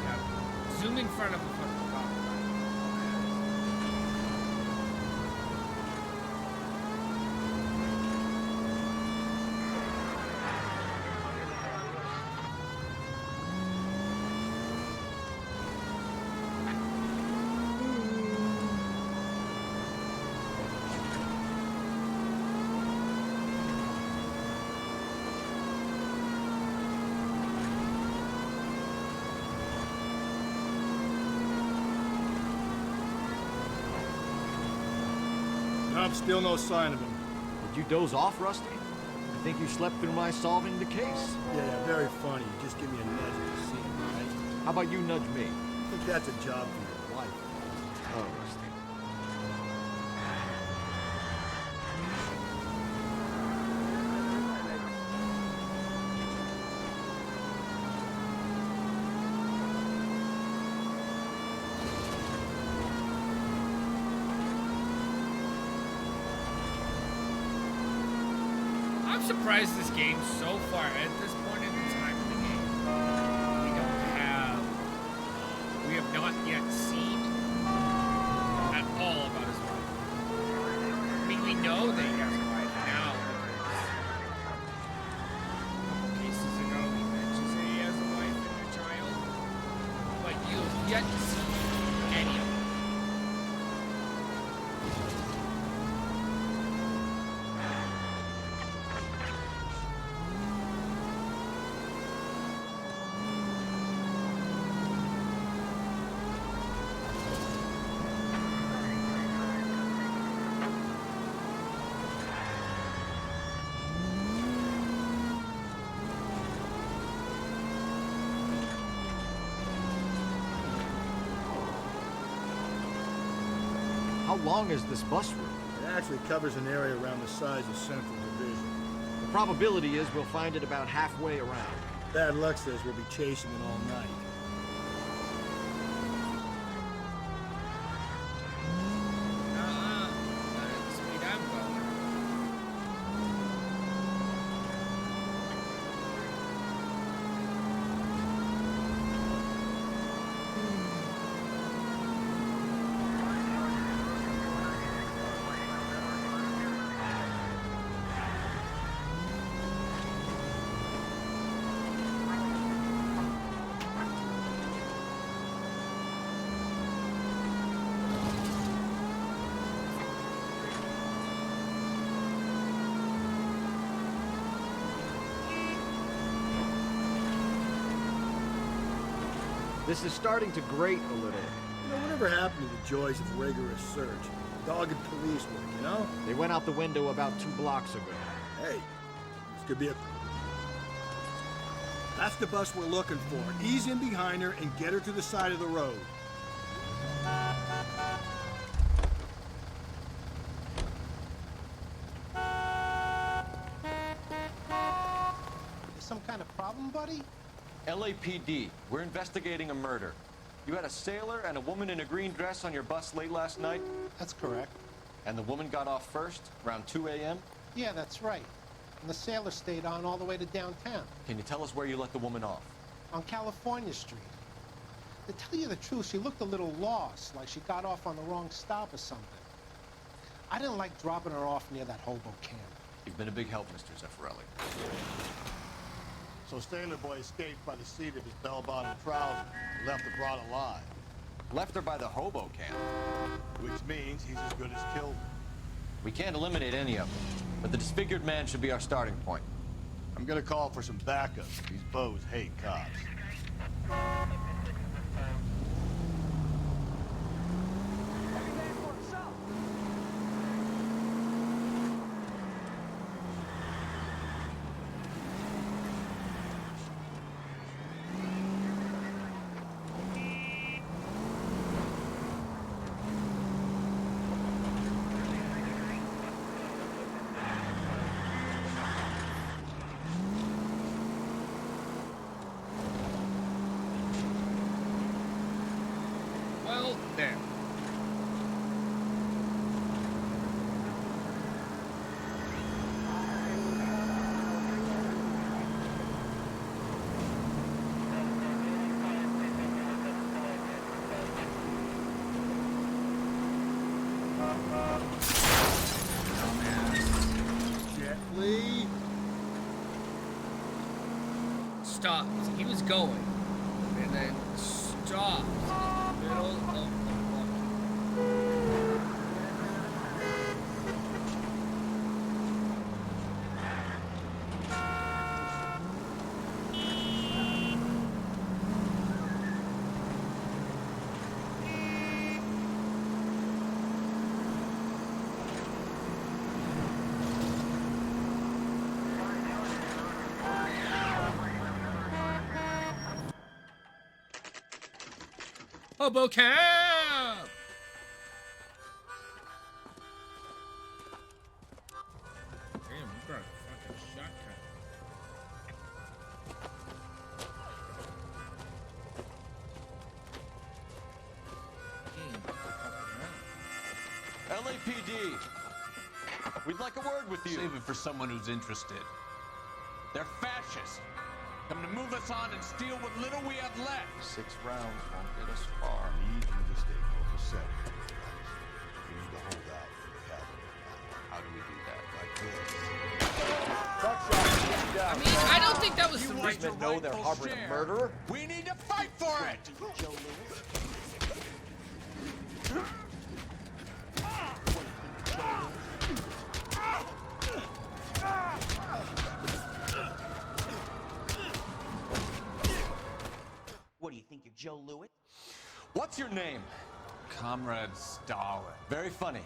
Yeah, zoom in front of a fucking car. Nope, still no sign of him. Did you doze off, Rusty? I think you slept through my solving the case. Yeah, very funny. Just give me a nudge to see him, right? How about you nudge me? I think that's a job for your wife. Oh, Rusty. I'm surprised this game so far at this point in the time of the game. We have not yet seen at all about his wife. I mean, we know that he has a wife now. A couple cases ago, he mentions that he has a wife and a child. But you have yet to see any of it. How long is this bus route? It actually covers an area around the size of Central Division. The probability is we'll find it about halfway around. Bad luck says we'll be chasing it all night. Not at the speed I'm going. This is starting to grate a little. You know, whatever happened to the joys of rigorous search? Dogged police work, you know? They went out the window about 2 blocks ago. Hey, this could be a... That's the bus we're looking for. Ease in behind her and get her to the side of the road. Some kind of problem, buddy? LAPD, we're investigating a murder. You had a sailor and a woman in a green dress on your bus late last night? That's correct. And the woman got off first, around 2 a.m.? Yeah, that's right. And the sailor stayed on all the way to downtown. Can you tell us where you let the woman off? On California Street. To tell you the truth, she looked a little lost, like she got off on the wrong stop or something. I didn't like dropping her off near that hobo camp. You've been a big help, Mr. Zeffirelli. So Sailor Boy escaped by the seat of his bell-bottom trousers and left the broad alive. Left her by the hobo camp. Which means he's as good as killed her. We can't eliminate any of them, but the disfigured man should be our starting point. I'm gonna call for some backup. These bows hate cops. Well, there. Gently. Stopped. He was going, and then stopped in the middle of the walking. Hobo camp! Damn, you brought a fucking shotgun. LAPD, we'd like a word with you. Save it for someone who's interested. They're fascists. Come to move us on and steal what little we have left. 6 rounds won't get us far. I need you to stay copacetic. We need to hold out for the cavalry. How do we do that? Like this. I mean, I don't think that was the right. Policemen know they're harboring a murderer. We need to fight for it! What do you think, you're Joe Lewitt? What's your name? Comrade Stalin. Very funny.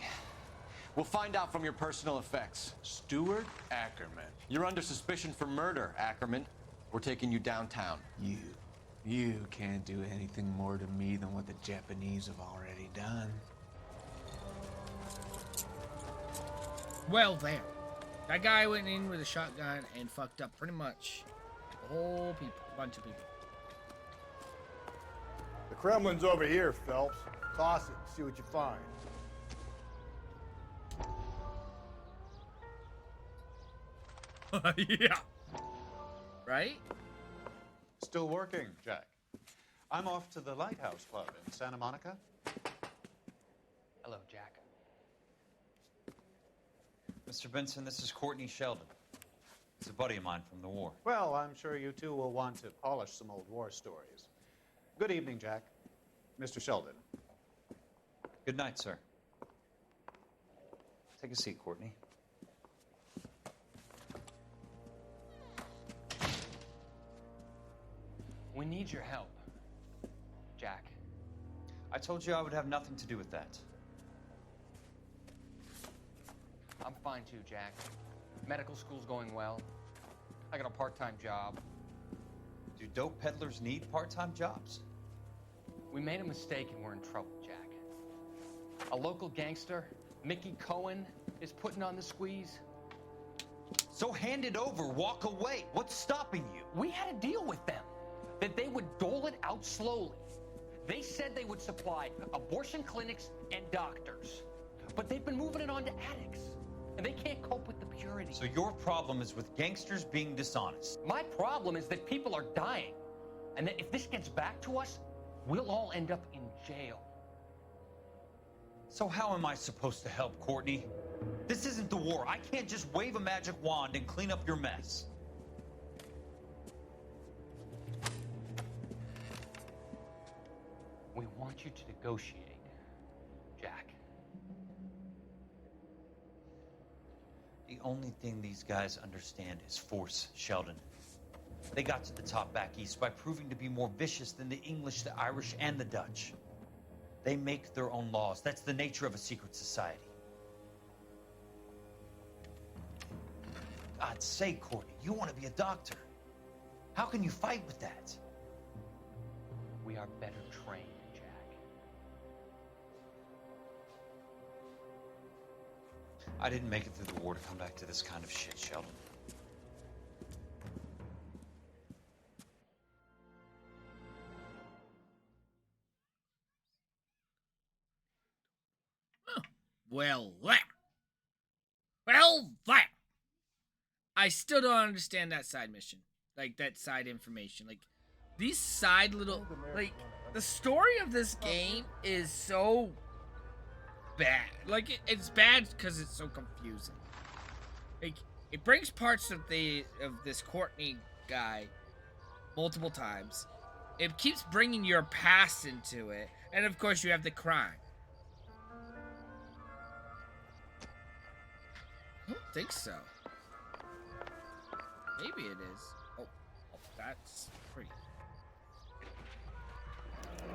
We'll find out from your personal effects. Stuart Ackerman. You're under suspicion for murder, Ackerman. We're taking you downtown. You can't do anything more to me than what the Japanese have already done. Well, there. That guy went in with a shotgun and fucked up pretty much a whole bunch of people. The Kremlin's over here, Phelps. Toss it, see what you find. Yeah. Right? Still working, Jack. I'm off to the Lighthouse Club in Santa Monica. Hello, Jack. Mr. Benson, this is Courtney Sheldon. He's a buddy of mine from the war. Well, I'm sure you two will want to polish some old war stories. Good evening, Jack. Mr. Sheldon. Good night, sir. Take a seat, Courtney. We need your help. Jack. I told you I would have nothing to do with that. I'm fine too, Jack. Medical school's going well. I got a part-time job. Do dope peddlers need part-time jobs? We made a mistake and we're in trouble, Jack. A local gangster, Mickey Cohen, is putting on the squeeze. So hand it over, walk away. What's stopping you? We had a deal with them that they would dole it out slowly. They said they would supply abortion clinics and doctors, but they've been moving it on to addicts, and they can't cope with the purity. So your problem is with gangsters being dishonest. My problem is that people are dying, and that if this gets back to us, we'll all end up in jail. So how am I supposed to help, Courtney? This isn't the war. I can't just wave a magic wand and clean up your mess. We want you to negotiate, Jack. The only thing these guys understand is force, Sheldon. They got to the top back east by proving to be more vicious than the English, the Irish, and the Dutch. They make their own laws. That's the nature of a secret society. God's sake, Courtney, you want to be a doctor. How can you fight with that? We are better trained, Jack. I didn't make it through the war to come back to this kind of shit, Sheldon. Well, there. Well, there. I still don't understand that side mission. Like, that side information. Like, these side little... Like, the story of this game is so bad. Like, it's bad because it's so confusing. Like, it brings parts of this Courtney guy multiple times. It keeps bringing your past into it. And, of course, you have the crime. I don't think so. Maybe it is. Oh, that's pretty.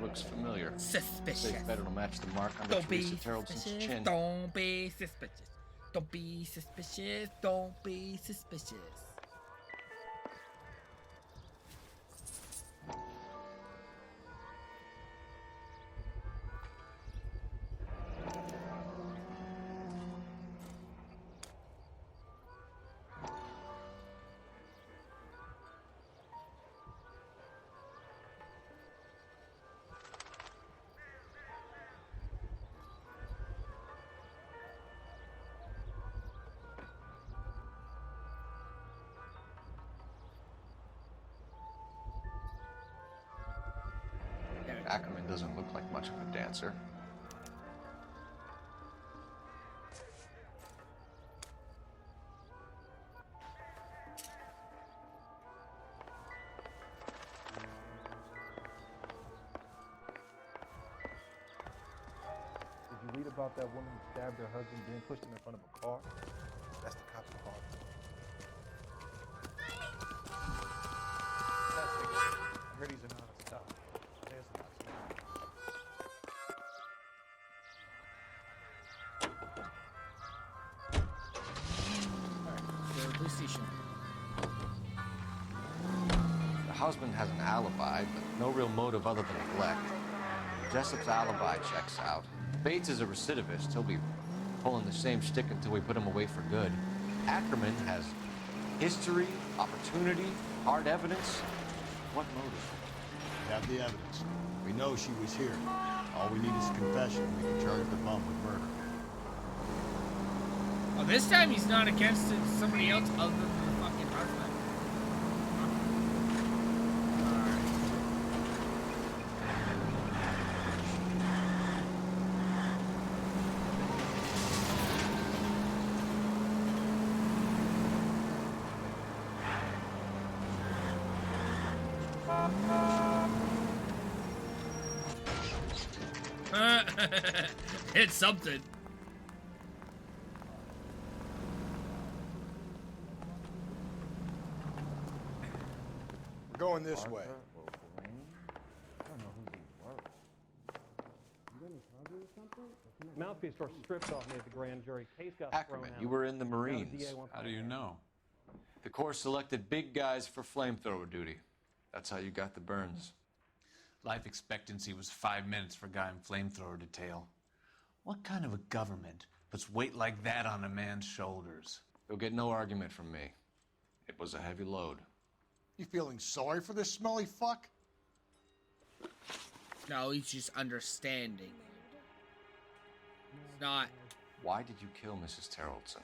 Looks familiar. Suspicious. Safe bet it'll match the mark on Don't be Teresa Terrelson's suspicious. chin. Don't be suspicious. Don't be suspicious. Don't be suspicious. Ackerman doesn't look like much of a dancer. Did you read about that woman who stabbed her husband being pushed in front of a car? That's the cop's car. I heard he's in out of stuff. There's not Police station. The husband has an alibi, but no real motive other than neglect. Jessup's alibi checks out. Bates is a recidivist. He'll be pulling the same stick until we put him away for good. Ackerman has history, opportunity, hard evidence. What motive? We have the evidence. We know she was here. All we need is a confession. We can charge the bum with murder. Oh, this time he's not against it, somebody else other than the fucking husband. It's something. We're going this way. I don't know who these were. Mouthpiece store stripped off me at the grand jury. Case got Ackerman, thrown out. you were in the Now Marines. DA wants How my do you head. know? The Corps selected big guys for flamethrower duty. That's how you got the burns. Life expectancy was 5 minutes for a guy in flamethrower detail. What kind of a government puts weight like that on a man's shoulders? You'll get no argument from me. It was a heavy load. You feeling sorry for this smelly fuck? No, he's just understanding. It's not. Why did you kill Mrs. Terrellson?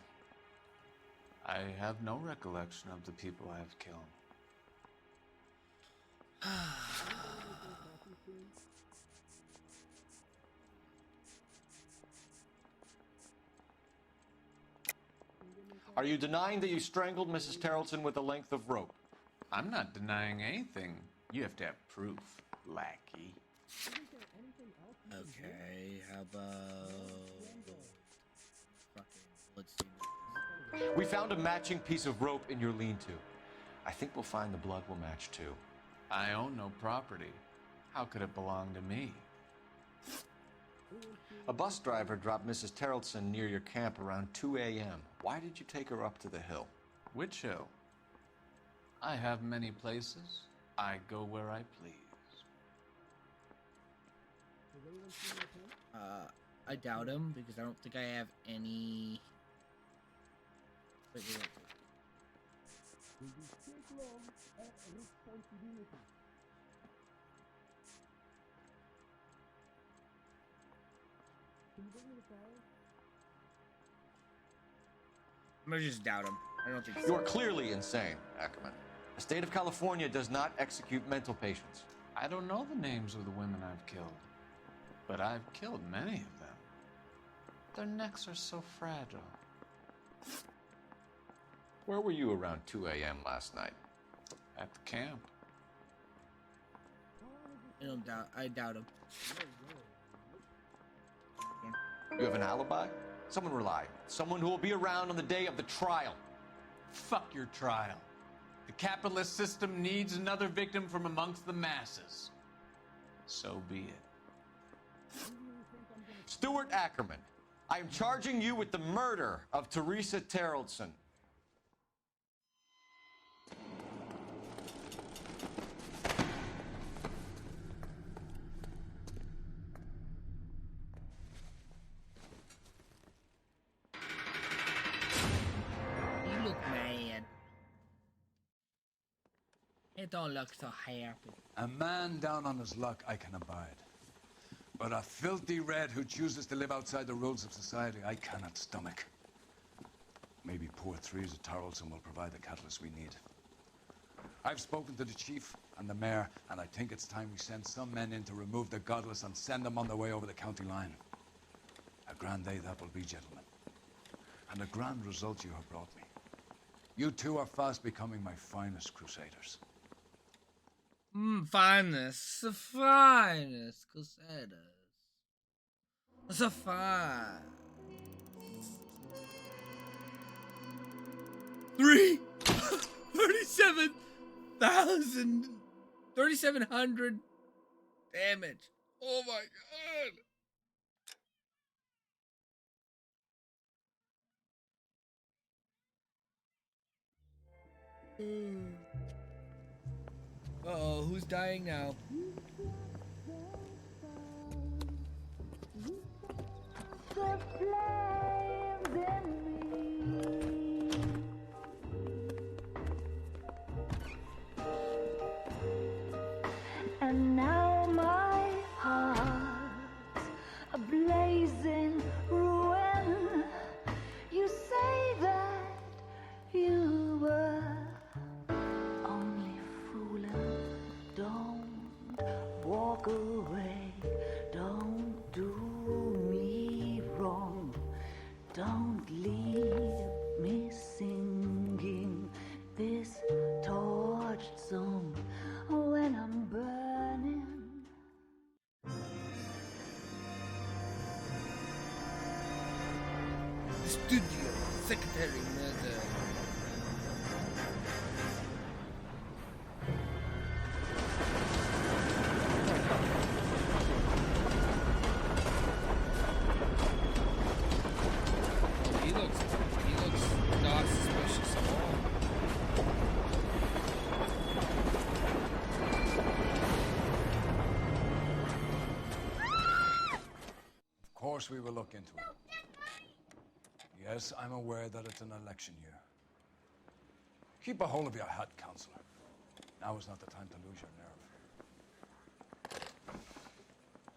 I have no recollection of the people I have killed. Are you denying that you strangled Mrs. Terrellson with a length of rope? I'm not denying anything. You have to have proof, lackey. Okay, how about... Let's do this. We found a matching piece of rope in your lean-to. I think we'll find the blood will match too. I own no property. How could it belong to me? A bus driver dropped Mrs. Terrellson near your camp around 2 a.m. Why did you take her up to the hill? Which hill? I have many places. I go where I please. I doubt him because I don't think I have any... Wait. I'm gonna just doubt him. I don't think so. You are clearly insane, Ackerman. The state of California does not execute mental patients. I don't know the names of the women I've killed, but I've killed many of them. Their necks are so fragile. Where were you around 2 a.m. last night? At the camp. I doubt him. You have an alibi? Someone reliable. Someone who will be around on the day of the trial. Fuck your trial. The capitalist system needs another victim from amongst the masses. So be it. Stuart Ackerman, I am charging you with the murder of Teresa Terrellson. You look mad. It don't look so happy. A man down on his luck I can abide. But a filthy red who chooses to live outside the rules of society I cannot stomach. Maybe poor Teresa Terrellson will provide the catalyst we need. I've spoken to the chief and the mayor, and I think it's time we send some men in to remove the godless and send them on their way over the county line. A grand day that will be, gentlemen. And a grand result you have brought me. You two are fast becoming my finest crusaders. Finest. The finest crusaders. The fine. 3,700 damage. Oh my god. Uh-oh, who's dying now? The flames in me. And now my heart's a blazing ruin. You say that you were only fooling. Don't walk away. Don't do me wrong. Don't leave me singing this torched song when I'm burning. Studio Secretary Murder. course we will look into it. Yes, I'm aware that it's an election year. Keep a hold of your hat, Counselor. Now is not the time to lose your nerve.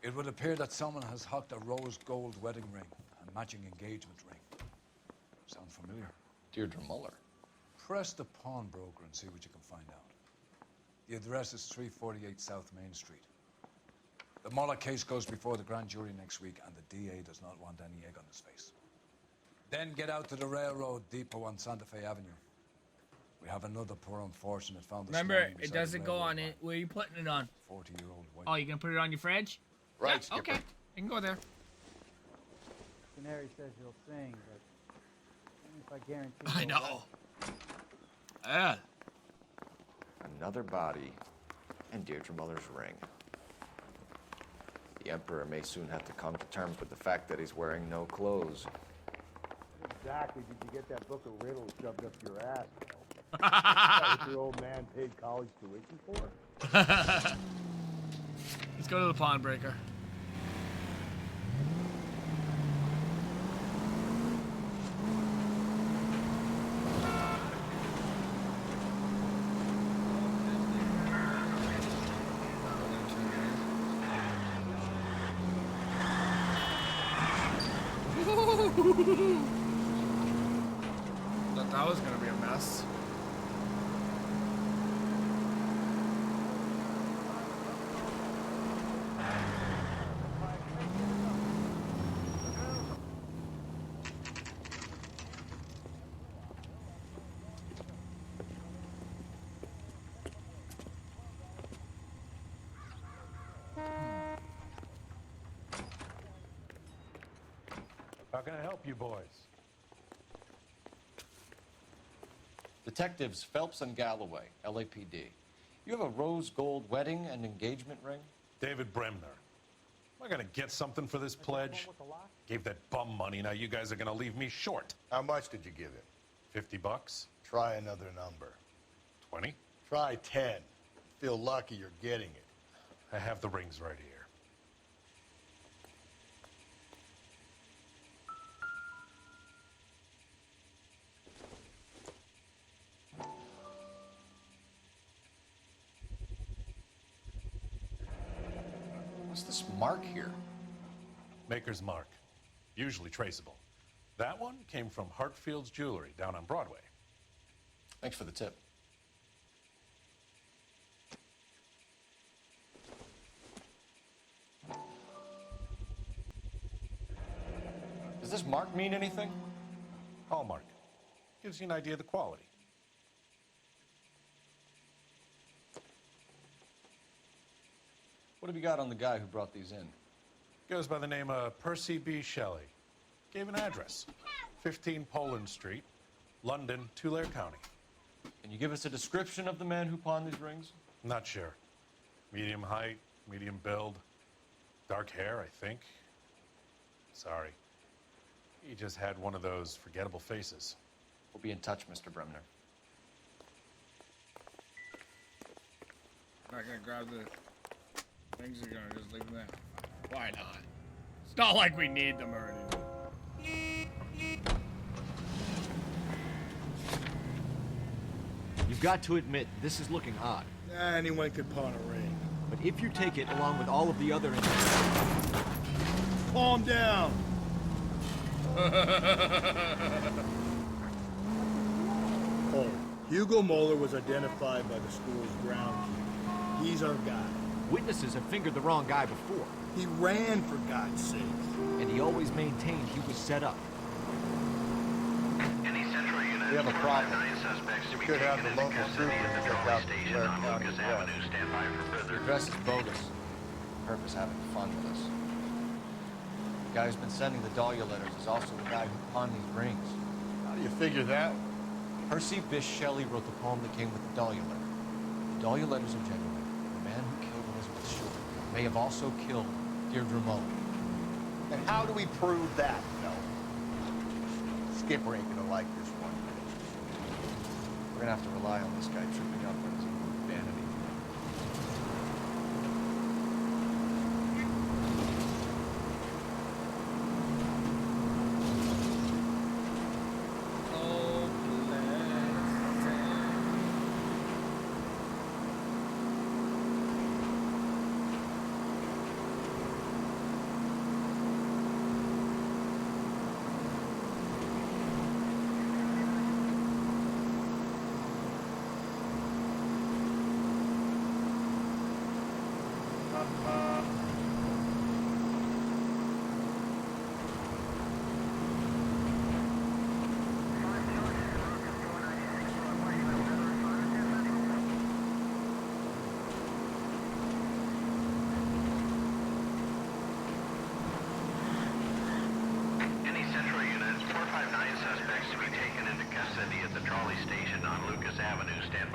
It would appear that someone has hocked a rose gold wedding ring and matching engagement ring. Sound familiar? Deirdre Muller. Press the pawnbroker and see what you can find out. The address is 348 South Main Street. The Muller case goes before the grand jury next week, and the DA does not want any egg on his face. Then get out to the railroad depot on Santa Fe Avenue. We have another poor unfortunate found this Remember, morning it beside doesn't the go railroad on line. it. Where are you putting it on? 40-year-old white. Oh, you gonna put it on your fridge? Right, Yeah, Skipper. okay. You can go there. Canary says you'll sing, but if I guarantee I you'll know. Yeah. Another body and Deirdre Muller's ring. The Emperor may soon have to come to terms with the fact that he's wearing no clothes. Exactly. Did you get that book of riddles shoved up your ass? That what your old man paid college tuition for? Let's go to the pawnbroker. Thought that was gonna be a mess. How can I help you boys? Detectives Phelps and Galloway, LAPD. You have a rose gold wedding and engagement ring? David Bremner. Am I gonna get something for this pledge? Gave that bum money, now you guys are gonna leave me short. How much did you give him? 50 bucks? Try another number. 20? Try 10. Feel lucky you're getting it. I have the rings right here. What's this mark here? Maker's mark. Usually traceable. That one came from Hartfield's Jewelry down on Broadway. Thanks for the tip. Does this mark mean anything? Hallmark. Gives you an idea of the quality. What have you got on the guy who brought these in? Goes by the name of Percy B. Shelley. Gave an address. 15 Poland Street, London, Tulare County. Can you give us a description of the man who pawned these rings? Not sure. Medium height, medium build, dark hair, I think. Sorry. He just had one of those forgettable faces. We'll be in touch, Mr. Bremner. Not gonna grab the things. You're gonna just leave them there. Why not? It's not like we need them or anything. You've got to admit, this is looking odd. Anyone could pawn a ring. But if you take it along with all of the other... Calm down. Oh, Hugo Moeller was identified by the school's groundkeeper. He's our guy. Witnesses have fingered the wrong guy before. He ran, for God's sake. And he always maintained he was set up. We have a problem. We could have the local troopers check out the Tulare County address. The address is bogus. Purpose having fun with us. The guy who's been sending the Dahlia letters is also the guy who pawned these rings. How do you figure that? Percy Bysshe Shelley wrote the poem that came with the Dahlia letter. The Dahlia letters are genuine. The man who killed Elizabeth Short may have also killed Deirdre Muller. And how do we prove that? No. Skipper ain't gonna like this one. We're gonna have to rely on this guy tripping up on his own vanity.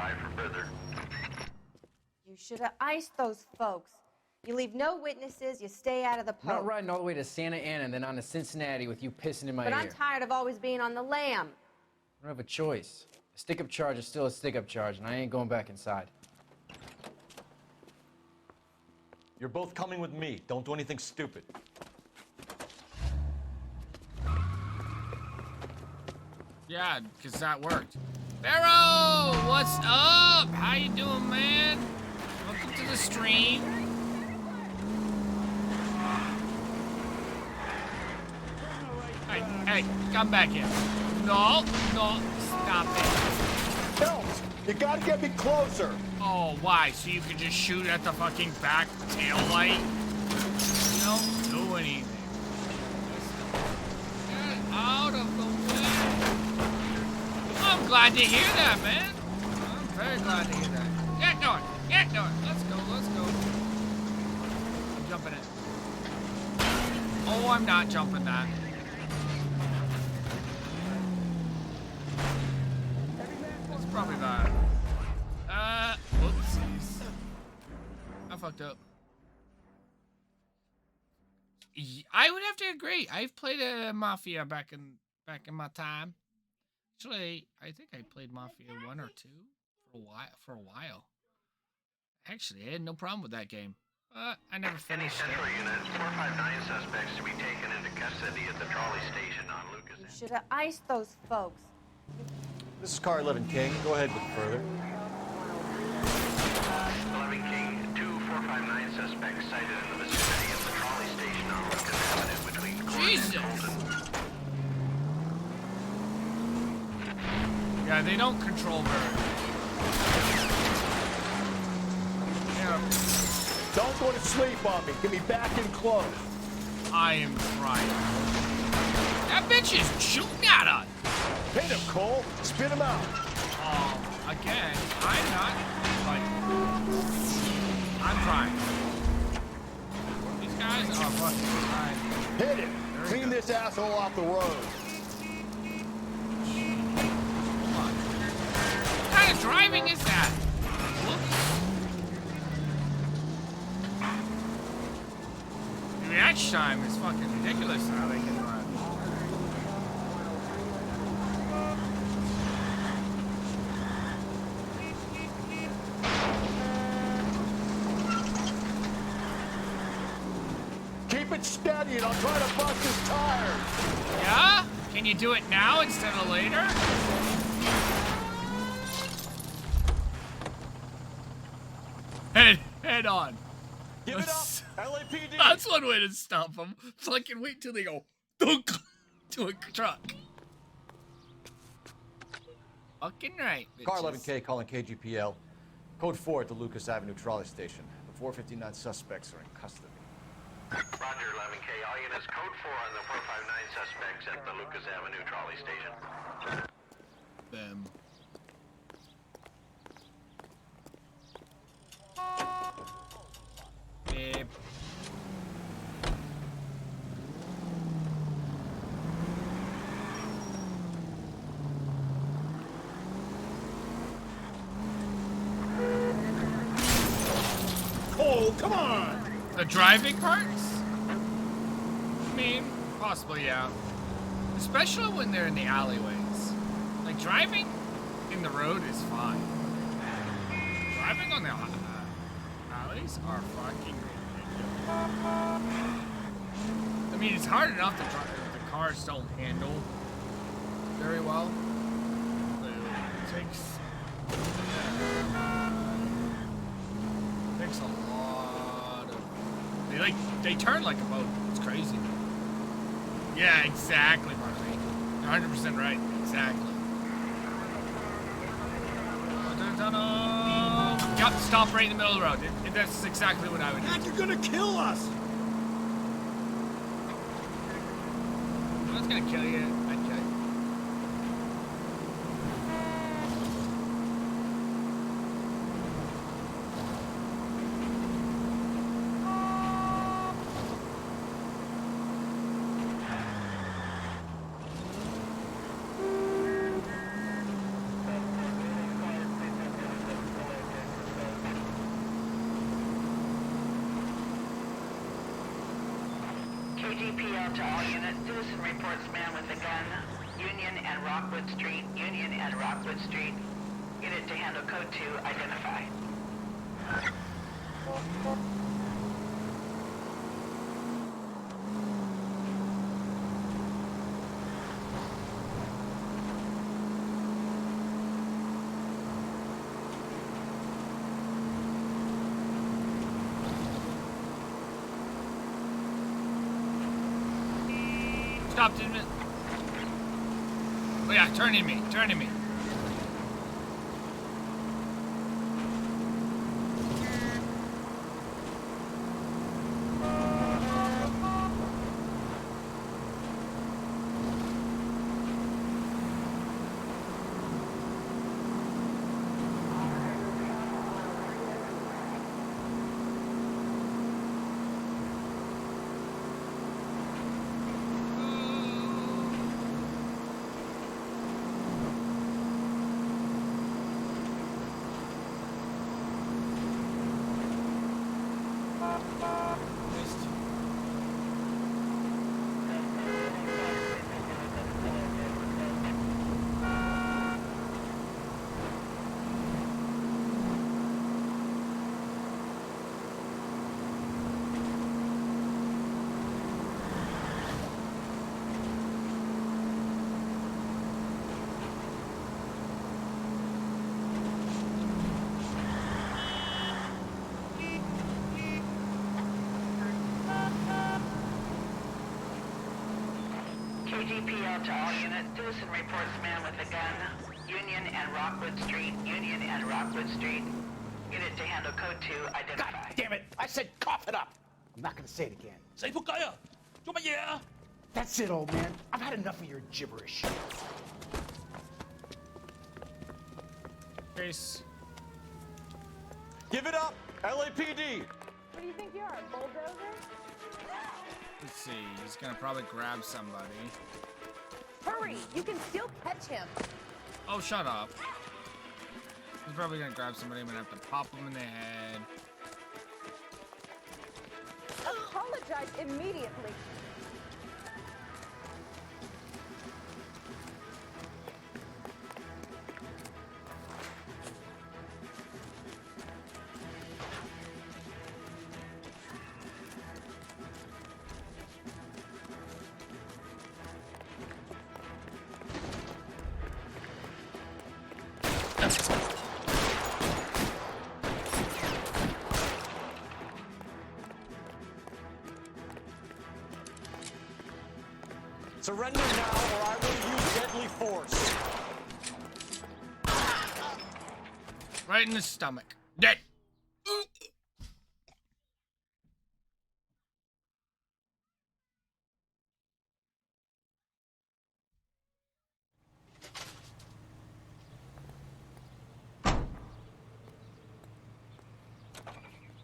advised for further. You should have iced those folks. You leave no witnesses, you stay out of the I'm not post. riding all the way to Santa Ana and then on to Cincinnati with you pissing in my But ear. I'm tired of always being on the lam. I don't have a choice. A stick-up charge is still a stick-up charge, and I ain't going back inside. You're both coming with me. Don't do anything stupid. Yeah, because that worked. Barrow, what's up? How you doing, man? Welcome to the stream. Hey, come back here. No, stop it. No, you gotta get me closer. Oh, why? So you can just shoot at the fucking back tail light? You don't do anything. Get out of the way. I'm glad to hear that, man. I'm very glad to hear that. Get going. Let's go. I'm jumping it. Oh, I'm not jumping that. That's probably that. Whoopsies. I fucked up. I would have to agree. I've played a Mafia back in my time. Actually, I think I played Mafia 1 or 2 for a while. Actually, I had no problem with that game. I never finished it. Central Unit, 459 suspects to be taken into custody at the Trolley station on Lucas. You should have iced those folks. This is Car 11 King. Go ahead with further. 11 King, 2459 suspects cited in the vicinity of the Trolley station on Lucas Avenue between Coroner and Colton. Yeah, they don't control very well. Yeah. Don't go to sleep on me. Get me back in close. I am trying. That bitch is shooting at us. Hit him, Cole. Spit him out. Again, I'm not, but I'm trying. These guys are fucking trying. Hit him. Clean this asshole off the road. What kind of driving is that? The reaction time is fucking ridiculous how they can drive. Keep it steady and I'll try to bust his tires. Yeah? Can you do it now instead of later? Head on. Give it up, LAPD. That's one way to stop them. Fucking wait till they go dunk to a truck. Fucking right, bitches. Car 11K calling KGPL. Code 4 at the Lucas Avenue Trolley Station. The 459 suspects are in custody. Roger, 11K. All units, code 4 on the 459 suspects at the Lucas Avenue Trolley station. Them. Babe. Cole, come on! The driving parts? I mean, possibly, yeah. Especially when they're in the alleyways. Like, driving in the road is fine. Driving on the alleys are fucking ridiculous. I mean, it's hard enough to drive if the cars don't handle very well. But it takes a lot of... They turn like a boat. It's crazy. Yeah, exactly, Marley. 100% right. Exactly. Yep, stop right in the middle of the road. That's exactly what I would do. Dad, you're gonna kill us! I was gonna kill you. I'd kill you. KGPL to all units. Citizen reports man with a gun. Union and Rockwood Street. Union and Rockwood Street. Unit to handle code 2. Identify. Stop, didn't it? Oh yeah, turning me, turning me. KGPL to all units. Citizen reports man with a gun. Union and Rockwood Street. Union and Rockwood Street. Unit to handle code 2. Identify. God damn it! I said cough it up! I'm not gonna say it again. Say仆街啊！做乜嘢啊？ That's it, old man. I've had enough of your gibberish. Chase. Give it up, LAPD. What do you think you are, a bulldozer? Let's see. He's gonna probably grab somebody. Hurry! You can still catch him. Oh, shut up. He's probably gonna grab somebody. I'm gonna have to pop him in the head. Apologize immediately. Surrender now, or I will use deadly force. Right in the stomach. Dead.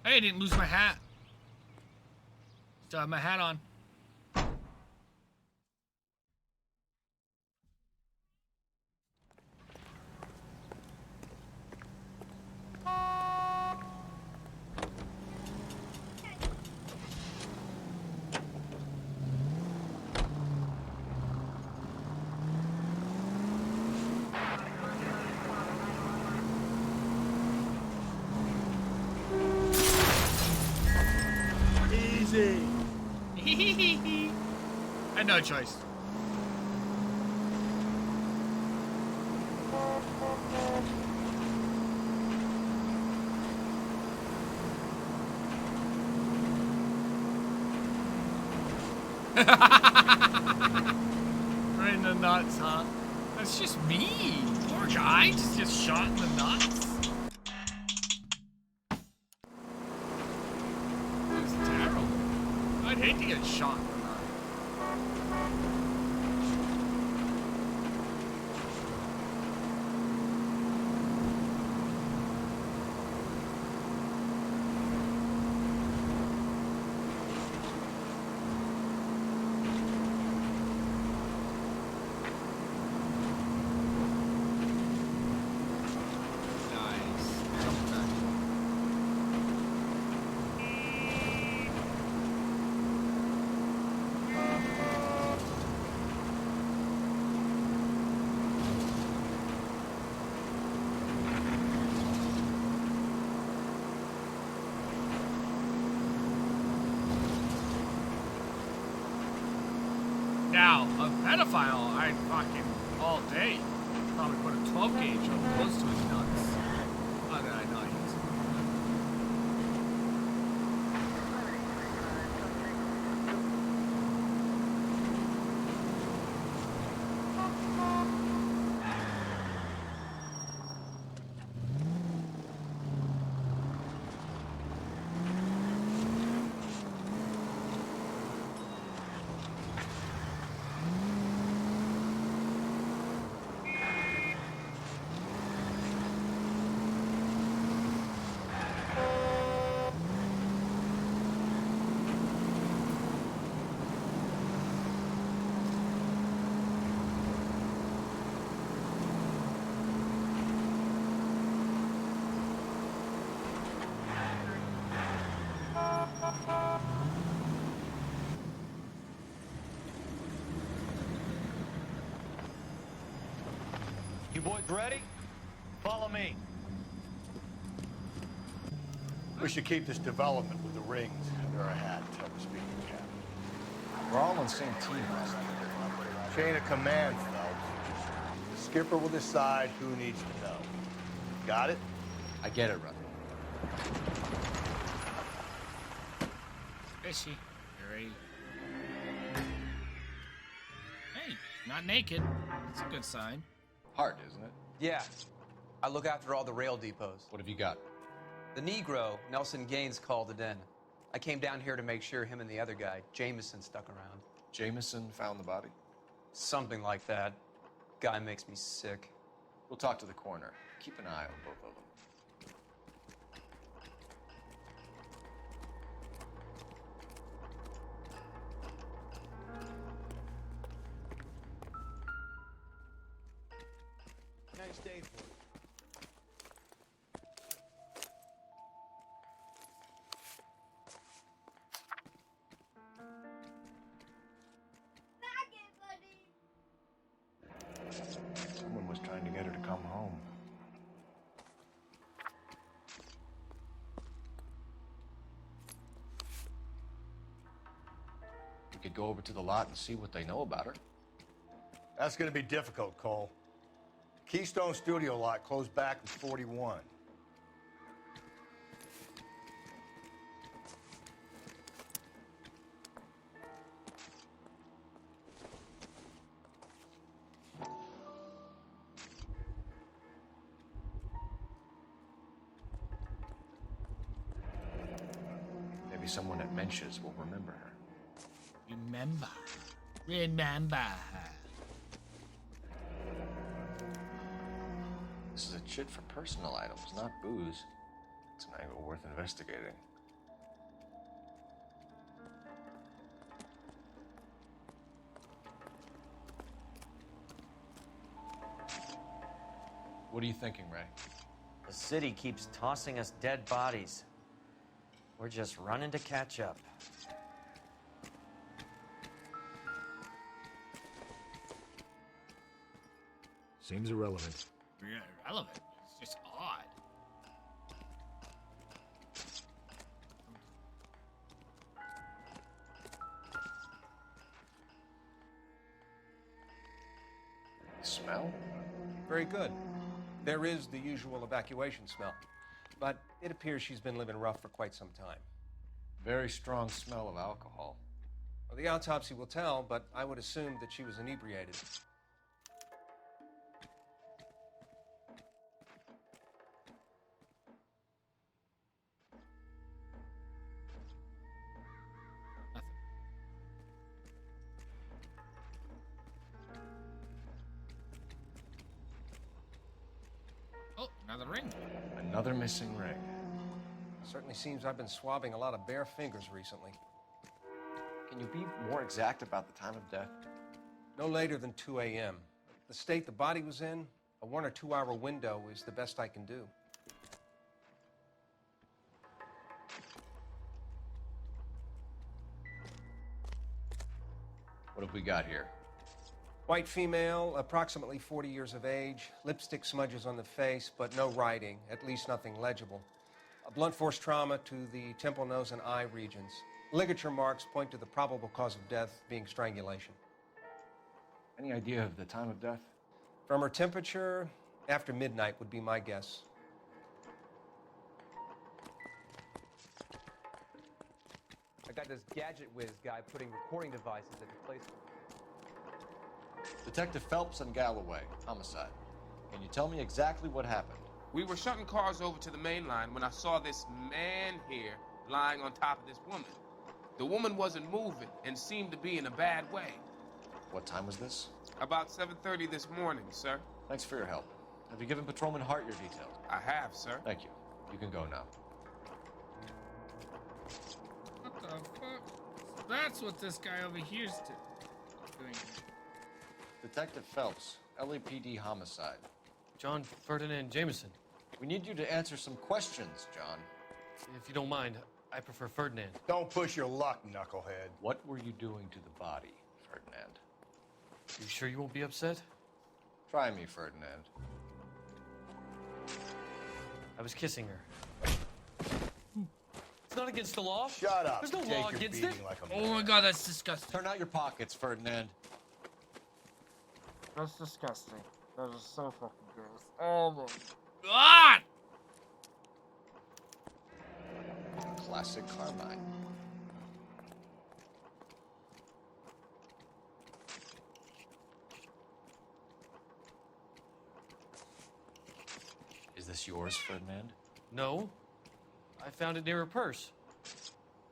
Hey, I didn't lose my hat. Still have my hat on. Easy. I had no choice. Right in the nuts, huh? That's just me. Poor guy just gets shot in the nuts. It's terrible. I'd hate to get shot in the nuts. Now, a pedophile, I'd fucking all day. Probably put a 12 gauge on close to his nuts. Oh, no, I know. You boys ready? Follow me. We should keep this development with the rings under our hat until we speak to Captain. We're all on the same team, Rusty. Chain of command, Phelps. The skipper will decide who needs to know. Got it? I get it, Rusty. Is she? You're ready. Hey, not naked. That's a good sign. Hard, isn't it? Yeah. I look after all the rail depots. What have you got? The Negro, Nelson Gaines, called it in. I came down here to make sure him and the other guy, Jameson, stuck around. Jameson found the body? Something like that. Guy makes me sick. We'll talk to the coroner. Keep an eye on both of them. Nice day for you. Someone was trying to get her to come home. We could go over to the lot and see what they know about her. That's gonna be difficult, Cole. Keystone Studio lot closed back in '41. Maybe someone at Mensch's will remember her. Remember her. This is a chit for personal items, not booze. It's an angle worth investigating. What are you thinking, Ray? The city keeps tossing us dead bodies. We're just running to catch up. Seems irrelevant. Irrelevant. It's just odd. Smell? Very good. There is the usual evacuation smell, but it appears she's been living rough for quite some time. Very strong smell of alcohol. Well, the autopsy will tell, but I would assume that she was inebriated. Oh, another ring. Another missing ring. Certainly seems I've been swabbing a lot of bare fingers recently. Can you be more exact about the time of death? No later than 2 a.m. The state the body was in, a 1 or 2 hour window is the best I can do. What have we got here? White female, approximately 40 years of age, lipstick smudges on the face, but no writing, at least nothing legible. A blunt force trauma to the temple, nose, and eye regions. Ligature marks point to the probable cause of death being strangulation. Any idea of the time of death? From her temperature, after midnight would be my guess. I got this gadget whiz guy putting recording devices at the place. Detective Phelps and Galloway, homicide. Can you tell me exactly what happened? We were shutting cars over to the main line when I saw this man here lying on top of this woman. The woman wasn't moving and seemed to be in a bad way. What time was this? About 7:30 this morning, sir. Thanks for your help. Have you given Patrolman Hart your details? I have, sir. Thank you. You can go now. What the fuck? That's what this guy over here's doing. Detective Phelps, LAPD homicide. John Ferdinand Jameson. We need you to answer some questions, John. If you don't mind, I prefer Ferdinand. Don't push your luck, knucklehead. What were you doing to the body, Ferdinand? You sure you won't be upset? Try me, Ferdinand. I was kissing her. It's not against the law. Shut up. There's no Take law your against beating it. like a Oh man. my god, that's disgusting. Turn out your pockets, Ferdinand. That's disgusting. That is so fucking gross. Oh my god! Classic Carmine. Is this yours, Ferdinand? No. I found it near her purse.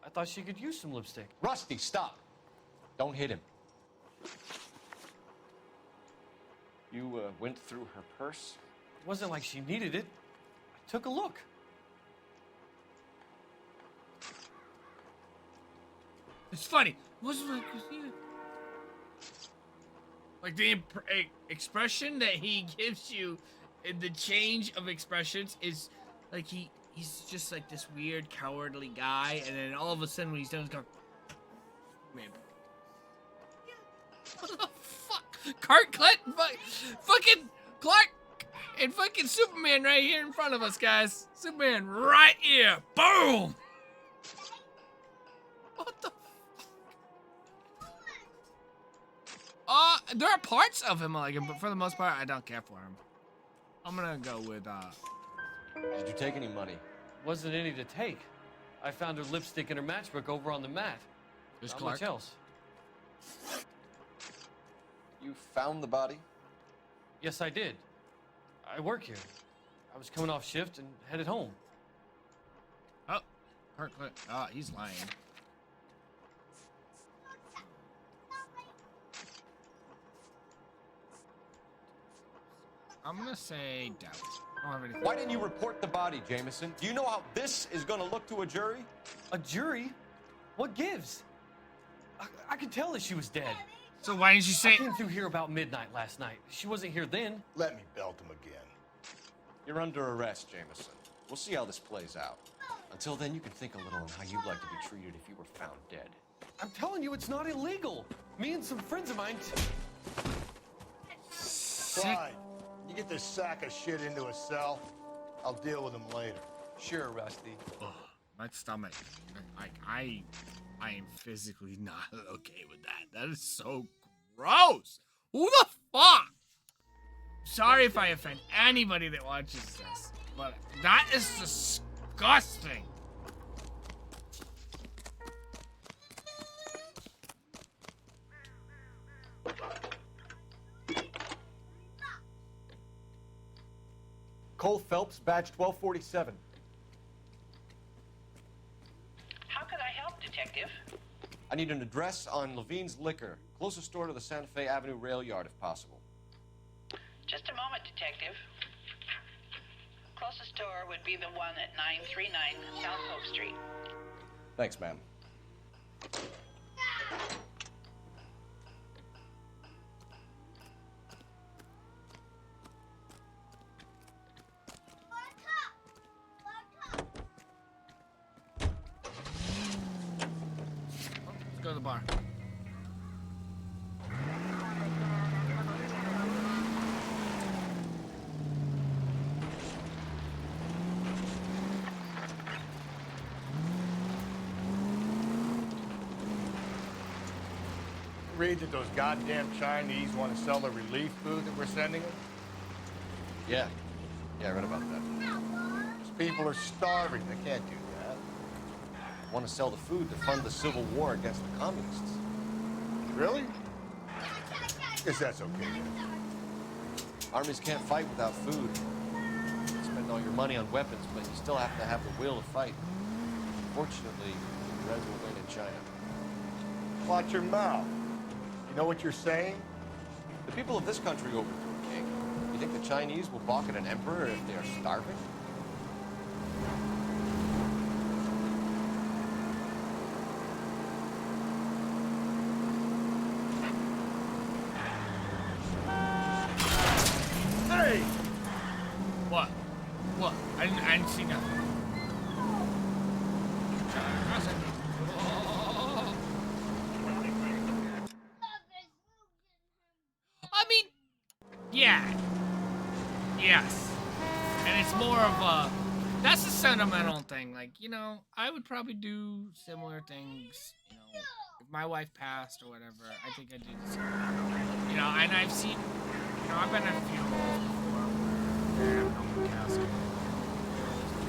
I thought she could use some lipstick. Rusty, stop! Don't hit him. You went through her purse? It wasn't like she needed it. I took a look. It's funny. Wasn't like the expression that he gives you in the change of expressions is like he's just like this weird cowardly guy, and then all of a sudden when he's done, he's going, man, what the fuck? Fucking Clark and fucking Superman right here in front of us, guys. Superman right here. Boom. What the? There are parts of him I like him, but for the most part, I don't care for him. I'm gonna go with, Did you take any money? Wasn't any to take. I found her lipstick and her matchbook over on the mat. There's Not Clark. much else. You found the body? Yes, I did. I work here. I was coming off shift and headed home. Oh, Clark. Oh, he's lying. I'm gonna say doubt. I don't have anything. Why didn't you report the body, Jameson? Do you know how this is gonna look to a jury? A jury? What gives? I could tell that she was dead. So why didn't you say? I came through here about midnight last night. She wasn't here then. Let me belt him again. You're under arrest, Jameson. We'll see how this plays out. Until then, you can think a little on how you'd like to be treated if you were found dead. I'm telling you, it's not illegal. Me and some friends of mine. Fine. You get this sack of shit into a cell, I'll deal with him later. Sure, Rusty. Ugh, my stomach. Like I am physically not okay with that. That is so gross. Who the fuck? Sorry if I offend anybody that watches this, but that is disgusting. Cole Phelps, badge 1247. How could I help, Detective? I need an address on Levine's Liquor, closest store to the Santa Fe Avenue rail yard if possible. Just a moment, Detective. Closest store would be the one at 939 South Hope Street. Thanks, ma'am. Let's go to the bar. read that those goddamn Chinese want to sell the relief food that we're sending them? Yeah. Yeah, I read about that. Those people are starving. They can't do that. Want to sell the food to fund the civil war against the communists. Really? Guess that's okay then. Armies can't fight without food. You spend all your money on weapons, but you still have to have the will to fight. Fortunately, the Reds will win in China. Watch your mouth. You know what you're saying? The people of this country overthrew a king. You think the Chinese will balk at an emperor if they are starving? Hey! What? What? I didn't see nothing. I mean, yeah. Yes. And it's more of a, that's a sentimental thing. Like, you know, I would probably do similar things, you know, if my wife passed or whatever, I think I'd do the same. You know, and I've seen, you know, I've been at a funeral before where they have no casket.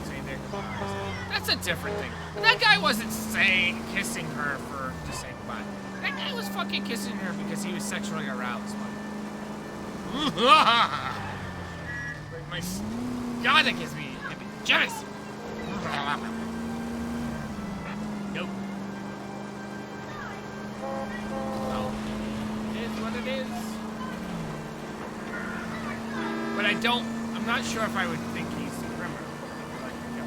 Say their goodbyes. That's a different thing. But that guy wasn't kissing her to say goodbye. That guy was fucking kissing her because he was sexually aroused. My God, that gives me jealous. Nope. Well, it is what it is. But I'm not sure if I would think he's a criminal. Like, you know,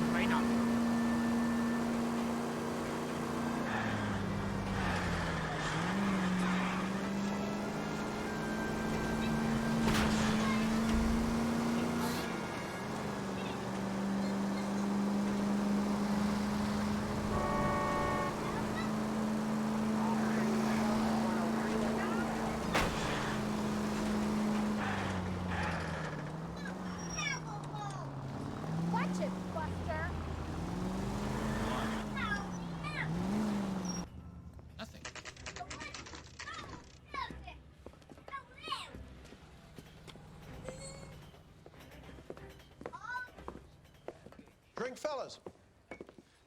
I might not. Watch it, Buster. Nothing. Drink, fellas.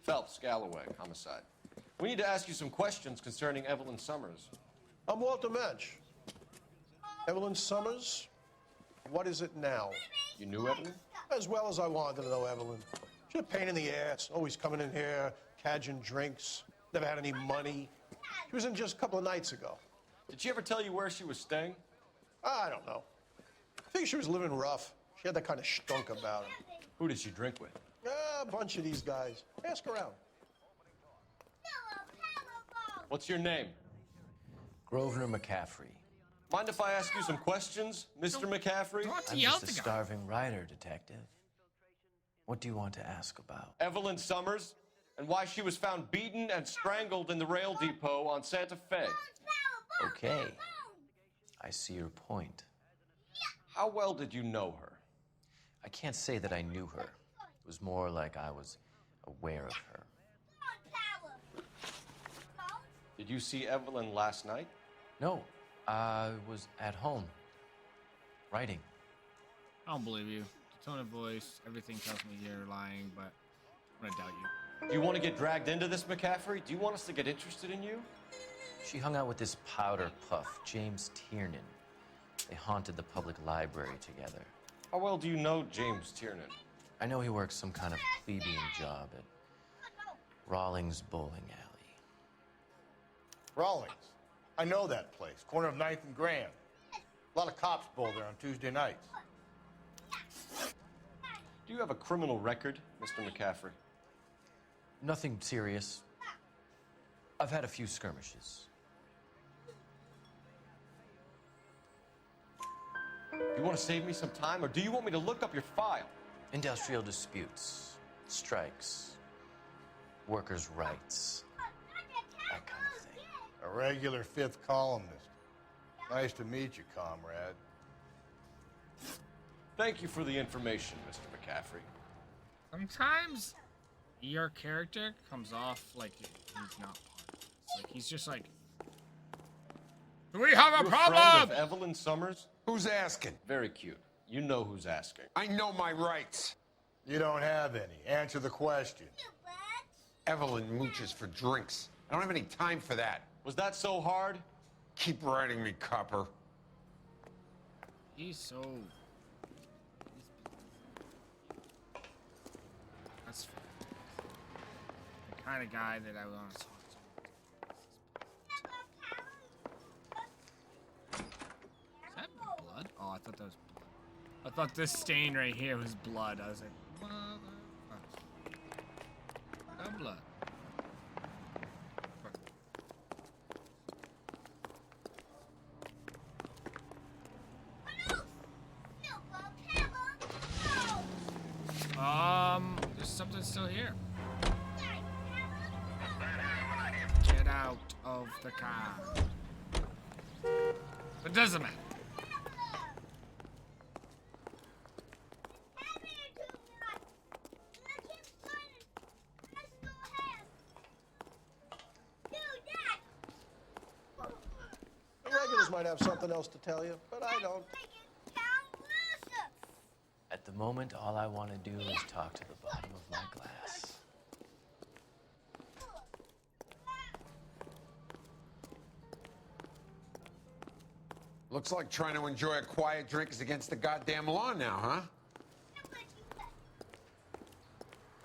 Phelps, Galloway, homicide. We need to ask you some questions concerning Evelyn Summers. I'm Walter Mensch. Evelyn Summers? What is it now? You knew Evelyn? As well as I wanted to know Evelyn. She's a pain in the ass, always coming in here, cadging drinks, never had any money. She was in just a couple of nights ago. Did she ever tell you where she was staying? I don't know. I think she was living rough. She had that kind of stunk about her. Who did she drink with? A bunch of these guys. Ask around. What's your name? Grosvenor McCaffrey. Mind if I ask you some questions, Mr. McCaffrey? I'm just a starving writer, detective. What do you want to ask about? Evelyn Summers, and why she was found beaten and strangled in the rail depot on Santa Fe. Okay. I see your point. How well did you know her? I can't say that I knew her. It was more like I was aware of her. Did you see Evelyn last night? No, I was at home, writing. I don't believe you. The tone of voice, everything tells me you're lying, but I'm gonna doubt you. Do you want to get dragged into this, McCaffrey? Do you want us to get interested in you? She hung out with this powder puff, James Tiernan. They haunted the public library together. How well do you know James Tiernan? I know he works some kind of plebeian job at Rawlings Bowling Alley. Rawlings. I know that place. Corner of 9th and Grand. A lot of cops bowl there on Tuesday nights. Do you have a criminal record, Mr. McCaffrey? Nothing serious. I've had a few skirmishes. You want to save me some time, or do you want me to look up your file? Industrial disputes, strikes, workers' rights, that kind of thing. A regular fifth columnist. Nice to meet you, comrade. Thank you for the information, Mr. McCaffrey. Sometimes your character comes off like he's not part of this. Like he's just like Do we have a You problem? friend of Evelyn Summers? Who's asking? Very cute. You know who's asking. I know my rights. You don't have any. Answer the question. Evelyn mooches for drinks. I don't have any time for that. Was that so hard? Keep writing me, copper. He's so... That's fair. The kind of guy that I want to talk to. Is that blood? Oh, I thought that was blood. I thought this stain right here was blood. I was like, mother... No blood. There's something still here. Get out of the car. It doesn't matter. The regulars might have something else to tell you, but I don't. At the moment, all I want to do is talk to the bottom of my glass. Looks like trying to enjoy a quiet drink is against the goddamn law now, huh?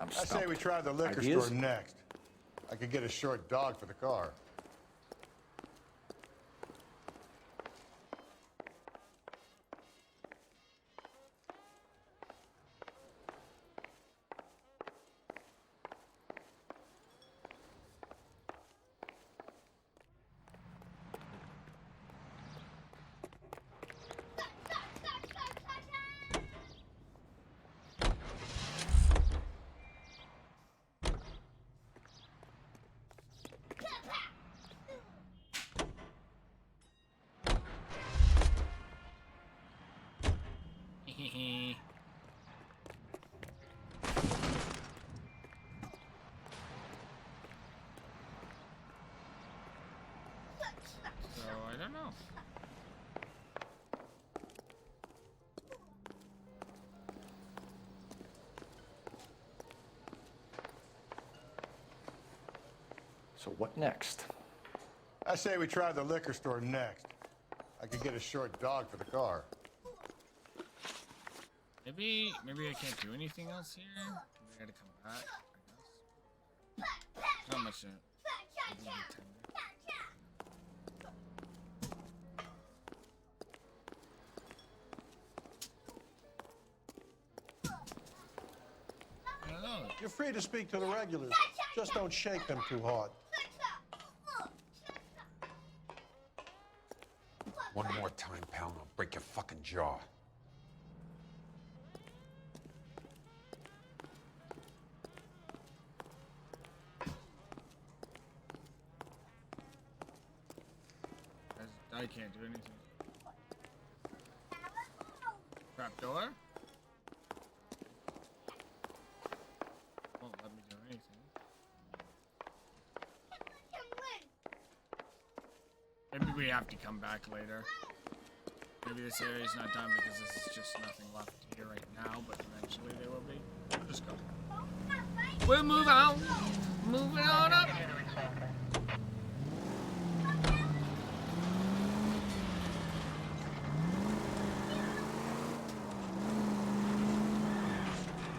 I say we try the liquor Ideas? store next. I could get a short dog for the car. So, I don't know. So what next? I say we try the liquor store next. I could get a short dog for the car. Maybe I can't do anything else here. We gotta come back, I guess. How much? Maybe 10 minutes. I don't know. You're free to speak to the regulars. Just don't shake them too hard. One more time, pal, and I'll break your fucking jaw. I can't do anything. Trap door? Won't let me do anything. Maybe we have to come back later. Maybe this area's not done because this is just nothing left here right now, but eventually there will be. We'll just go. We'll move on. Moving on up.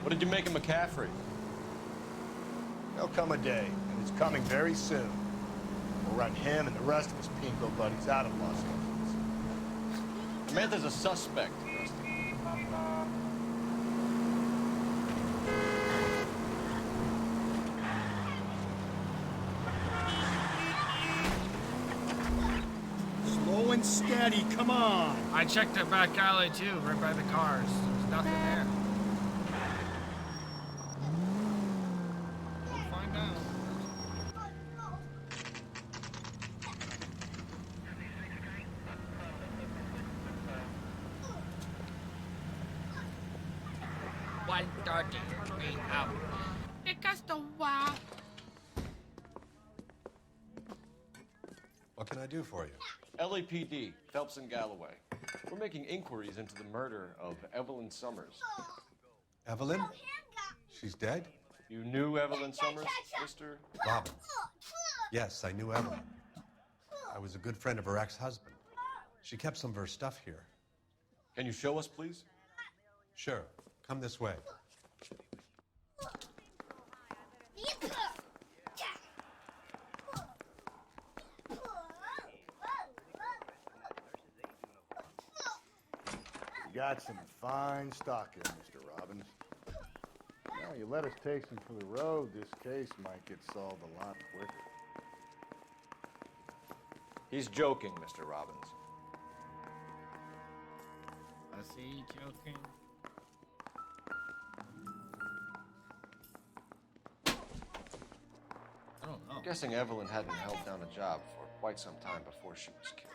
What did you make of McCaffrey? There'll come a day, and it's coming very soon. We'll run him and the rest of his pinko buddies out of Los Angeles. Samantha's a suspect, Rusty. Slow and steady, come on! I checked the back alley too, right by the cars. There's nothing there. We'll find out. One dirty out. Because the wow. What can I do for you? LAPD, Phelps and Galloway. We're making inquiries into the murder of Evelyn Summers. Evelyn? She's dead? You knew Evelyn Summers, Mr. Robbins. Yes, I knew Evelyn. I was a good friend of her ex-husband. She kept some of her stuff here. Can you show us, please? Sure. Come this way. You got some fine stock here, Mr. Robbins. Now, you let us take some for the road, this case might get solved a lot quicker. He's joking, Mr. Robbins. Was he joking? I don't know. I'm guessing Evelyn hadn't held down a job for quite some time before she was killed.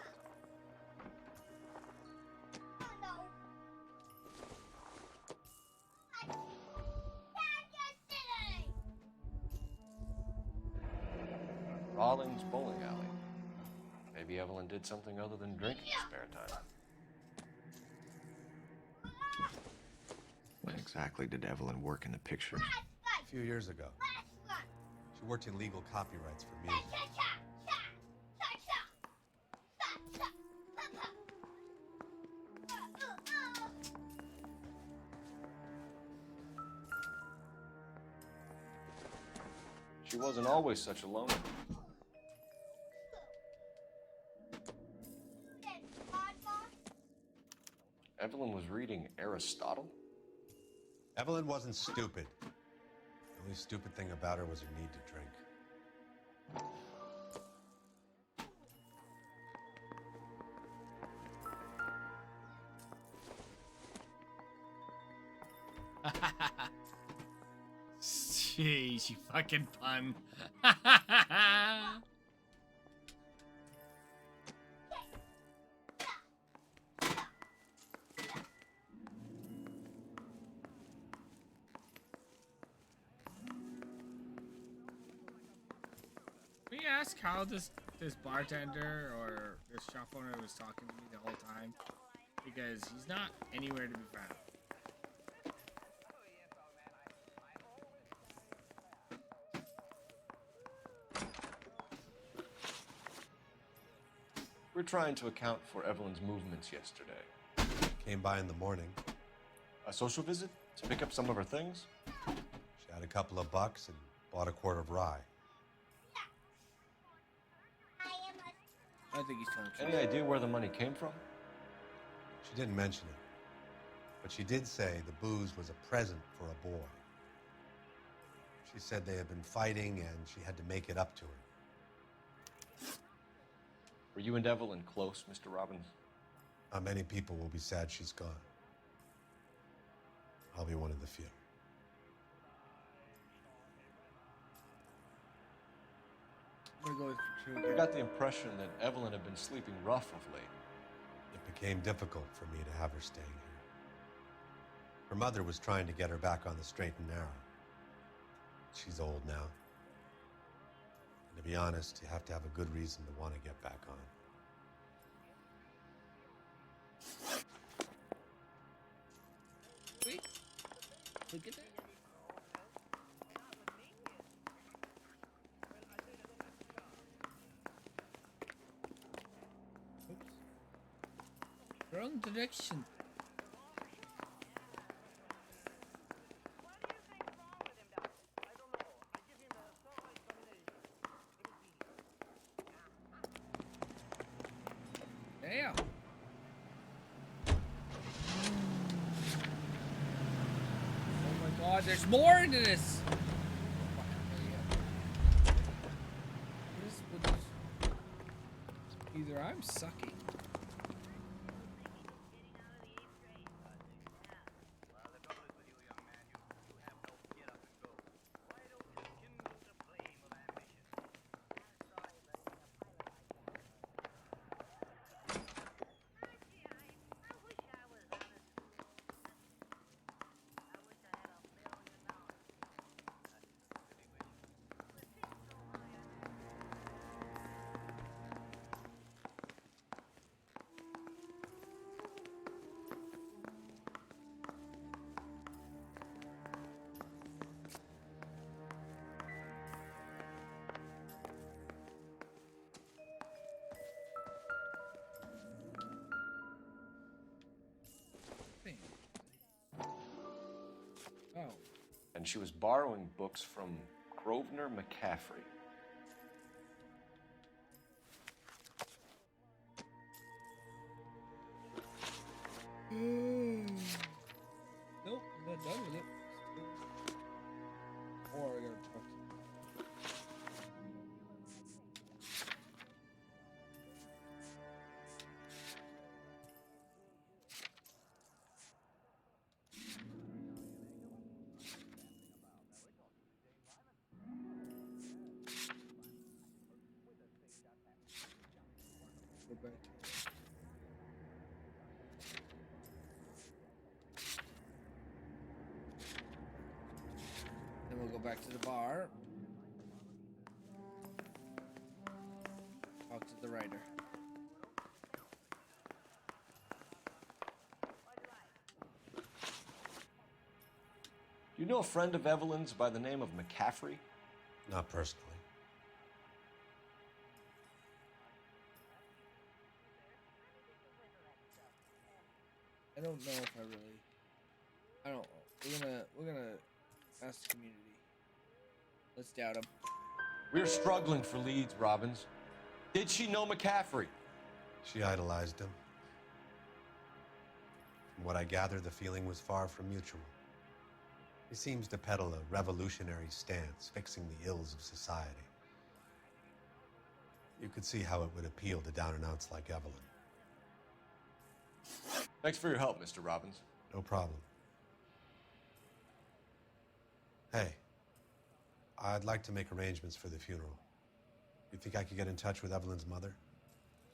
Rawlings Bowling Alley. Maybe Evelyn did something other than drink in her spare time. When exactly did Evelyn work in the pictures? A few years ago. She worked in legal copyrights for music. She wasn't always such a loner. Evelyn was reading Aristotle? Evelyn wasn't stupid. The only stupid thing about her was her need to drink. Jeez, you fucking pun. Can we ask how this bartender or this shop owner was talking to me the whole time? Because he's not anywhere to be found. We're trying to account for Evelyn's movements yesterday. Came by in the morning. A social visit to pick up some of her things? She had a couple of bucks and bought a quart of rye. I think he's telling the Any truth. idea where the money came from? She didn't mention it. But she did say the booze was a present for a boy. She said they had been fighting and she had to make it up to him. Were you and Evelyn close, Mr. Robbins? Many people will be sad she's gone. I'll be one of the few. I'm gonna go with true I again. got the impression that Evelyn had been sleeping rough of late. It became difficult for me to have her staying here. Her mother was trying to get her back on the straight and narrow. She's old now. And to be honest, you have to have a good reason to want to get back on. Wait. Look at that. Oops. Wrong direction. Damn. Oh my god, there's more into this. Either I'm sucking. and she was borrowing books from Grosvenor McCaffrey. Nope, I'm not done with it. Or I gotta talk to go back. Then we'll go back to the bar. Talk to the writer. Do you know a friend of Evelyn's by the name of McCaffrey? Not personally. I don't know if I really. I don't know. We're gonna ask the community. Let's doubt him. We're struggling for leads, Robbins. Did she know McCaffrey? She idolized him. From what I gather, the feeling was far from mutual. He seems to peddle a revolutionary stance, fixing the ills of society. You could see how it would appeal to down-and-outs like Evelyn. Thanks for your help, Mr. Robbins. No problem. Hey, I'd like to make arrangements for the funeral. You think I could get in touch with Evelyn's mother?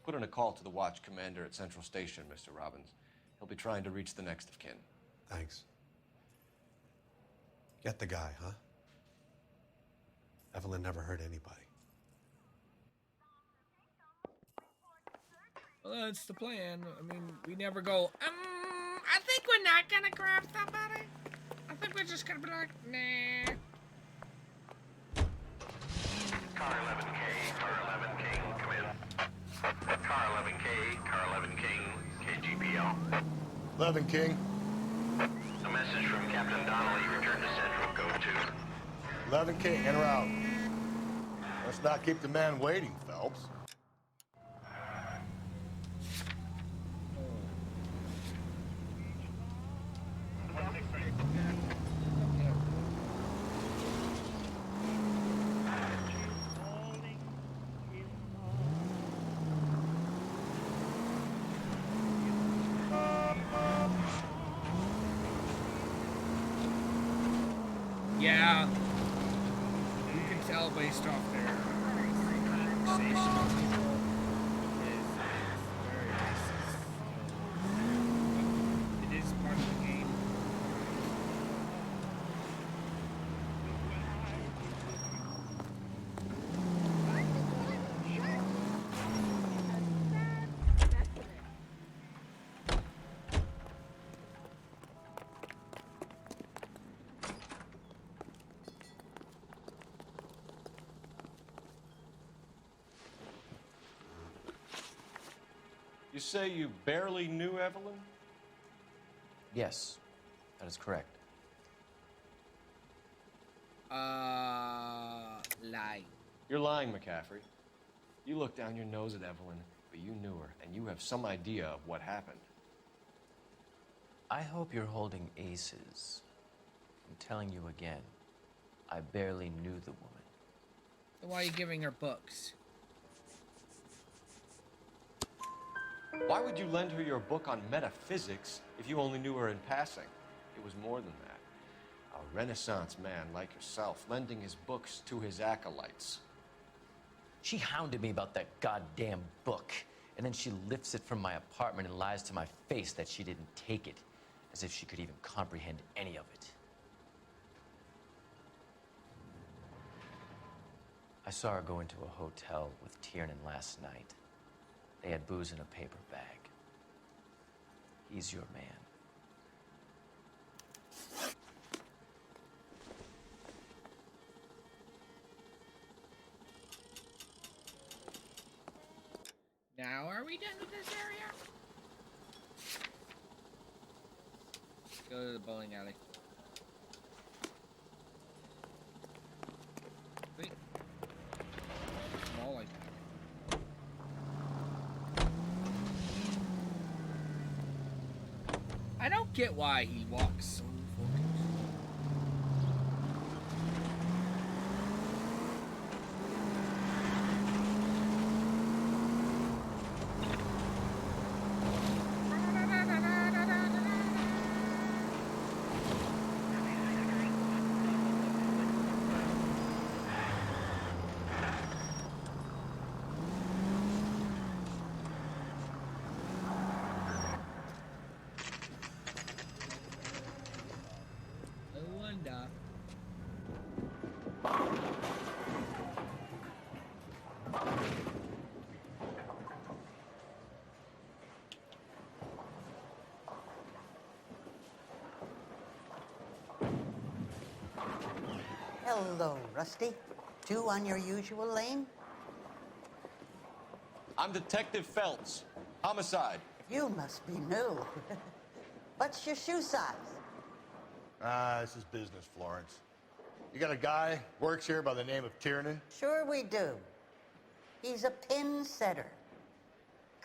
Put in a call to the watch commander at Central Station, Mr. Robbins. He'll be trying to reach the next of kin. Thanks. Get the guy, huh? Evelyn never hurt anybody. Well, that's the plan. I mean, we never go, I think we're not gonna grab somebody. I think we're just gonna be like, nah. Car 11K, Car 11 King, come in. Car 11K, Car 11 King, KGPL. 11 King. A message from Captain Donnelly, return to Central, go to. 11 King, en route. Let's not keep the man waiting, Phelps. Yeah, you can tell based off their conversation of people is very racist. It is part of the game. You say you barely knew Evelyn? Yes, that is correct. Lying. You're lying, McCaffrey. You looked down your nose at Evelyn, but you knew her, and you have some idea of what happened. I hope you're holding aces. I'm telling you again, I barely knew the woman. So why are you giving her books? Why would you lend her your book on metaphysics if you only knew her in passing? It was more than that. A Renaissance man like yourself, lending his books to his acolytes. She hounded me about that goddamn book, and then she lifts it from my apartment and lies to my face that she didn't take it, as if she could even comprehend any of it. I saw her go into a hotel with Tiernan last night. They had booze in a paper bag. He's your man. Now are we done with this area? Go to the bowling alley. get why he walks so focused. Hello, Rusty. Two on your usual lane? I'm Detective Phelps. Homicide. You must be new. What's your shoe size? This is business, Florence. You got a guy works here by the name of Tiernan? Sure we do. He's a pin setter.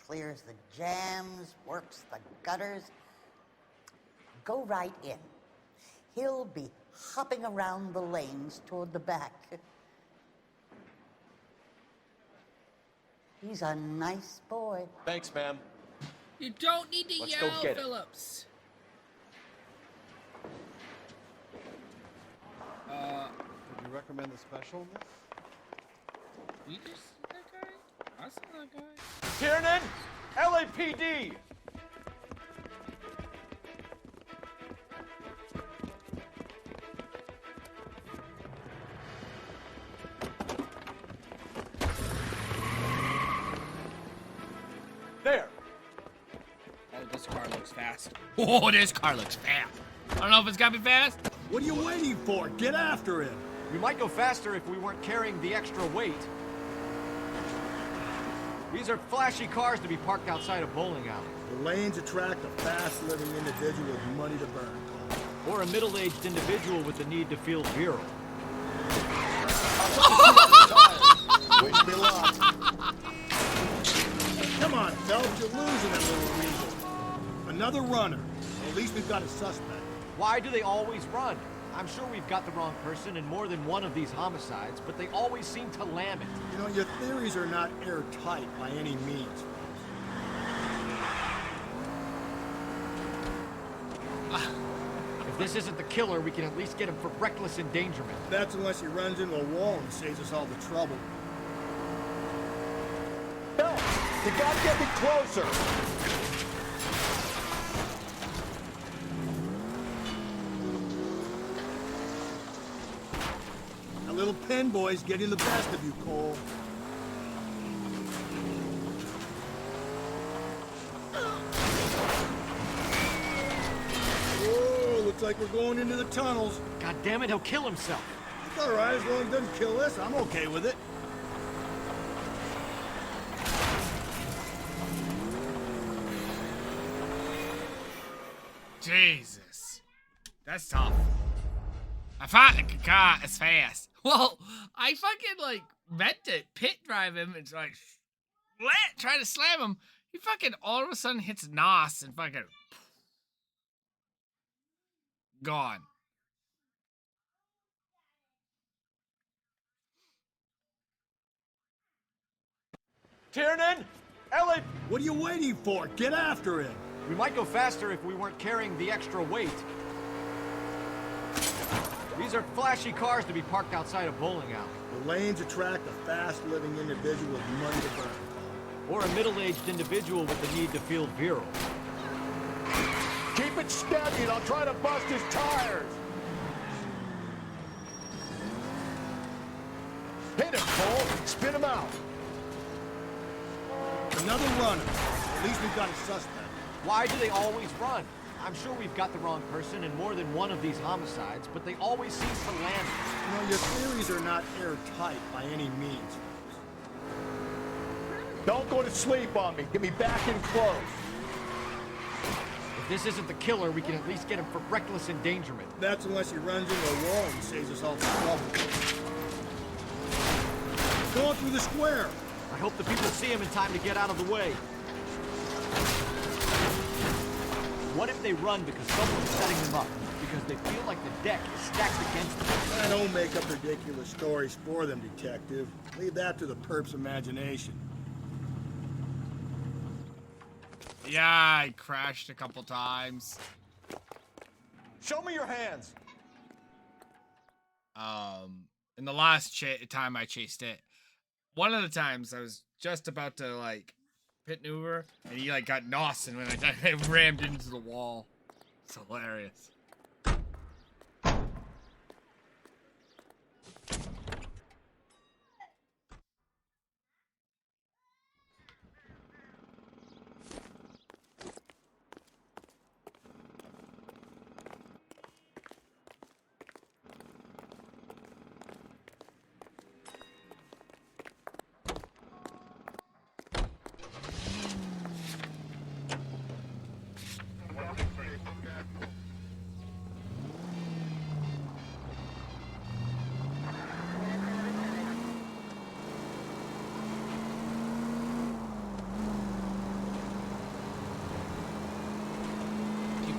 Clears the jams, works the gutters. Go right in. He'll be hopping around the lanes toward the back. He's a nice boy. Thanks, ma'am. You don't need to Let's go yell, get it. Phillips. Would you recommend the special, miss? You just see that guy? I saw that guy. Tiernan! LAPD! There! Oh, this car looks fast. Oh, this car looks fast. I don't know if it's got to be fast. What are you waiting for? Get after him. We might go faster if we weren't carrying the extra weight. These are flashy cars to be parked outside a bowling alley. The lanes attract a fast-living individual with money to burn. Or a middle-aged individual with the need to feel virile. Wish me luck. Come on, Phelps, you're losing that little weasel. Another runner. Well, at least we've got a suspect. Why do they always run? I'm sure we've got the wrong person in more than one of these homicides, but they always seem to lam it. You know, your theories are not airtight by any means. If this isn't the killer, we can at least get him for reckless endangerment. That's unless he runs into a wall and saves us all the trouble. Phelps, you gotta get me closer. That little pen boy's getting the best of you, Cole. Whoa, looks like we're going into the tunnels. God damn it, he'll kill himself. It's all right, as long as it doesn't kill us, I'm okay with it. Jesus. That's tough. I thought a car is fast. Well, I fucking, like, meant to pit drive him and, like, try to slam him. He fucking all of a sudden hits NOS and fucking gone. Tiernan! LA... What are you waiting for? Get after him. We might go faster if we weren't carrying the extra weight. These are flashy cars to be parked outside a bowling alley. The lanes attract a fast-living individual with money to burn. Or a middle-aged individual with the need to feel virile. Keep it steady and I'll try to bust his tires. Hit him, Cole. Spin him out. Another runner. At least we've got a suspect. Why do they always run? I'm sure we've got the wrong person in more than one of these homicides, but they always seem to land it. You know, your theories are not airtight by any means. Don't go to sleep on me. Get me back in close. If this isn't the killer, we can at least get him for reckless endangerment. That's unless he runs into a wall and saves us all the trouble. Going through the square. I hope the people see him in time to get out of the way. What if they run because someone's setting them up? Because they feel like the deck is stacked against them? I don't make up ridiculous stories for them, detective. Leave that to the perp's imagination. Yeah, I crashed a couple times. Show me your hands. In the last time I chased it, one of the times I was just about to like pit maneuver, and he like got nos, and when I rammed into the wall. It's hilarious.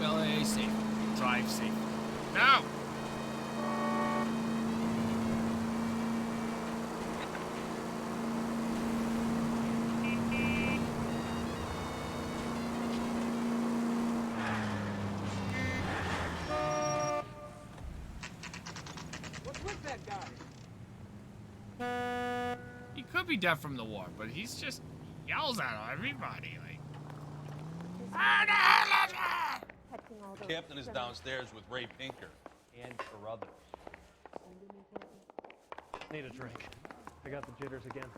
LA safe. Drive safe. Now! What's with that guy? He could be deaf from the war, but he's just yells at everybody like. Captain is downstairs with Ray Pinker. And Carruthers. Need a drink. I got the jitters again.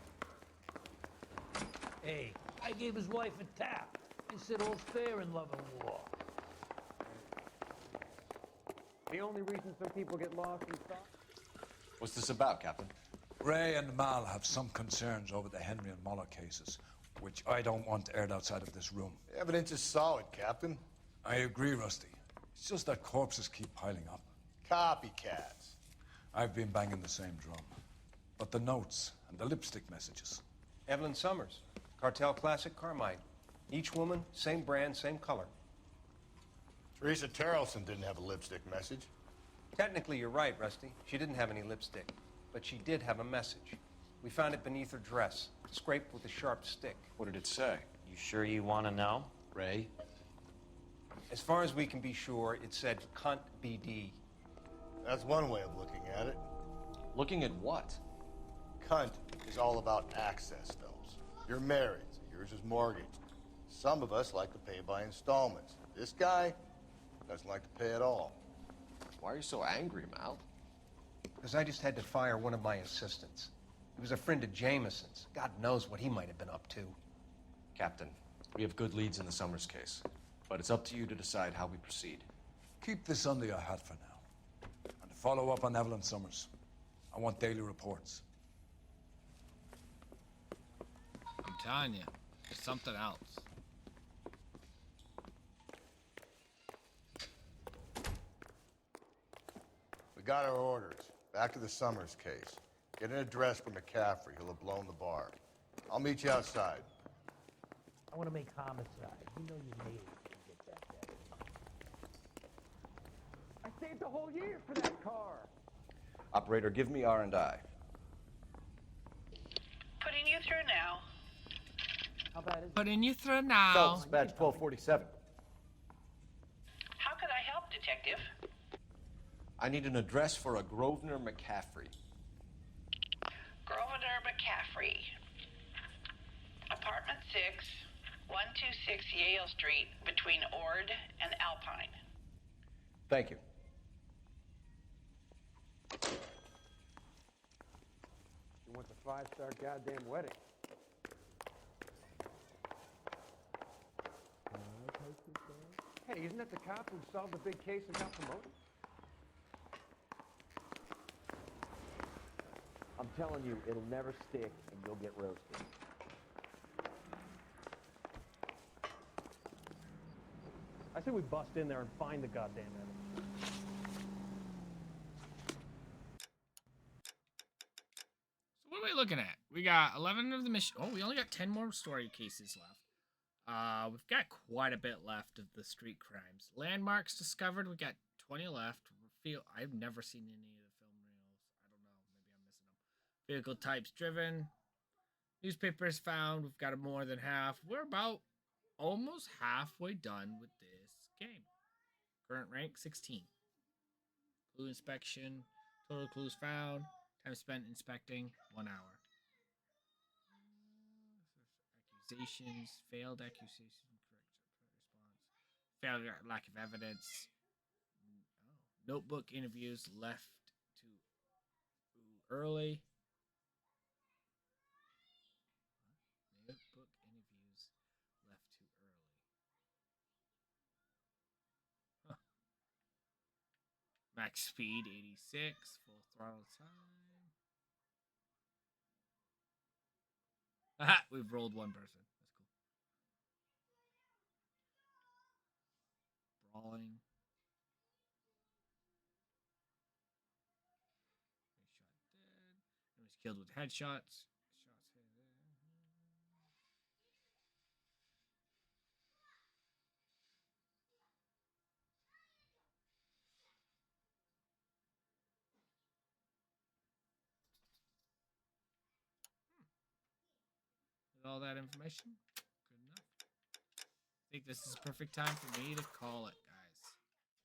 Hey, I gave his wife a tap. He said all's fair in love and war. The only reason some people get lost in stuff. What's this about, Captain? Ray and Mal have some concerns over the Henry and Muller cases, which I don't want aired outside of this room. The evidence is solid, Captain. I agree, Rusty. It's just that corpses keep piling up. Copycats. I've been banging the same drum. But the notes and the lipstick messages. Evelyn Summers, Cartel Classic Carmine. Each woman, same brand, same color. Teresa Terrelson didn't have a lipstick message. Technically, you're right, Rusty. She didn't have any lipstick, but she did have a message. We found it beneath her dress, scraped with a sharp stick. What did it say? You sure you want to know? Ray? As far as we can be sure, it said cunt BD. That's one way of looking at it. Looking at what? Cunt is all about access, Phelps. You're married, so yours is mortgaged. Some of us like to pay by installments. This guy doesn't like to pay at all. Why are you so angry, Mal? Because I just had to fire one of my assistants. He was a friend of Jameson's. God knows what he might have been up to. Captain, we have good leads in the Summers case, but it's up to you to decide how we proceed. Keep this under your hat for now. And follow up on Evelyn Summers. I want daily reports. I'm telling you, it's something else. We got our orders. Back to the Summers case. Get an address for McCaffrey. He'll have blown the bar. I'll meet you outside. I want to make homicide. You know you made it to get that day. I saved a whole year for that car. Operator, give me R&I. Putting you through now. How bad is it? Putting you through now. Phelps, badge 1247. How could I help, Detective? I need an address for a Grosvenor McCaffrey. Grosvenor McCaffrey. Apartment 6, 126 Yale Street, between Ord and Alpine. Thank you. She wants a 5-star goddamn wedding. Hey, isn't that the cop who solved the big case and got promoted? I'm telling you, it'll never stick and you'll get roasted. I say we bust in there and find the goddamn evidence. So what are we looking at? We got 11 of the mission. Oh, we only got 10 more story cases left. We've got quite a bit left of the street crimes. Landmarks discovered. We got 20 left. I've never seen any of the film reels. I don't know. Maybe I'm missing them. Vehicle types driven. Newspapers found. We've got more than half. We're about almost halfway done with this game. Current rank 16. Clue inspection. Total clues found. Time spent inspecting 1 hour. Accusations. Failed accusation. Correct response. Failure. Lack of evidence. Notebook interviews left too early. Notebook interviews left too early. Huh. Max speed 86. Full throttle time. Aha! We've rolled one person. That's cool. Brawling. Was killed with headshots. With all that information, good enough. I think this is a perfect time for me to call it, guys.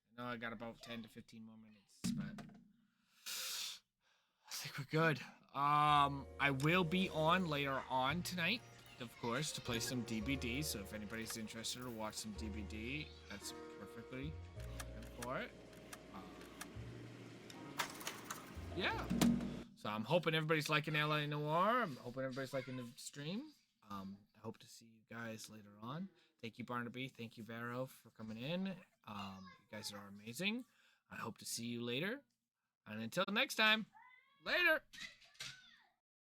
I know I got about 10 to 15 more minutes, but I think we're good. I will be on later on tonight, of course, to play some DBD. So if anybody's interested to watch some DBD, that's perfectly good for it. Yeah. So I'm hoping everybody's liking LA Noire. I'm hoping everybody's liking the stream. I hope to see you guys later on. Thank you, Barnaby. Thank you, Vero, for coming in. You guys are amazing. I hope to see you later. And until next time, later.